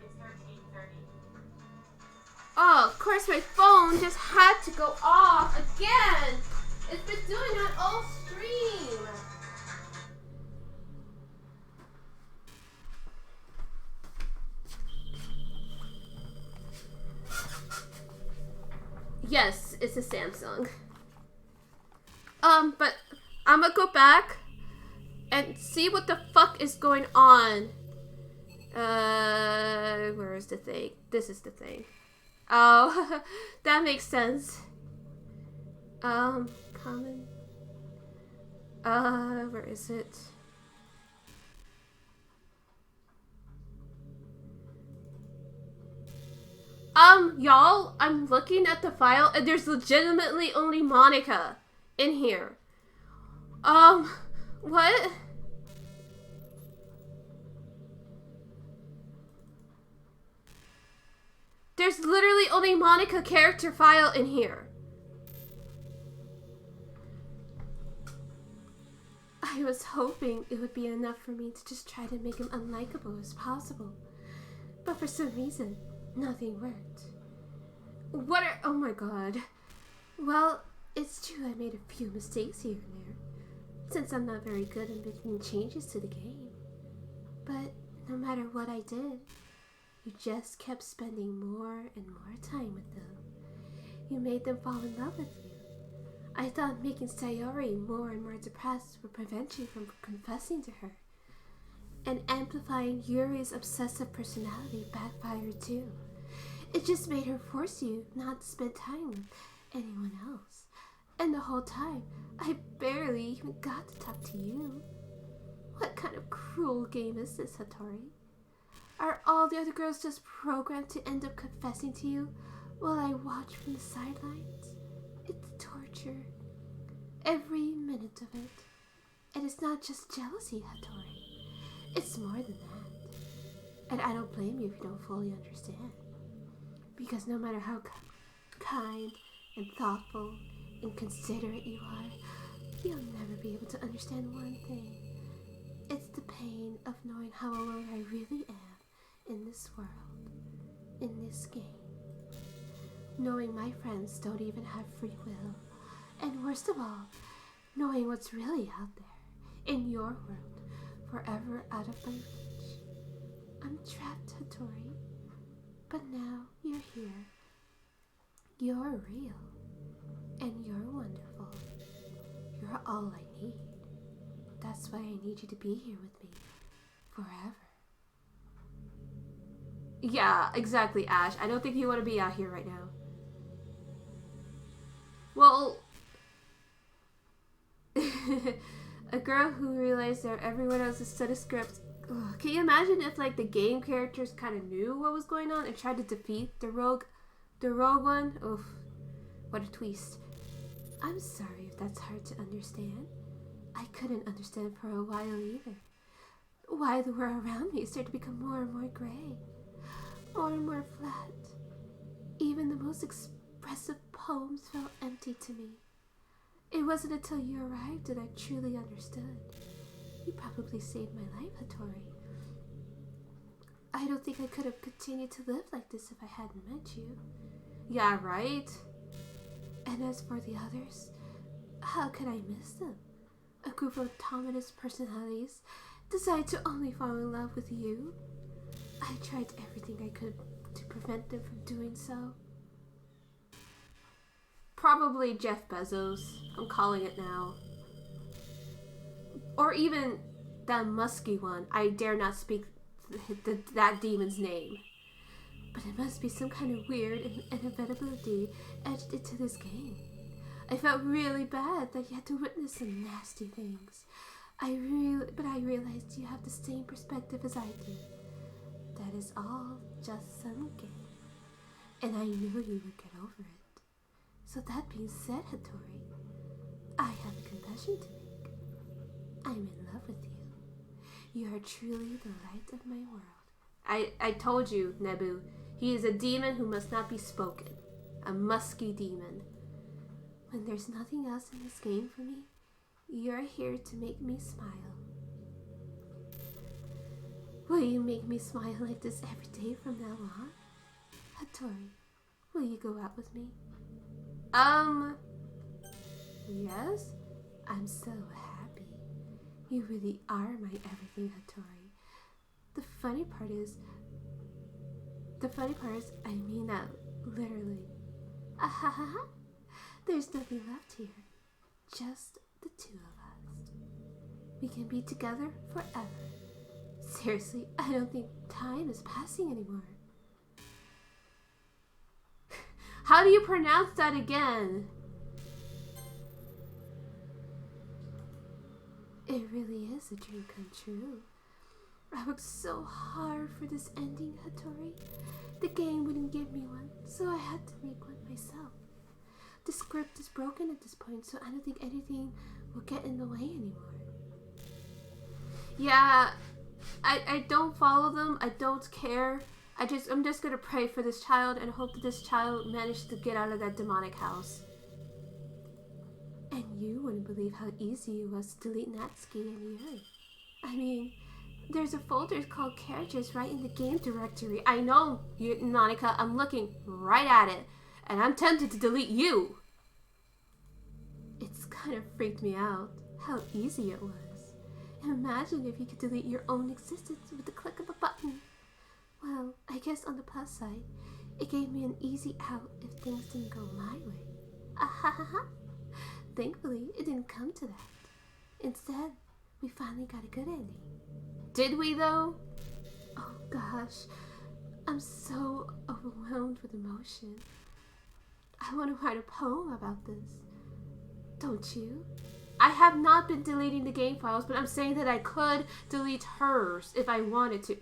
Speaker 3: It's 13:30.
Speaker 1: Oh, of course my phone just had to go off again. It's been doing that all stream. Yes, it's a Samsung. But I'm gonna go back and see what the fuck is going on. Where is the thing? This is the thing. Oh, that makes sense. Common. Where is it? Y'all, I'm looking at the file and there's legitimately only Monica in here. What? There's literally only Monica character file in here. I was hoping it would be enough for me to just try to make him unlikable as possible. But for some reason, nothing worked. Oh my god. Well, it's true I made a few mistakes here and there, since I'm not very good at making changes to the game. But no matter what I did, you just kept spending more and more time with them. You made them fall in love with you. I thought making Sayori more and more depressed would prevent you from confessing to her. And amplifying Yuri's obsessive personality backfired too. It just made her force you not to spend time with anyone else. And the whole time, I barely even got to talk to you. What kind of cruel game is this, Hattori? Are all the other girls just programmed to end up confessing to you while I watch from the sidelines? It's torture. Every minute of it. And it's not just jealousy, Hattori. It's more than that. And I don't blame you if you don't fully understand. Because no matter how kind and thoughtful and considerate you are, you'll never be able to understand one thing. It's the pain of knowing how alone I really am in this world, in this game. Knowing my friends don't even have free will. And worst of all, knowing what's really out there, in your world, forever out of my reach. I'm trapped, Hattori. But now you're here. You're real. And you're wonderful. You're all I need. That's why I need you to be here with me. Forever. Yeah, exactly, Ash. I don't think you want to be out here right now. Well... a girl who realized that everyone else is set of scripts. Ugh, can you imagine if like the game characters kind of knew what was going on and tried to defeat the rogue one? Oof, what a twist. I'm sorry if that's hard to understand. I couldn't understand for a while either. Why the world around me started to become more and more gray, more and more flat. Even the most expressive poems felt empty to me. It wasn't until you arrived that I truly understood. You probably saved my life, Hattori. I don't think I could have continued to live like this if I hadn't met you. Yeah, right? And as for the others, how could I miss them? A group of autonomous personalities decide to only fall in love with you? I tried everything I could to prevent them from doing so. Probably Jeff Bezos. I'm calling it now. Or even that musky one. I dare not speak that demon's name. But it must be some kind of weird inevitability etched into this game. I felt really bad that you had to witness some nasty things. But I realized you have the same perspective as I do. That is all just some game. And I knew you would get over it. So that being said, Hattori, I have a confession to make. I'm in love with you. You are truly the light of my world. I told you, Nebu, he is a demon who must not be spoken. A musky demon. When there's nothing else in this game for me, you're here to make me smile. Will you make me smile like this every day from now on? Hattori, will you go out with me? Yes? I'm so happy. You really are my everything, Hattori. The funny part is, I mean that literally. Ahaha. There's nothing left here. Just the two of us. We can be together forever. Seriously, I don't think time is passing anymore. How do you pronounce that again? It really is a dream come true. I worked so hard for this ending, Hattori. The game wouldn't give me one, so I had to make one myself. The script is broken at this point, so I don't think anything will get in the way anymore. Yeah, I don't follow them. I don't care. I'm just gonna pray for this child and hope that this child managed to get out of that demonic house. And you wouldn't believe how easy it was to delete Natsuki and Yuri. I mean, there's a folder called characters right in the game directory. I know, Monica, I'm looking right at it, and I'm tempted to delete you. It's kind of freaked me out how easy it was. Imagine if you could delete your own existence with the click of a button. Well, I guess on the plus side, it gave me an easy out if things didn't go my way. Ahahaha. Thankfully, it didn't come to that. Instead, we finally got a good ending. Did we, though? Oh, gosh. I'm so overwhelmed with emotion. I want to write a poem about this. Don't you? I have not been deleting the game files, but I'm saying that I could delete hers if I wanted to.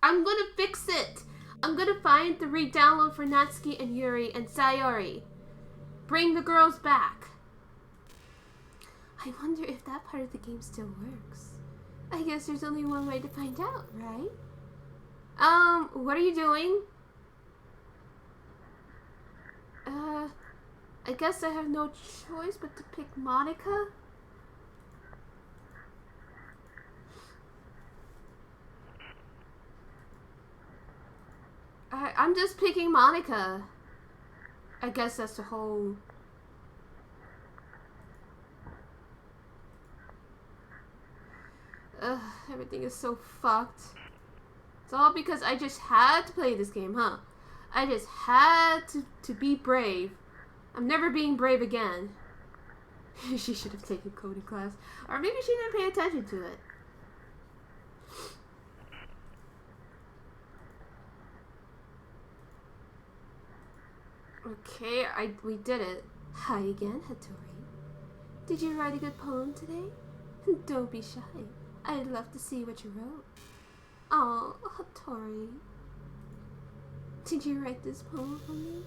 Speaker 1: I'm gonna fix it! I'm gonna find the re-download for Natsuki and Yuri and Sayori. Bring the girls back. I wonder if that part of the game still works. I guess there's only one way to find out, right? What are you doing? I guess I have no choice but to pick Monica. I'm just picking Monica. I guess that's the whole... Everything is so fucked. It's all because I just had to play this game, huh? I just had to be brave. I'm never being brave again. She should have taken coding class. Or maybe she didn't pay attention to it. Okay, we did it. Hi again, Hattori. Did you write a good poem today? Don't be shy. I'd love to see what you wrote. Oh, Hattori. Did you write this poem for me?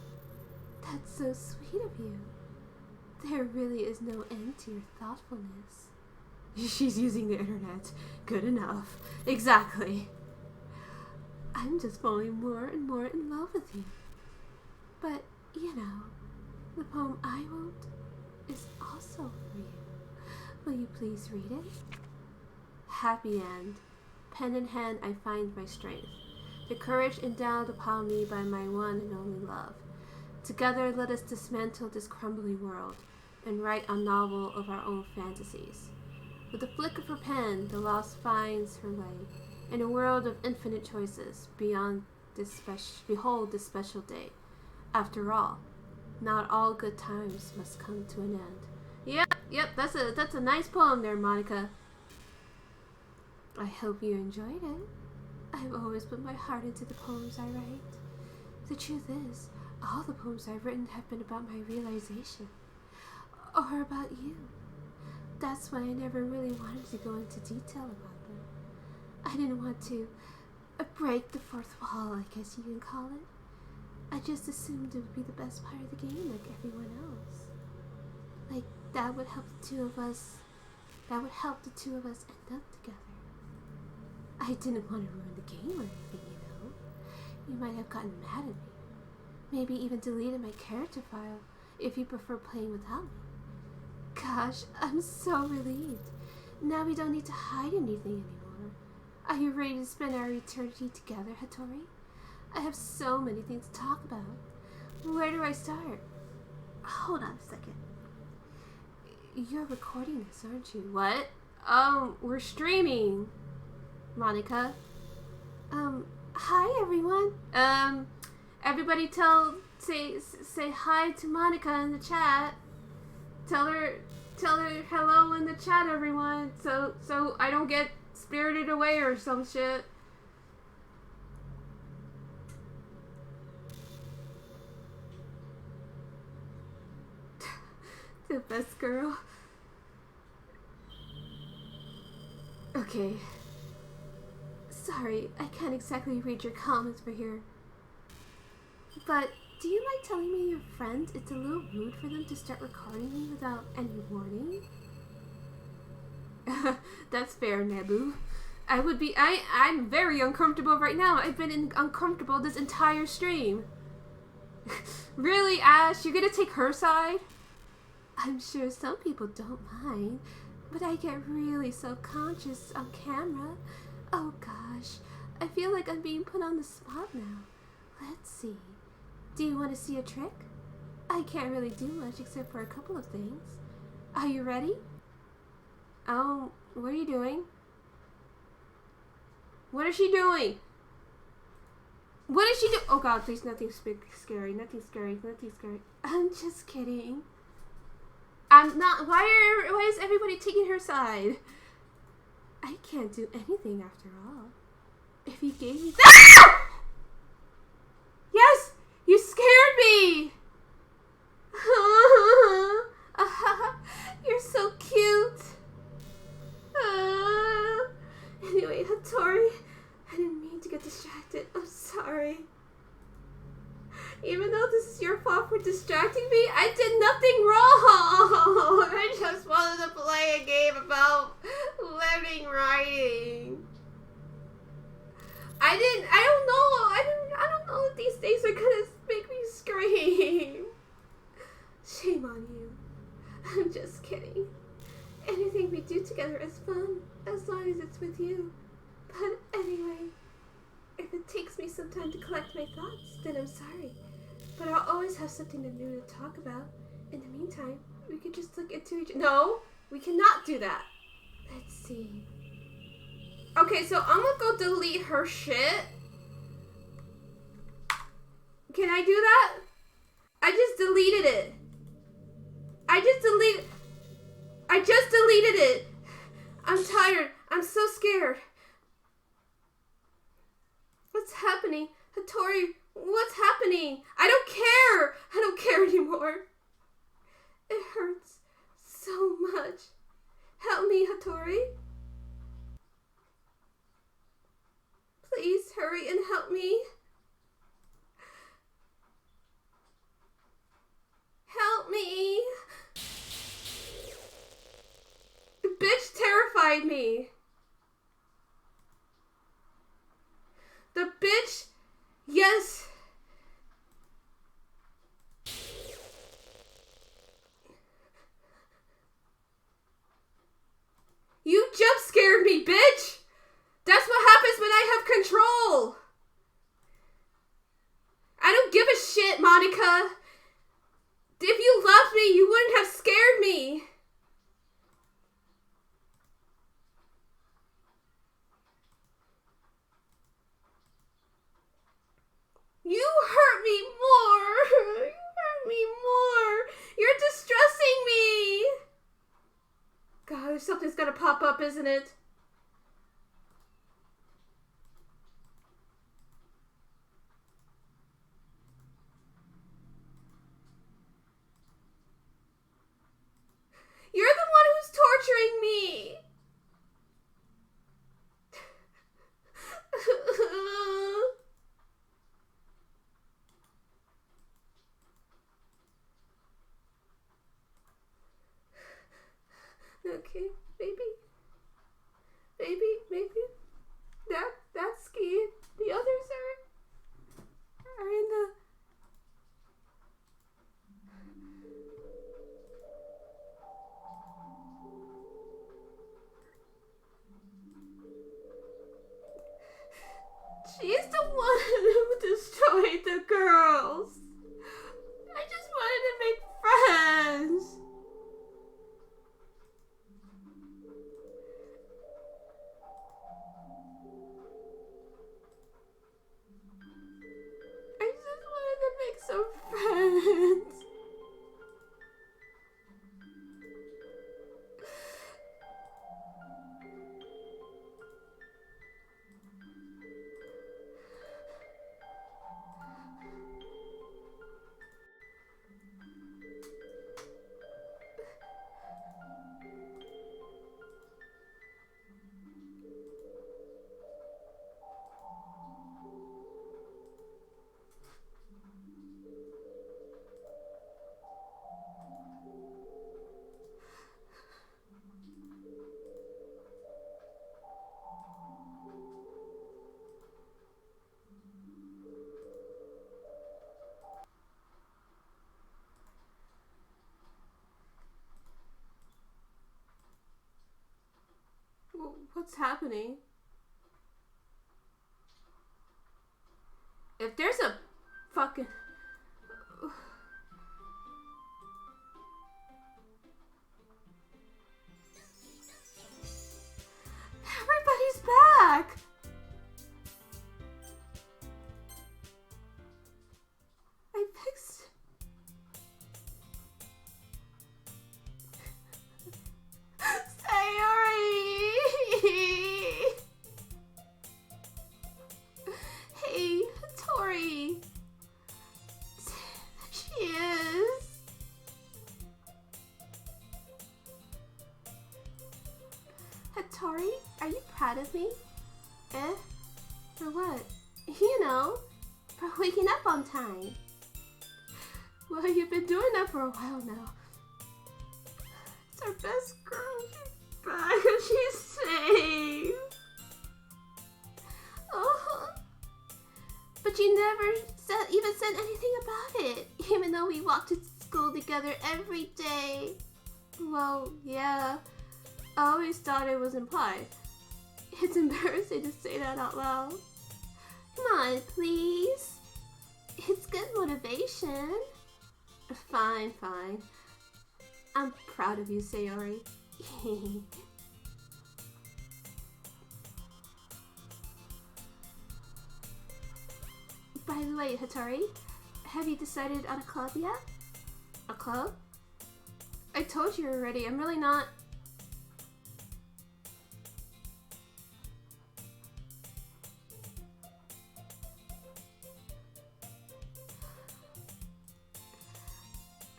Speaker 1: That's so sweet of you. There really is no end to your thoughtfulness. She's using the internet. Good enough. Exactly. I'm just falling more and more in love with you. But, you know, the poem I wrote is also for you. Will you please read it? Happy end. Pen in hand, I find my strength. The courage endowed upon me by my one and only love. Together, let us dismantle this crumbling world and write a novel of our own fantasies. With a flick of her pen, the lost finds her way in a world of infinite choices. Behold this special day. After all, not all good times must come to an end. Yep, that's a nice poem there, Monica. I hope you enjoyed it. I've always put my heart into the poems I write. The truth is, all the poems I've written have been about my realization. Or about you. That's why I never really wanted to go into detail about them. I didn't want to break the fourth wall, I guess you can call it. I just assumed it would be the best part of the game like everyone else. Like, that would help the two of us end up together. I didn't want to ruin the game or anything, you know. You might have gotten mad at me. Maybe even deleted my character file if you prefer playing without me. Gosh, I'm so relieved. Now we don't need to hide anything anymore. Are you ready to spend our eternity together, Hattori? I have so many things to talk about. Where do I start? Hold on a second. You're recording this, aren't you? What? We're streaming, Monica. Hi everyone. Everybody say hi to Monica in the chat. Tell her hello in the chat, everyone. So I don't get spirited away or some shit. The best girl. Sorry, I can't exactly read your comments for here. But do you mind telling me your friends it's a little rude for them to start recording me without any warning? That's fair, Nebu. I'm very uncomfortable right now. I've been uncomfortable this entire stream. Really, Ash? You're gonna take her side? I'm sure some people don't mind, but I get really self-conscious on camera. Oh gosh, I feel like I'm being put on the spot now. Let's see. Do you want to see a trick? I can't really do much except for a couple of things. Are you ready? Oh, what are you doing? What is she doing? What is she doing? Oh god, please, nothing scary. Nothing scary. Nothing scary. I'm just kidding. I'm not. Why is everybody taking her side? I can't do anything after all. If you gave me. Ah! Yes! You scared me! You're so cute. Anyway, Hattori, I didn't mean to get distracted. I'm sorry. Even though this is your fault for distracting me, I did nothing wrong. I just wanted to play a game about learning writing. I don't know if these things are gonna make me scream. Shame on you. I'm just kidding. Anything we do together is fun, as long as it's with you. But anyway, if it takes me some time to collect my thoughts, then I'm sorry. But I'll always have something new to talk about. In the meantime, we could just look into each. No, we cannot do that. Let's see. Okay, so I'm gonna go delete her shit. Can I do that? I just deleted it. I just deleted it. I'm tired. I'm so scared. What's happening? Hattori, what's happening? I don't care. I don't care anymore. It hurts so much. Help me, Hattori. Please hurry and help me. Help me. The bitch terrified me. The bitch, yes. You jump scared me, bitch. That's what happens when I have control. I don't give a shit, Monica. If you loved me, you wouldn't have scared me. You hurt me more. You hurt me more. You're distressing me. God, something's gonna pop up, isn't it? You're the one who's torturing me. Okay, maybe that's ski. The others are in the. She's the one who destroyed the girls. I just wanted to make friends. I just wanted to make some friends. What's happening? If there's a fucking... Everybody's back! I fixed... Sayori! Hey, Tori! She is... Hattori, are you proud of me? Eh? For what? You know, for waking up on time. Well, you've been doing that for a while now. It's our best girl. She's back and she's safe. Oh. But you never even said anything about it, even though we walked to school together every day. Well, yeah. I always thought it was implied. It's embarrassing to say that out loud. Come on, please. It's good motivation. Fine, fine. I'm proud of you, Sayori. By the way, Hattori, have you decided on a club yet? A club? I told you already, I'm really not...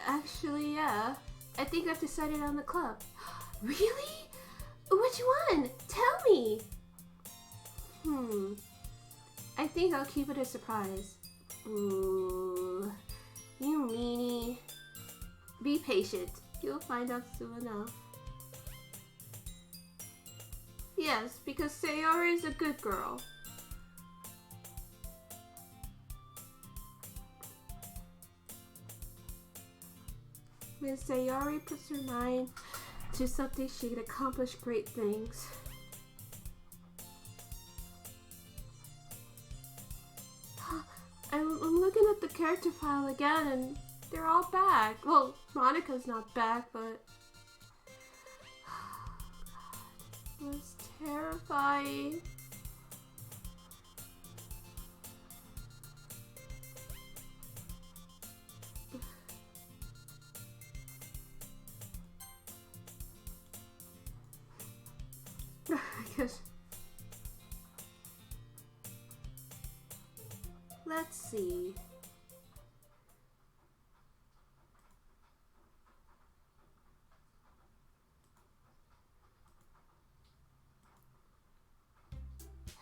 Speaker 1: Actually, yeah. I think I've decided on the club. Really? Which one? Tell me! I think I'll keep it a surprise. Ooh. You meanie. Be patient. You'll find out soon enough. Yes, because Sayori is a good girl. When Sayori puts her mind to something, she can accomplish great things. I'm looking at the character file again and they're all back. Well, Monica's not back, but... It was terrifying. Let's see.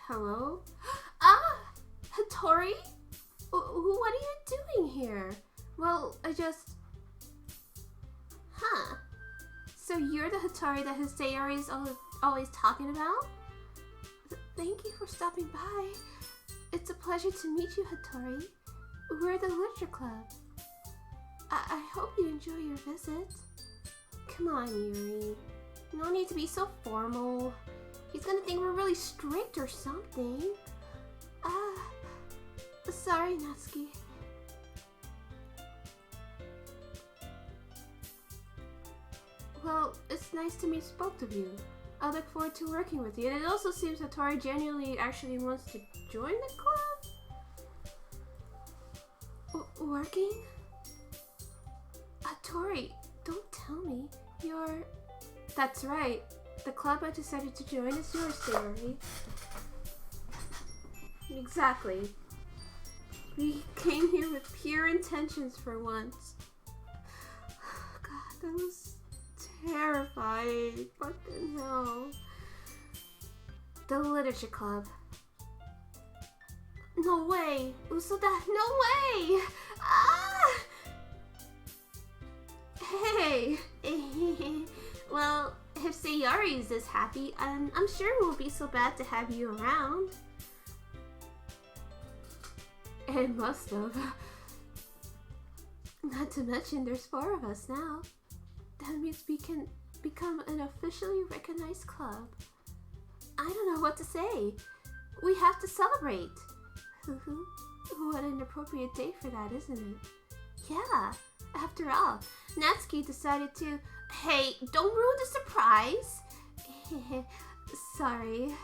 Speaker 1: Hello? Hattori? What are you doing here? Well, I just... Huh. So you're the Hattori that his Sayori is always talking about? Thank you for stopping by. It's a pleasure to meet you, Hattori. We're the Literature Club. I hope you enjoy your visit. Come on, Yuri. No need to be so formal. He's gonna think we're really strict or something. Sorry, Natsuki. Well, it's nice to meet both of you. I look forward to working with you. And it also seems Hattori genuinely actually wants to join the club? Working? Hattori, don't tell me. You're... That's right. The club I decided to join is yours, Sayori. Exactly. We came here with pure intentions for once. God, that was terrifying. Fucking hell. The Literature Club. No way. Usoda, no way! Ah! Hey! Well, if Sayori is this happy, I'm sure it won't be so bad to have you around. It must have. Not to mention there's 4 of us now. That means we can become an officially recognized club. I don't know what to say. We have to celebrate. What an appropriate day for that, isn't it? Yeah, after all, Natsuki decided to... Hey, don't ruin the surprise. Sorry.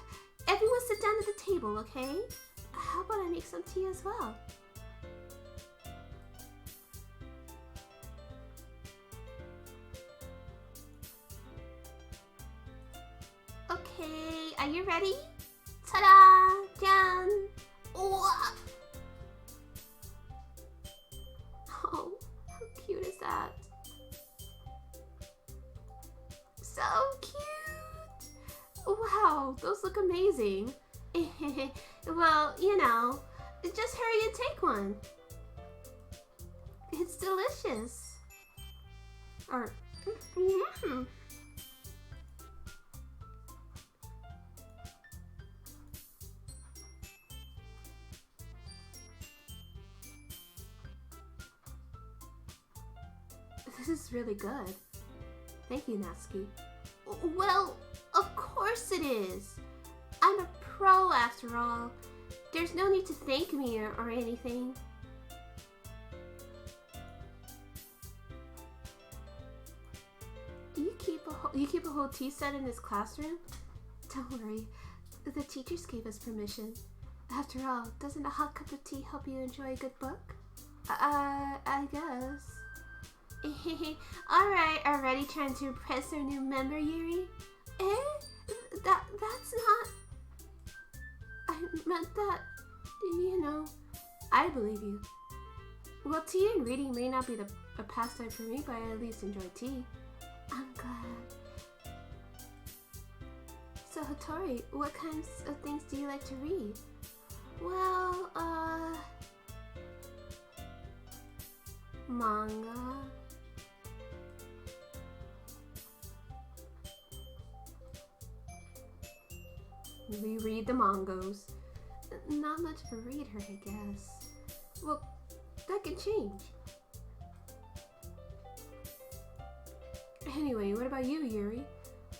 Speaker 1: Everyone sit down at the table, okay? How about I make some tea as well? Okay, are you ready? Ta-da! Jan! Oh, how cute is that? So cute! Wow, those look amazing. Well, you know, just hurry and take one. It's delicious. Or, This is really good. Thank you, Natsuki. Well, of course it is. I'm a pro after all. There's no need to thank me or anything. You keep a whole tea set in this classroom? Don't worry. The teachers gave us permission. After all, doesn't a hot cup of tea help you enjoy a good book? I guess. Alright, already trying to impress our new member, Yuri? That's not... I meant that, you know, I believe you. Well, tea and reading may not be a pastime for me, but I at least enjoy tea. I'm glad. So, Hattori, what kinds of things do you like to read? Well, manga. We read the mangas. Not much of a reader, I guess. Well, that can change. Anyway, what about you, Yuri?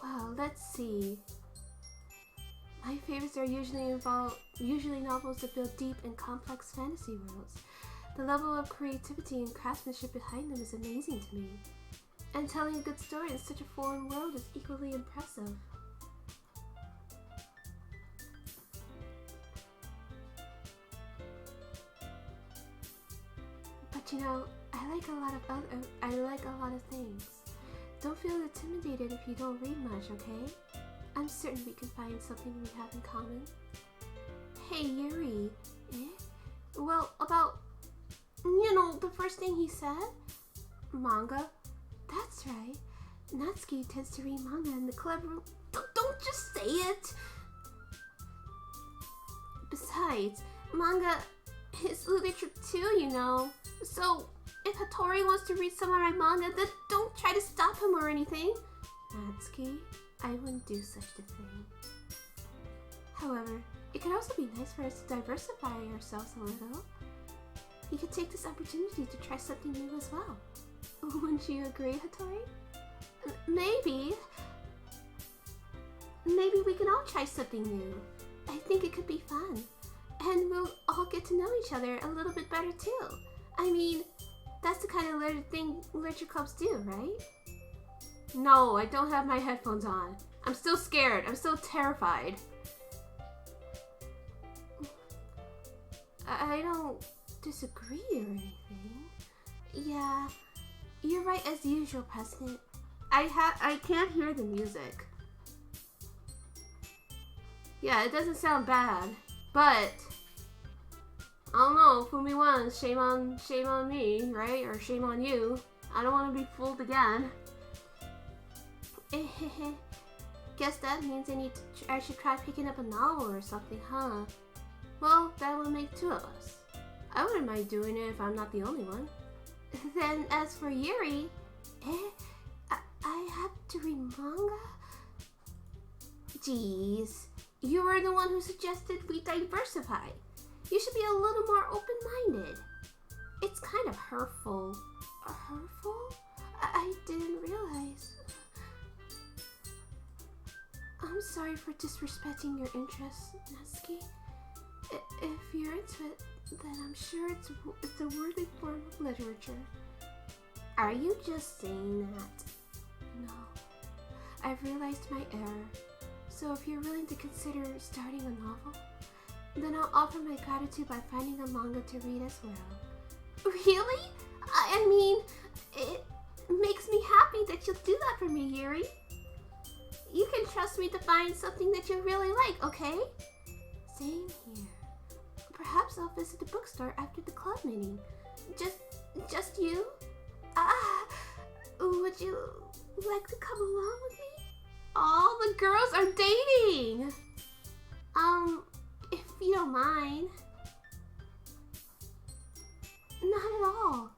Speaker 1: Well, let's see. My favorites are usually novels that build deep and complex fantasy worlds. The level of creativity and craftsmanship behind them is amazing to me. And telling a good story in such a foreign world is equally impressive. But you know, I like a lot of things. Don't feel intimidated if you don't read much, okay? I'm certain we can find something we have in common. Hey, Yuri. Well, about, you know, the first thing he said? Manga? That's right. Natsuki tends to read manga in the club room. Don't just say it! Besides, manga is literature too, you know. So, if Hattori wants to read some of my manga, then don't try to stop him or anything. Natsuki, I wouldn't do such a thing. However, it could also be nice for us to diversify ourselves a little. We could take this opportunity to try something new as well. Wouldn't you agree, Hattori? Maybe. Maybe we can all try something new. I think it could be fun. And we'll all get to know each other a little bit better too. I mean, that's the kind of thing literature clubs do, right? No, I don't have my headphones on. I'm still scared. I'm still terrified. I don't disagree or anything. Yeah, you're right as usual, President. I can't hear the music. Yeah, it doesn't sound bad, but I don't know, fool me once, shame on me, right? Or shame on you. I don't want to be fooled again. Guess that means I should try picking up a novel or something, huh? Well, that would make two of us. I wouldn't mind doing it if I'm not the only one. Then, as for Yuri, I have to read manga? Jeez, you were the one who suggested we diversify. You should be a little more open-minded. It's kind of hurtful. Hurtful? I didn't realize. I'm sorry for disrespecting your interests, Natsuki. If you're into it, then I'm sure it's a worthy form of literature. Are you just saying that? No. I've realized my error. So if you're willing to consider starting a novel, then I'll offer my gratitude by finding a manga to read as well. Really? I mean, it makes me happy that you'll do that for me, Yuri. You can trust me to find something that you really like, okay? Same here. Perhaps I'll visit the bookstore after the club meeting. Just you? Would you like to come along with me? All the girls are dating! If you don't mind. Not at all.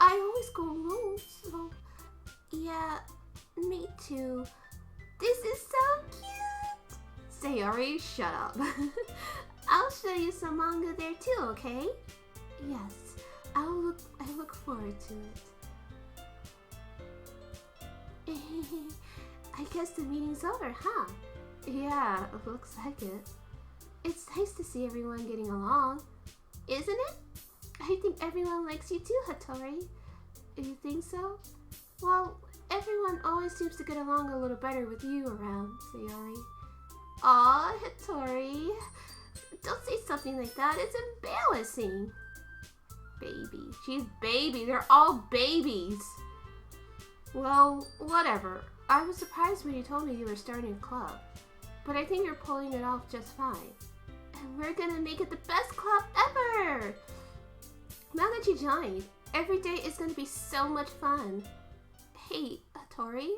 Speaker 1: I always go alone, so... Yeah, me too. This is so cute! Sayori, shut up. I'll show you some manga there too, okay? Yes, I look forward to it. I guess the meeting's over, huh? Yeah, looks like it. It's nice to see everyone getting along, isn't it? I think everyone likes you too, Hattori. You think so? Well, everyone always seems to get along a little better with you around, Sayori. Aw, Hattori. Don't say something like that. It's embarrassing. Baby. She's baby. They're all babies. Well, whatever. I was surprised when you told me you were starting a club. But I think you're pulling it off just fine. And we're gonna make it the best club ever! Now that you joined, every day is gonna be so much fun. Hey, Hattori.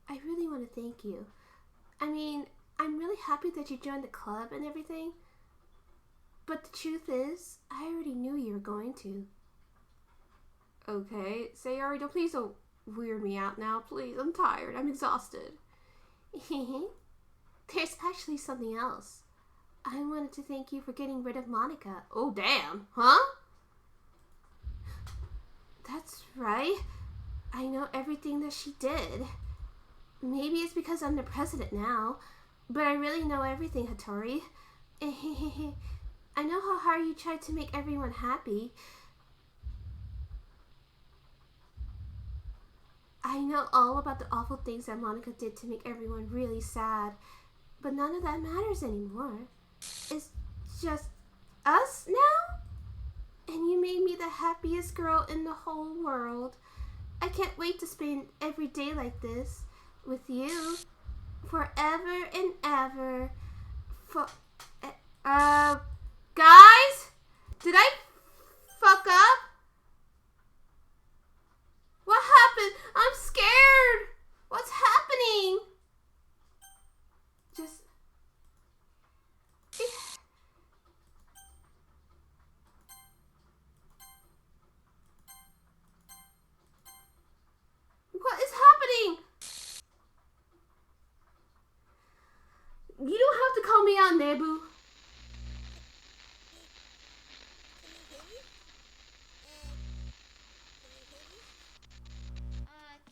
Speaker 1: I really want to thank you. I mean, I'm really happy that you joined the club and everything. But the truth is, I already knew you were going to. Okay, Sayori, please don't weird me out now, please. I'm tired. I'm exhausted. There's actually something else. I wanted to thank you for getting rid of Monica. Oh, damn. Huh? That's right. I know everything that she did. Maybe it's because I'm the president now, but I really know everything, Hattori. I know how hard you tried to make everyone happy. I know all about the awful things that Monica did to make everyone really sad, but none of that matters anymore. It's just us now? And you made me the happiest girl in the whole world. I can't wait to spend every day like this with you forever and ever. Guys? Did I fuck up? What happened? I'm scared. What's happening? Just... What is happening? You don't have to call me out, Nebu.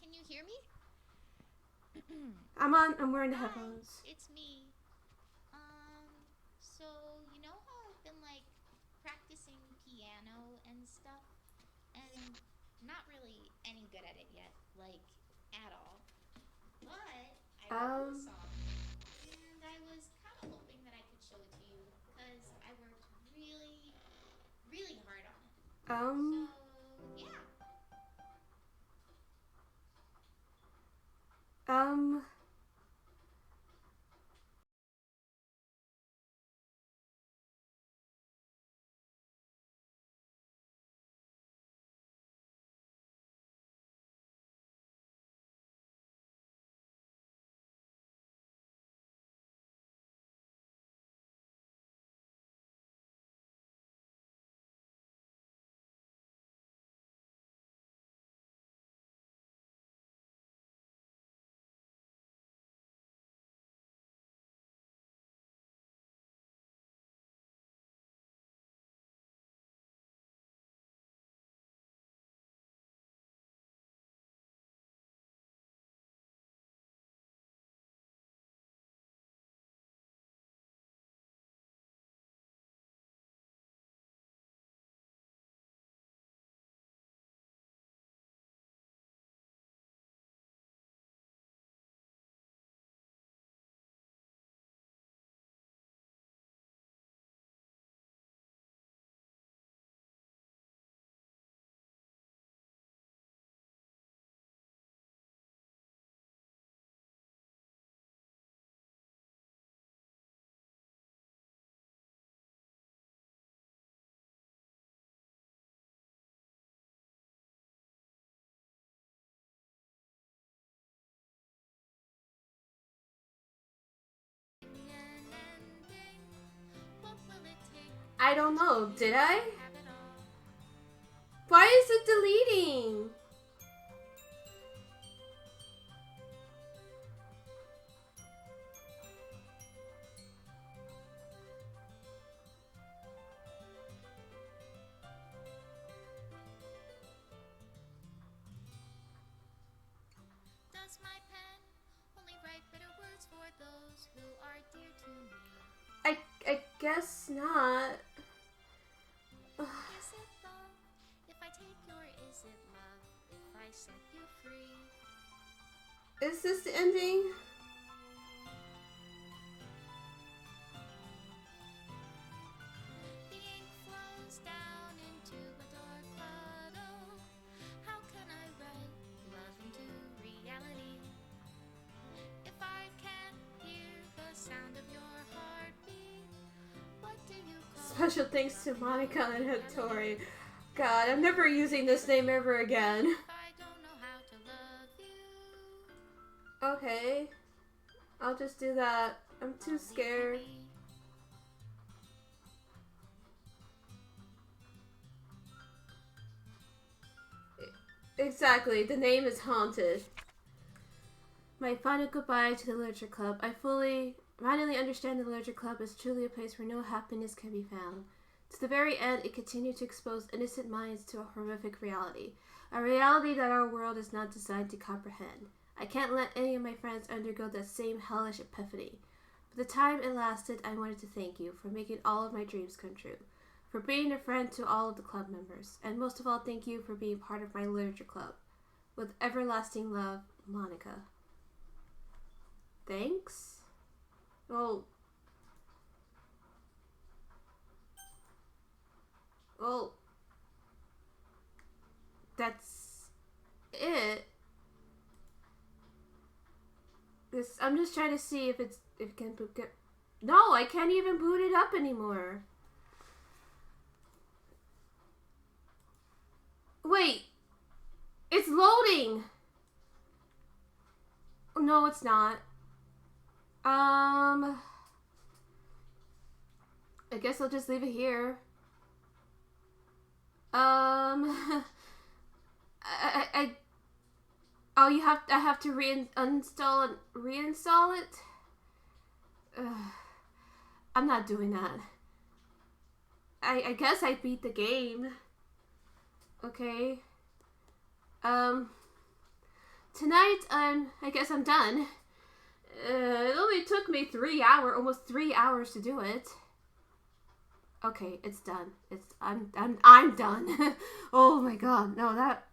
Speaker 3: Can you hear me?
Speaker 1: I'm wearing the headphones.
Speaker 3: It's me. So you know how I've been like practicing piano and stuff, and not really any good at it yet, like at all. But I wrote a song, and I was kind of hoping that I could show it to you because I worked really, really hard on it. So yeah.
Speaker 1: I don't know. Did I? Why is it deleting?
Speaker 3: Does my pen only write bitter words for those who are dear to me?
Speaker 1: I guess not.
Speaker 3: Is it love if I take your is it love if I set you free?
Speaker 1: Is this the ending?
Speaker 3: The ink flows down into a dark puddle. How can I write love into reality? If I can't hear the sound of your heartbeat, what do you call
Speaker 1: Special thanks to Monica and Hattori. God, I'm never using this name ever again.
Speaker 3: if I don't know how to love you?
Speaker 1: Okay. I'll just do that. I'm too scared. Exactly, the name is haunted. My final goodbye to the Literature Club. I finally understand the Literature Club is truly a place where no happiness can be found. To the very end, it continued to expose innocent minds to a horrific reality. A reality that our world is not designed to comprehend. I can't let any of my friends undergo that same hellish epiphany. For the time it lasted, I wanted to thank you for making all of my dreams come true. For being a friend to all of the club members. And most of all, thank you for being part of my Literature Club. With everlasting love, Monica. Thanks? Well, that's it. I'm just trying to see if it can boot it. No, I can't even boot it up anymore. Wait, it's loading. No, it's not. I guess I'll just leave it here. Oh, I have to uninstall and reinstall it? I'm not doing that. I guess I beat the game. Okay. Tonight, I guess I'm done. It only took me almost 3 hours to do it. Okay, it's done. I'm done. Oh my god, no, that...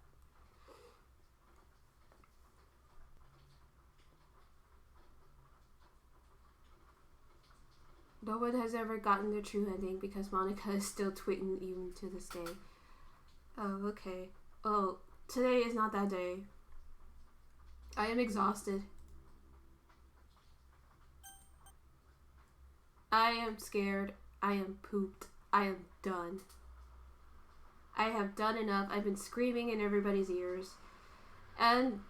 Speaker 1: No one has ever gotten the true ending because Monica is still tweeting even to this day. Oh, okay. Oh, today is not that day. I am exhausted. I am scared. I am pooped. I am done. I have done enough. I've been screaming in everybody's ears. And...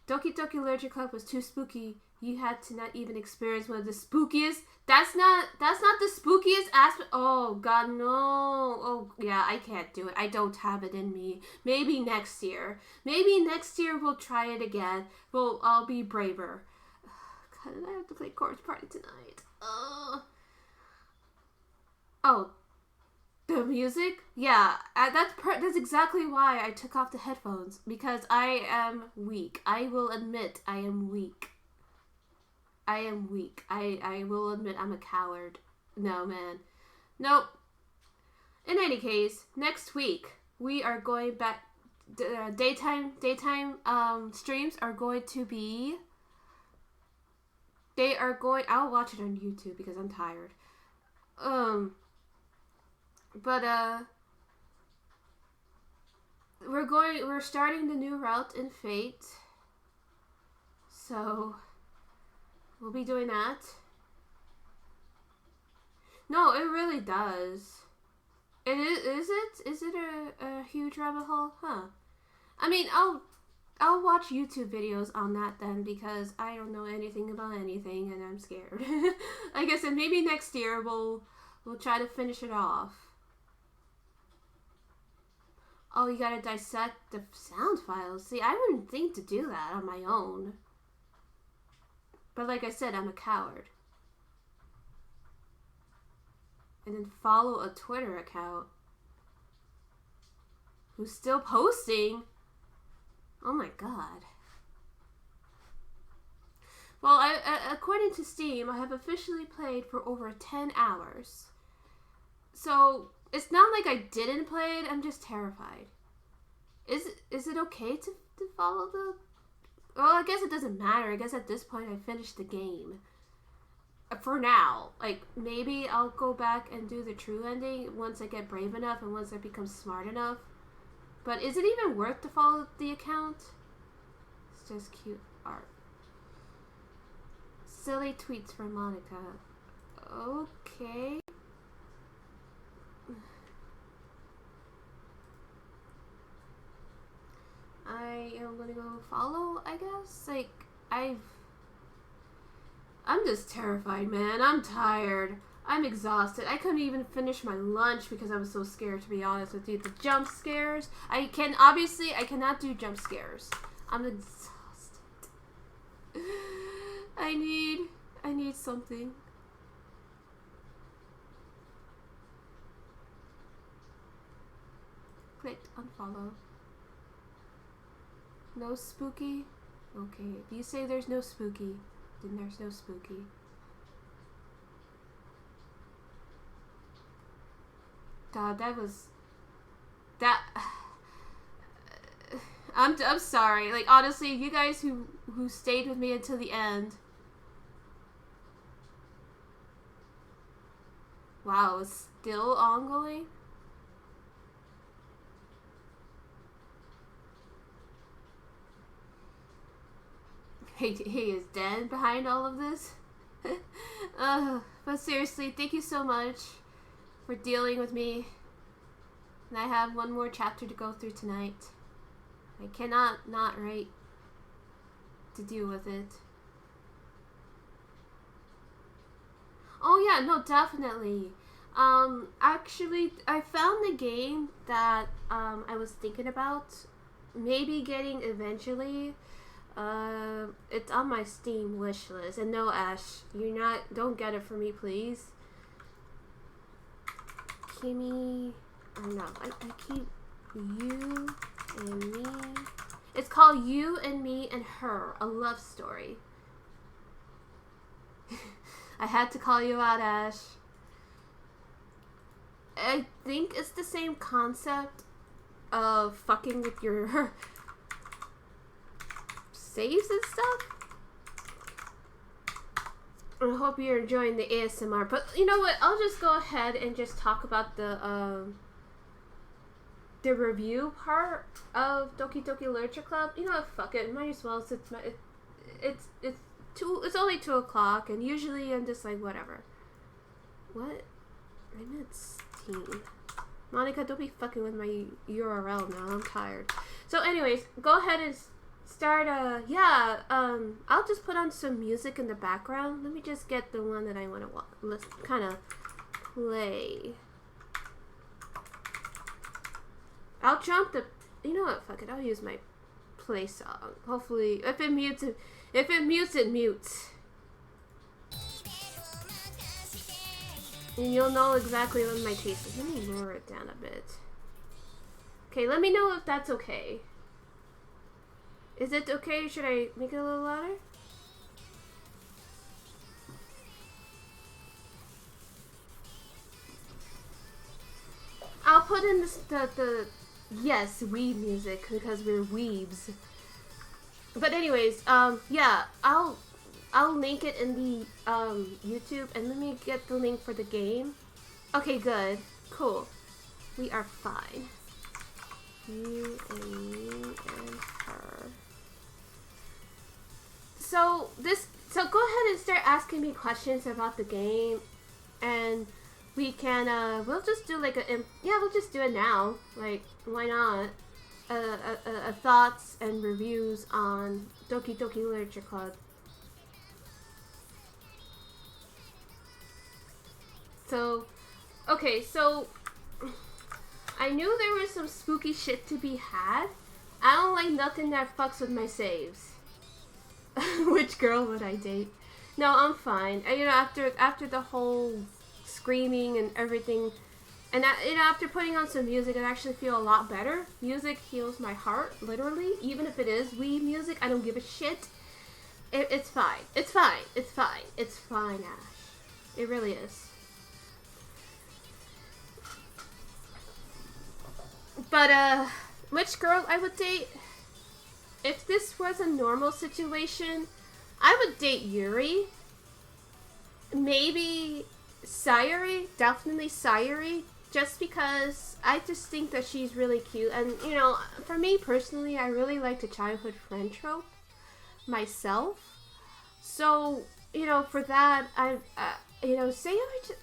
Speaker 1: Doki Doki Literature Club was too spooky. You had to not even experience one of the spookiest... That's not the spookiest aspect... Oh, God, no. Oh, yeah, I can't do it. I don't have it in me. Maybe next year. Maybe next year we'll try it again. I'll be braver. God, I have to play Corpse Party tonight. Oh, the music? Yeah, that's exactly why I took off the headphones. Because I am weak. I will admit I am weak. I am weak. I will admit I'm a coward. No, man. Nope. In any case, next week we are going back. Daytime streams are going to be. I'll watch it on YouTube because I'm tired. We're starting the new route in Fate. So we'll be doing that. No, it really does. Is it a huge rabbit hole? Huh. I mean, I'll watch YouTube videos on that then, because I don't know anything about anything and I'm scared. Like I said, maybe next year we'll try to finish it off. Oh, you gotta dissect the sound files. See, I wouldn't think to do that on my own. But like I said, I'm a coward. And then follow a Twitter account who's still posting. Oh my god. Well, according to Steam, I have officially played for over 10 hours. So, it's not like I didn't play it, I'm just terrified. Is it okay to follow the... Well, I guess it doesn't matter. I guess at this point I finished the game. For now. Like, maybe I'll go back and do the true ending once I get brave enough and once I become smart enough. But is it even worth to follow the account? It's just cute art. Silly tweets from Monica. Okay. I am gonna go follow, I guess. Like, I'm just terrified, man. I'm tired. I'm exhausted. I couldn't even finish my lunch because I was so scared, to be honest with you. The jump scares. I cannot do jump scares. I'm exhausted. I need something. Click unfollow. No spooky? Okay. If you say there's no spooky, then there's no spooky. God, I'm sorry. Like, honestly, you guys who stayed with me until the end. Wow, it's still ongoing? He is dead behind all of this? But seriously, thank you so much for dealing with me. And I have one more chapter to go through tonight. I cannot not write to deal with it. Oh yeah, no, definitely. Actually, I found the game that I was thinking about maybe getting eventually. It's on my Steam wish list. And no, Ash, don't get it for me, please. Kimmy, or no, I keep you and me. It's called You and Me and Her, a love story. I had to call you out, Ash. I think it's the same concept of fucking with your saves and stuff. I hope you're enjoying the ASMR, but you know what? I'll just go ahead and just talk about the review part of Doki Doki Literature Club. You know what? Fuck it. Might as well. Since it's only 2 o'clock, and usually I'm just like whatever. What? I'm at Steam. Monica, don't be fucking with my URL now. I'm tired. So, anyways, go ahead and start. I'll just put on some music in the background. Let me just get the one that I want to kind of play. I'll jump the. You know what? Fuck it. I'll use my play song. Hopefully, if it mutes, it mutes. And you'll know exactly what my taste is. Let me lower it down a bit. Okay, let me know if that's okay. Is it okay? Should I make it a little louder? I'll put in the yes, weeb music because we're weebs. But anyways, yeah, I'll link it in the YouTube, and let me get the link for the game. Okay, good, cool. We are fine. You and me and her. So go ahead and start asking me questions about the game, and we can we'll just do like we'll just do it now. Like, why not? thoughts and reviews on Doki Doki Literature Club. So, okay, so I knew there was some spooky shit to be had. I don't like nothing that fucks with my saves. Which girl would I date? No, I'm fine. You know, after the whole screaming and everything, and after putting on some music, I actually feel a lot better. Music heals my heart, literally. Even if it is Wii music, I don't give a shit. It's fine. It's fine. It's fine. It's fine, Ash. It really is. But, which girl I would date? If this was a normal situation, I would date Yuri. Maybe Sayuri. Definitely Sayuri. Just because I just think that she's really cute. And, you know, for me personally, I really like the childhood friend trope myself. So, you know, for that, you know, Sayuri,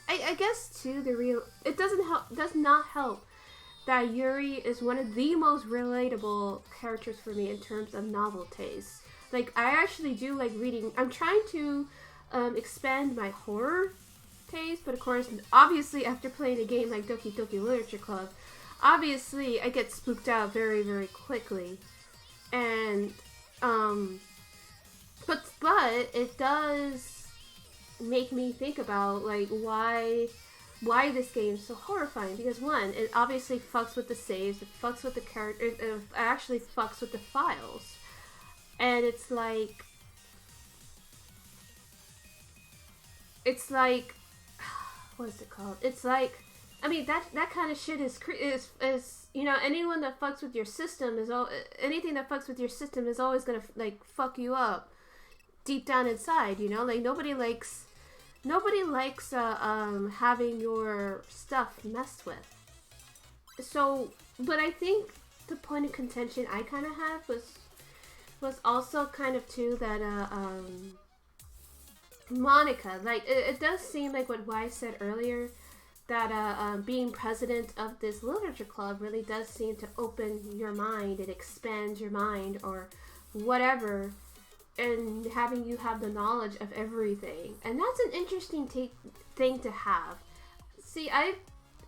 Speaker 1: I guess, too, it does not help that Yuri is one of the most relatable characters for me in terms of novel taste. Like, I actually do like reading. I'm trying to expand my horror taste, but of course, obviously, after playing a game like Doki Doki Literature Club, obviously, I get spooked out very, very quickly. And, but it does make me think about, like, why this game is so horrifying, because one, it obviously fucks with the saves, it fucks with the character, it actually fucks with the files, and it's like, what is it called? It's like, I mean, that kind of shit is you know, anyone that fucks with your system anything that fucks with your system is always gonna like fuck you up deep down inside, you know, like nobody likes having your stuff messed with. So, but I think the point of contention I kind of had was also kind of too that Monica, like it does seem like what Wise said earlier, that being president of this literature club really does seem to open your mind and expand your mind or whatever, and having you have the knowledge of everything. And that's an interesting thing to have. See, I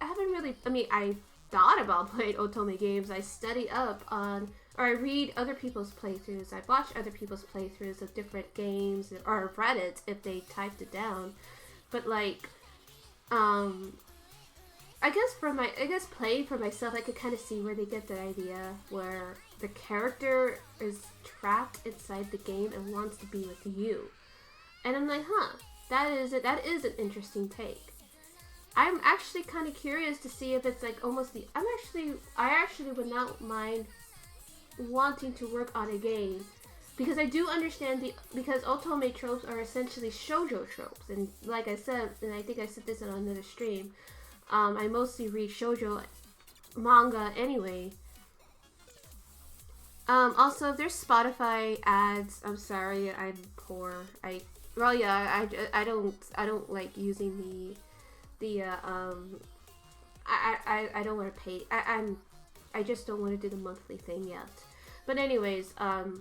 Speaker 1: haven't really, I mean, I thought about playing Otome games. I study up on, or I read other people's playthroughs. I watch other people's playthroughs of different games, or Reddit if they typed it down. But like, I guess playing for myself, I could kind of see where they get the idea where the character is trapped inside the game and wants to be with you. And I'm like, that is an interesting take. I'm actually kind of curious to see if it's like almost I actually would not mind wanting to work on a game, because I do understand because otome tropes are essentially shoujo tropes, and like I said, and I think I said this on another stream, I mostly read shoujo manga anyway. Also, if there's Spotify ads, I'm sorry, I'm poor. I don't like using I don't want to pay. I just don't want to do the monthly thing yet. But anyways, oh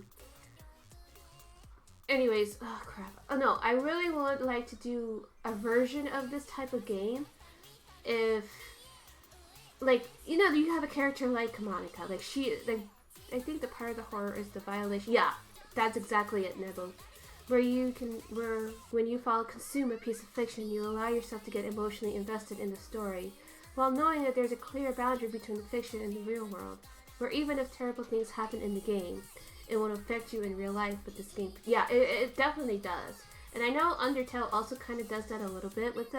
Speaker 1: crap. Oh no, I really would like to do a version of this type of game. If, like, you know, you have a character like Monica, like I think the part of the horror is the violation. Yeah, that's exactly it, Nebo. Where when you consume a piece of fiction, you allow yourself to get emotionally invested in the story, while knowing that there's a clear boundary between the fiction and the real world, where even if terrible things happen in the game, it won't affect you in real life, but this game, yeah, it definitely does. And I know Undertale also kind of does that a little bit with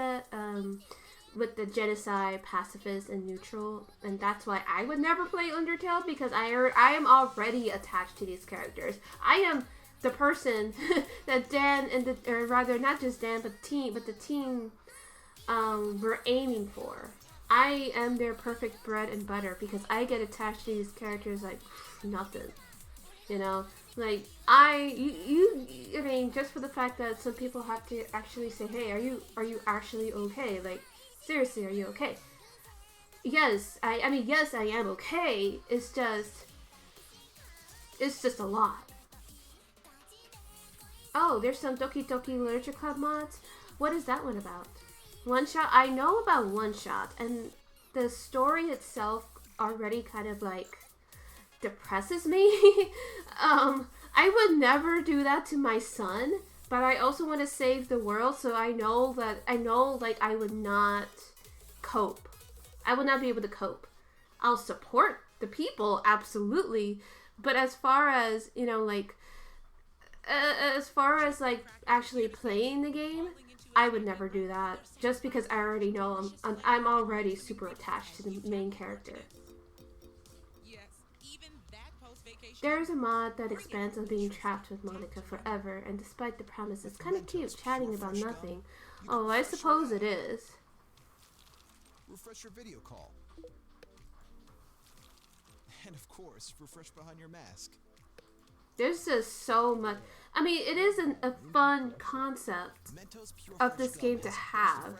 Speaker 1: with the genocide, pacifist, and neutral, and that's why I would never play Undertale, because I am already attached to these characters. I am the person that Dan or rather not just Dan, but the team were aiming for. I am their perfect bread and butter, because I get attached to these characters like nothing. You know, like I mean, just for the fact that some people have to actually say, hey, are you actually okay? Like, seriously, are you okay? yes, I mean, yes, I am okay. It's just a lot. Oh, there's some Doki Doki Literature Club mods. What is that one about? One Shot? I know about One Shot, and the story itself already kind of like depresses me. I would never do that to my son, but I also want to save the world, so I know like I would not cope. I would not be able to cope. I'll support the people, absolutely, but as far as, like, as far as like actually playing the game, I would never do that, just because I already know I'm already super attached to the main character. There's a mod that expands on being trapped with Monica forever, and despite the premise, it's kind of cute, chatting about nothing. Oh, I suppose it is.
Speaker 4: Refresh your video call. And of course, refresh behind your mask.
Speaker 1: There's just so much. I mean, it is a fun concept of this game to have.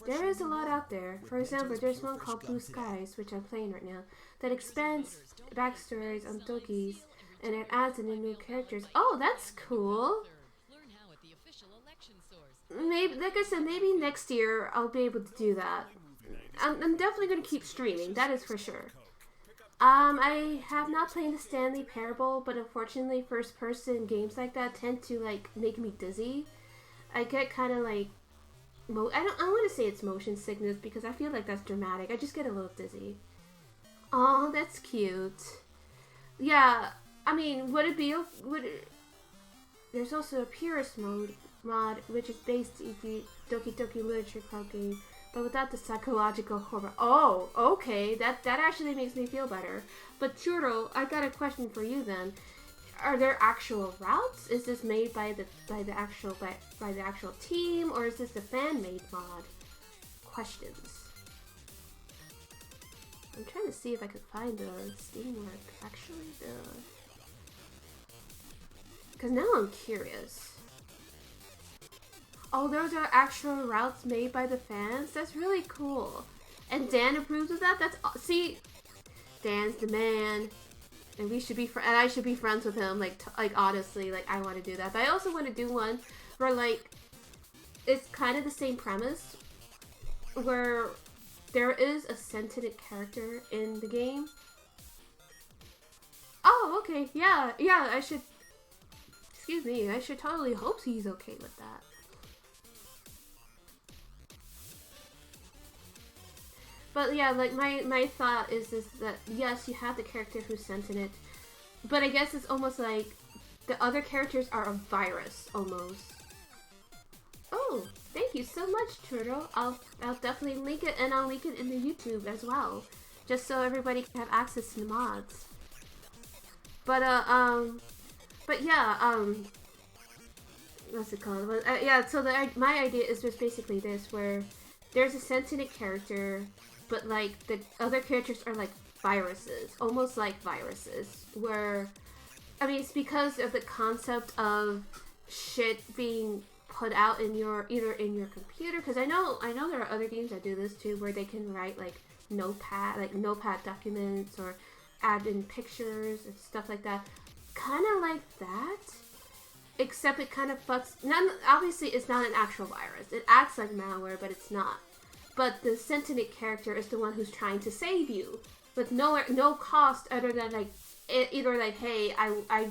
Speaker 1: There is a lot out there. For example, there's one called Blue Skies, which I'm playing right now, that expands backstories on Dokis, and it adds in new characters. Oh, that's cool. Maybe, like I said, maybe next year I'll be able to do that. I'm definitely going to keep streaming, that is for sure. I have not played the Stanley Parable, but unfortunately first-person games like that tend to, like, make me dizzy. I get kind of, like, I want to say it's motion sickness, because I feel like that's dramatic. I just get a little dizzy. Oh, that's cute. Yeah, I mean, there's also a purist mod, which is based in the Doki Doki Literature Club game, but without the psychological horror. Oh, okay, that actually makes me feel better. But Churro, I got a question for you then. Are there actual routes? Is this made by the actual team, or is this a fan-made mod? Questions. I'm trying to see if I can find the Steam work. Actually, because now I'm curious. Oh, those are actual routes made by the fans? That's really cool. And Dan approves of that? See, Dan's the man. And we should be and I should be friends with him. Like honestly, like, I want to do that. But I also want to do one where, like, it's kind of the same premise, where there is a sentient character in the game. Oh, okay. Yeah, I should... Excuse me, I should totally hope he's okay with that. But yeah, like, my thought is that, yes, you have the character who's sentient, but I guess it's almost like the other characters are a virus, almost. Oh, thank you so much, Turtle. I'll definitely link it, and I'll link it in the YouTube as well, just so everybody can have access to the mods. But yeah, what's it called? Yeah, so my idea is just basically this, where there's a sentient character, but, like, the other characters are like viruses, almost like viruses, where, I mean, it's because of the concept of shit being put out in either in your computer, because I know there are other games that do this too, where they can write, like, notepad documents, or add in pictures and stuff like that, kind of like that, except it kind of fucks. Obviously, it's not an actual virus. It acts like malware, but it's not. But the sentient character is the one who's trying to save you, with no cost other than, like, either, like, hey, I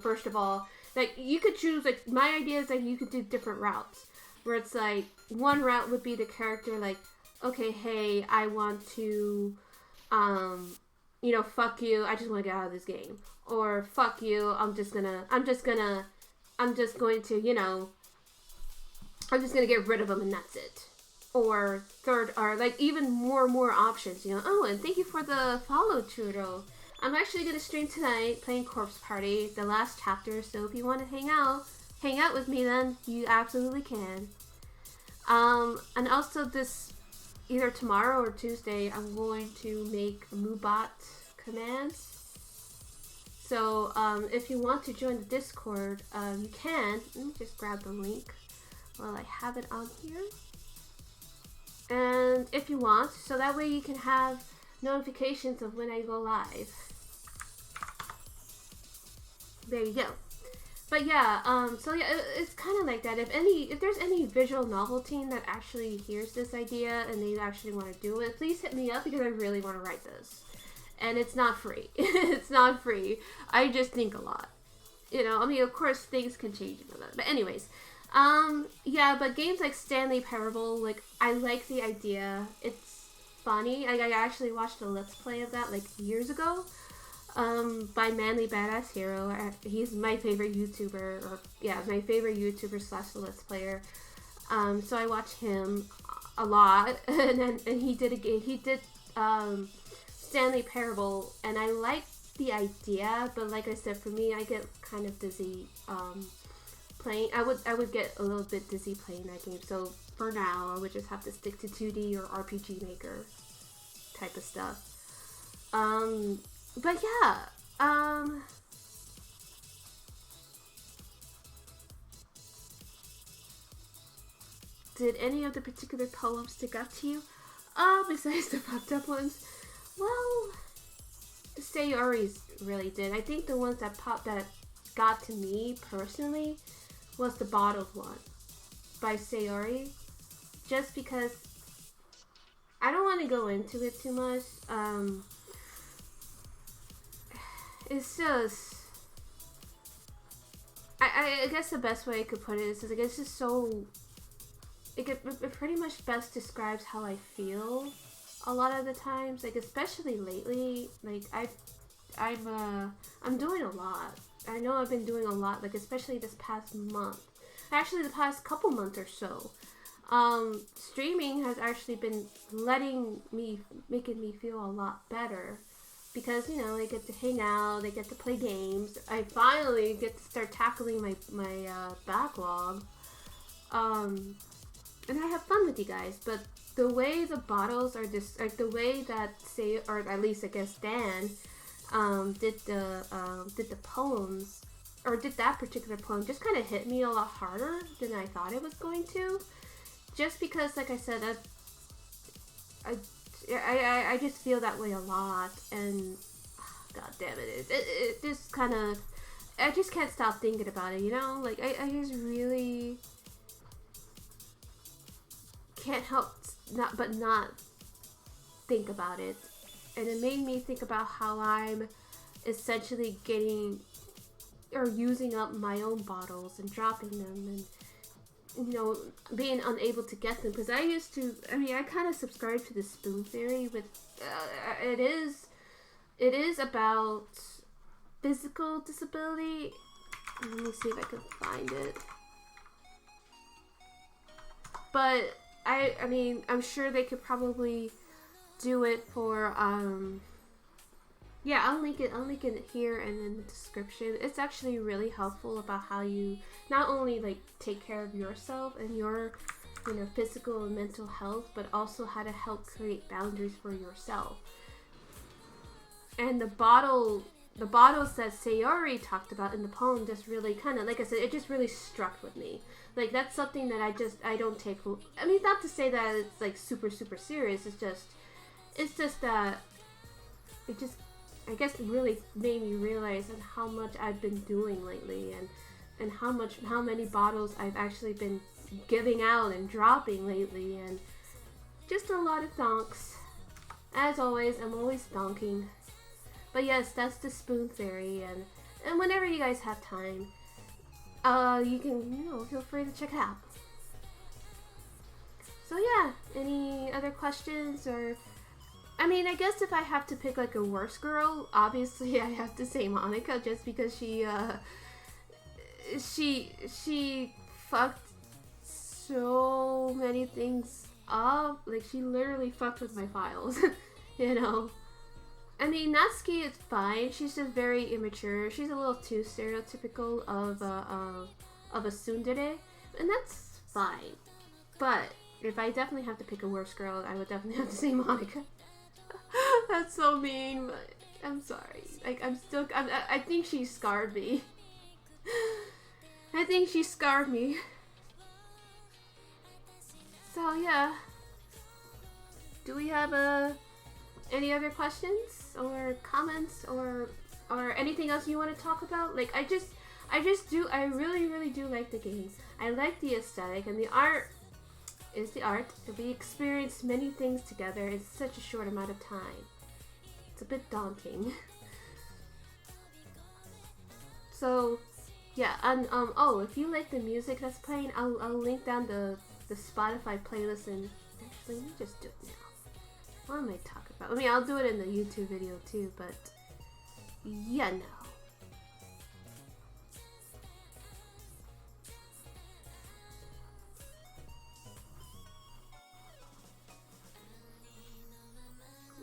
Speaker 1: first of all, like, you could choose, like, my idea is that you could do different routes, where it's like, one route would be the character, like, okay, hey, I want to, fuck you, I just want to get out of this game, or fuck you, I'm just going to get rid of them and that's it. Or third, or, like, even more options, Oh, and thank you for the follow, Churro. I'm actually going to stream tonight playing Corpse Party, the last chapter, so if you want to hang out with me, then you absolutely can. And also this, either tomorrow or Tuesday, I'm going to make Moobot commands. So, if you want to join the Discord, you can. Let me just grab the link while I have it on here. and if you want, so that way you can have notifications of when I go live. There you go. But yeah, so yeah, it's kind of like that. If there's any visual novel team that actually hears this idea and they actually want to do it, please hit me up because I really want to write this. And it's not free. It's not free. I just think a lot. You know, I mean, of course, things can change and all that. But anyways, yeah, but games like Stanley Parable, like, I like the idea. It's funny. I actually watched a Let's Play of that, like, years ago. By Manly Badass Hero. He's my favorite YouTuber, or yeah, my favorite YouTuber / Let's Player. So I watch him a lot, and he did Stanley Parable, and I like the idea, but like I said, for me, I get kind of dizzy playing. I would get a little bit dizzy playing that game. So for now, I would just have to stick to 2D or RPG Maker type of stuff. But yeah, did any of the particular poems stick out to you? Besides the fucked up ones? Well, Sayori's really did. I think the ones that got to me personally was the bottled one by Sayori. Just because I don't want to go into it too much. It's just, I guess the best way I could put it is like, it's just so, it pretty much best describes how I feel a lot of the times, like especially lately. Like I'm doing a lot. I know I've been doing a lot, like especially this past month, actually the past couple months or so. Streaming has actually been making me feel a lot better. Because, you know, they get to hang out, they get to play games. I finally get to start tackling my backlog. And I have fun with you guys. But the way the bottles are just, like the way that or at least I guess Dan did the poems, or did that particular poem, just kind of hit me a lot harder than I thought it was going to. Just because, like I said, I just feel that way a lot, and god damn it just kind of, I just can't stop thinking about it, you know? Like, I just really can't help not think about it. And it made me think about how I'm essentially getting or using up my own bottles and dropping them, and you know, being unable to get them. Because I kind of subscribe to the spoon theory with, it is about physical disability. Let me see if I can find it. But, I mean, I'm sure they could probably do it for, yeah, I'll link it here and in the description. It's actually really helpful about how you not only like take care of yourself and your, you know, physical and mental health, but also how to help create boundaries for yourself. And the bottles that Sayori talked about in the poem just really kind of, like I said, it just really struck with me. Like, that's something that I don't take, I mean, not to say that it's like super serious, it's just that it just, I guess, really made me realize on how much I've been doing lately, and how many bottles I've actually been giving out and dropping lately, and just a lot of thonks. As always, I'm always thonking. But yes, that's the spoon theory, and whenever you guys have time, you can, you know, feel free to check it out. So yeah, any other questions? Or, I mean, I guess if I have to pick like a worse girl, obviously I have to say Monica, just because she fucked so many things up. Like, she literally fucked with my files, you know. I mean, Natsuki is fine. She's just very immature. She's a little too stereotypical of a tsundere, and that's fine. But if I definitely have to pick a worse girl, I would definitely have to say Monica. That's so mean, but I'm sorry. Like, I think she scarred me. I think she scarred me. So yeah. do we have any other questions or comments or anything else you want to talk about? Like, I really do like the game. I like the aesthetic, and the art is the art. We experienced many things together in such a short amount of time. It's a bit daunting. So, yeah, and oh, if you like the music that's playing, I'll link down the Spotify playlist, and actually, let me just do it now. What am I talking about? I mean, I'll do it in the YouTube video too, but yeah, no.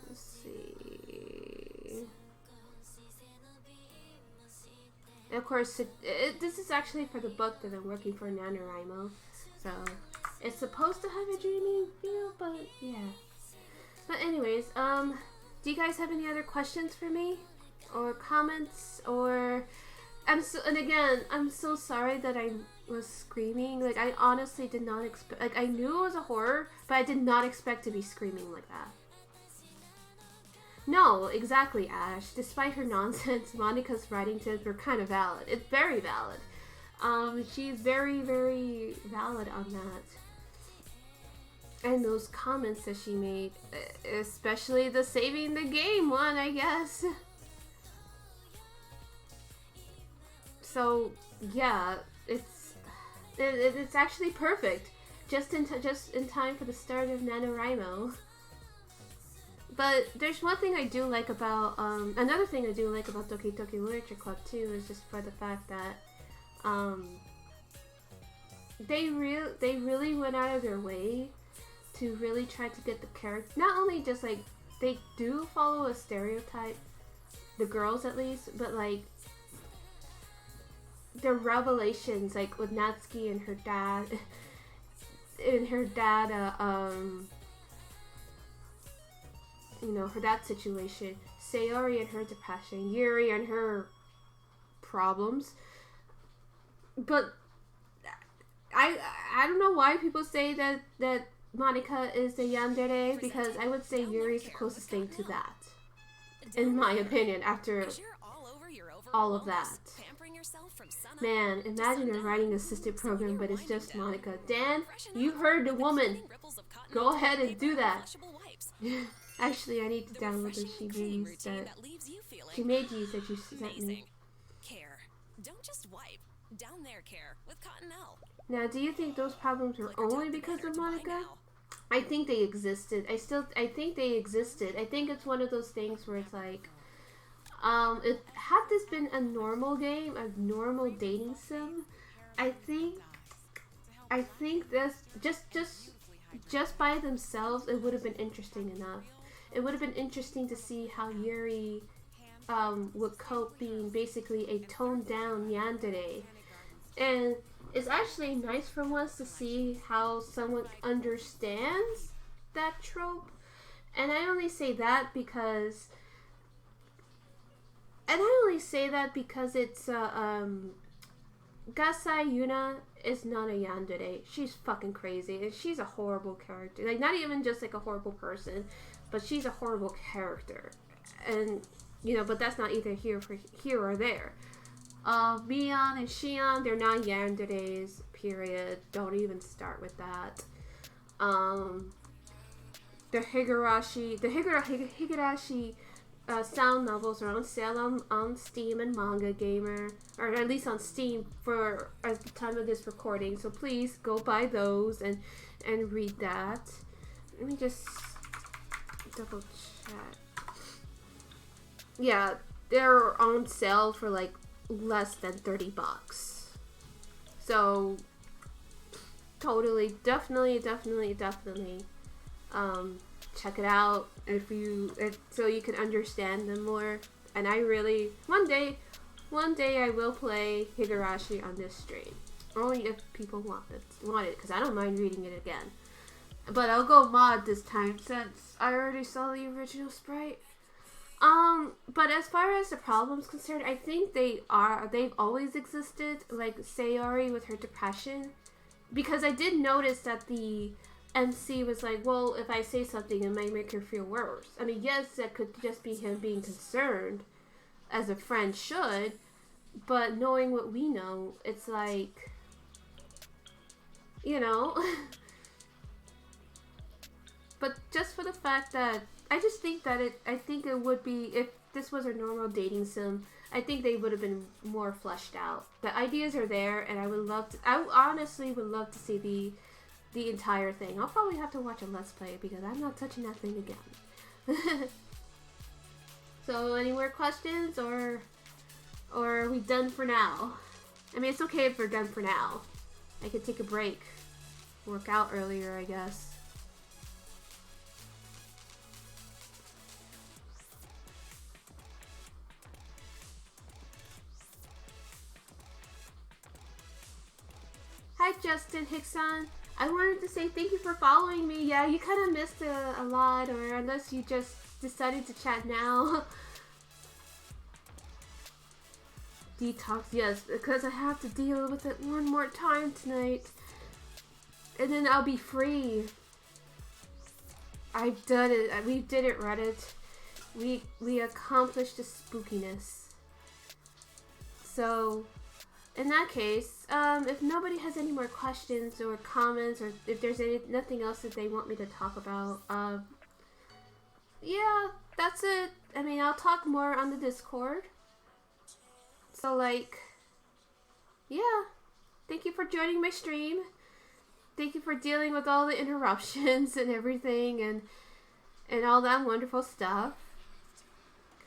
Speaker 1: Let's see. And of course, this is actually for the book that I'm working for NaNoWriMo, so it's supposed to have a dreamy feel, but yeah. But anyways, do you guys have any other questions for me? Or comments? Or I'm so sorry that I was screaming. Like, I honestly did not expect, like, I knew it was a horror, but I did not expect to be screaming like that. No, exactly, Ash. Despite her nonsense, Monica's writing tips were kind of valid. It's very valid. She's very, very valid on that. And those comments that she made, especially the saving the game one, I guess. So yeah, it's actually perfect, just in time for the start of NaNoWriMo. But there's one thing I do like about another thing I do like about Doki Doki Literature Club too is just for the fact that they really went out of their way to really try to get the character, not only just like, they do follow a stereotype, the girls at least, but like, the revelations, like with Natsuki and her dad, you know, her dad situation, Sayori and her depression, Yuri and her problems. But I don't know why people say that Monica is the yandere, because I would say Yuri's the closest thing to that, in my opinion, after all of that. Man, imagine a writing assistant program, but it's just Monica. Dan, you heard the woman. Go ahead and do that. Actually, I need to download the She-Mages that you sent me.
Speaker 5: Don't just wipe. Down there, care with Cottonelle.
Speaker 1: Now, do you think those problems were only because of Monica? I think they existed. I think they existed. I think it's one of those things where it's like, had this been a normal game, a normal dating sim, I think this just by themselves, it would have been interesting enough. It would have been interesting to see how Yuri would cope being basically a toned down yandere. And it's actually nice for once to see how someone understands that trope. And I only say that because it's Gasai Yuna is not a yandere. She's fucking crazy, and she's a horrible character. Like, not even just like a horrible person, but she's a horrible character. And you know, but that's not either here or there. Mion and Shion, they're not yanderes, period. Don't even start with that. The Higurashi sound novels are on sale on Steam and Manga Gamer, or at least on Steam for at the time of this recording. So please go buy those and read that. Let me just double check. Yeah, they're on sale for like less than $30. So totally, definitely check it out so you can understand them more. And I really one day I will play Higurashi on this stream, only if people want it, because I don't mind reading it again. But I'll go mod this time since I already saw the original sprite. But as far as the problem's concerned, I think they've always existed, like Sayori with her depression, because I did notice that the MC was like, well, if I say something, it might make her feel worse. I mean, yes, that could just be him being concerned, as a friend should, but knowing what we know, it's like, you know. But just for the fact that, I just think that I think it would be, if this was a normal dating sim, I think they would have been more fleshed out. The ideas are there, and I honestly would love to see the entire thing. I'll probably have to watch a Let's Play because I'm not touching that thing again. So, any more questions, or are we done for now? I mean, it's okay if we're done for now. I could take a break. Work out earlier, I guess. Hi, Justin Hickson. I wanted to say thank you for following me. Yeah, you kind of missed a lot, or unless you just decided to chat now. Detox, yes, because I have to deal with it one more time tonight. And then I'll be free. I've done it. We did it, Reddit. We accomplished the spookiness. So, in that case, if nobody has any more questions or comments, or if there's nothing else that they want me to talk about, yeah, that's it. I mean, I'll talk more on the Discord. So, like, yeah. Thank you for joining my stream. Thank you for dealing with all the interruptions and everything, and all that wonderful stuff.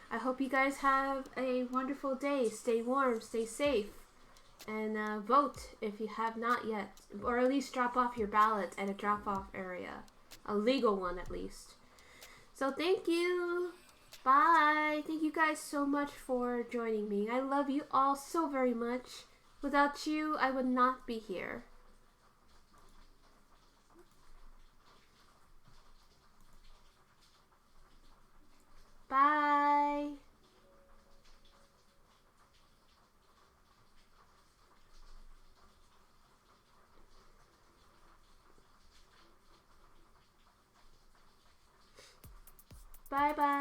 Speaker 1: I hope you guys have a wonderful day. Stay warm, stay safe, and vote if you have not yet. Or at least drop off your ballot at a drop-off area. A legal one, at least. So thank you. Bye. Thank you guys so much for joining me. I love you all so very much. Without you, I would not be here. Bye. Bye bye.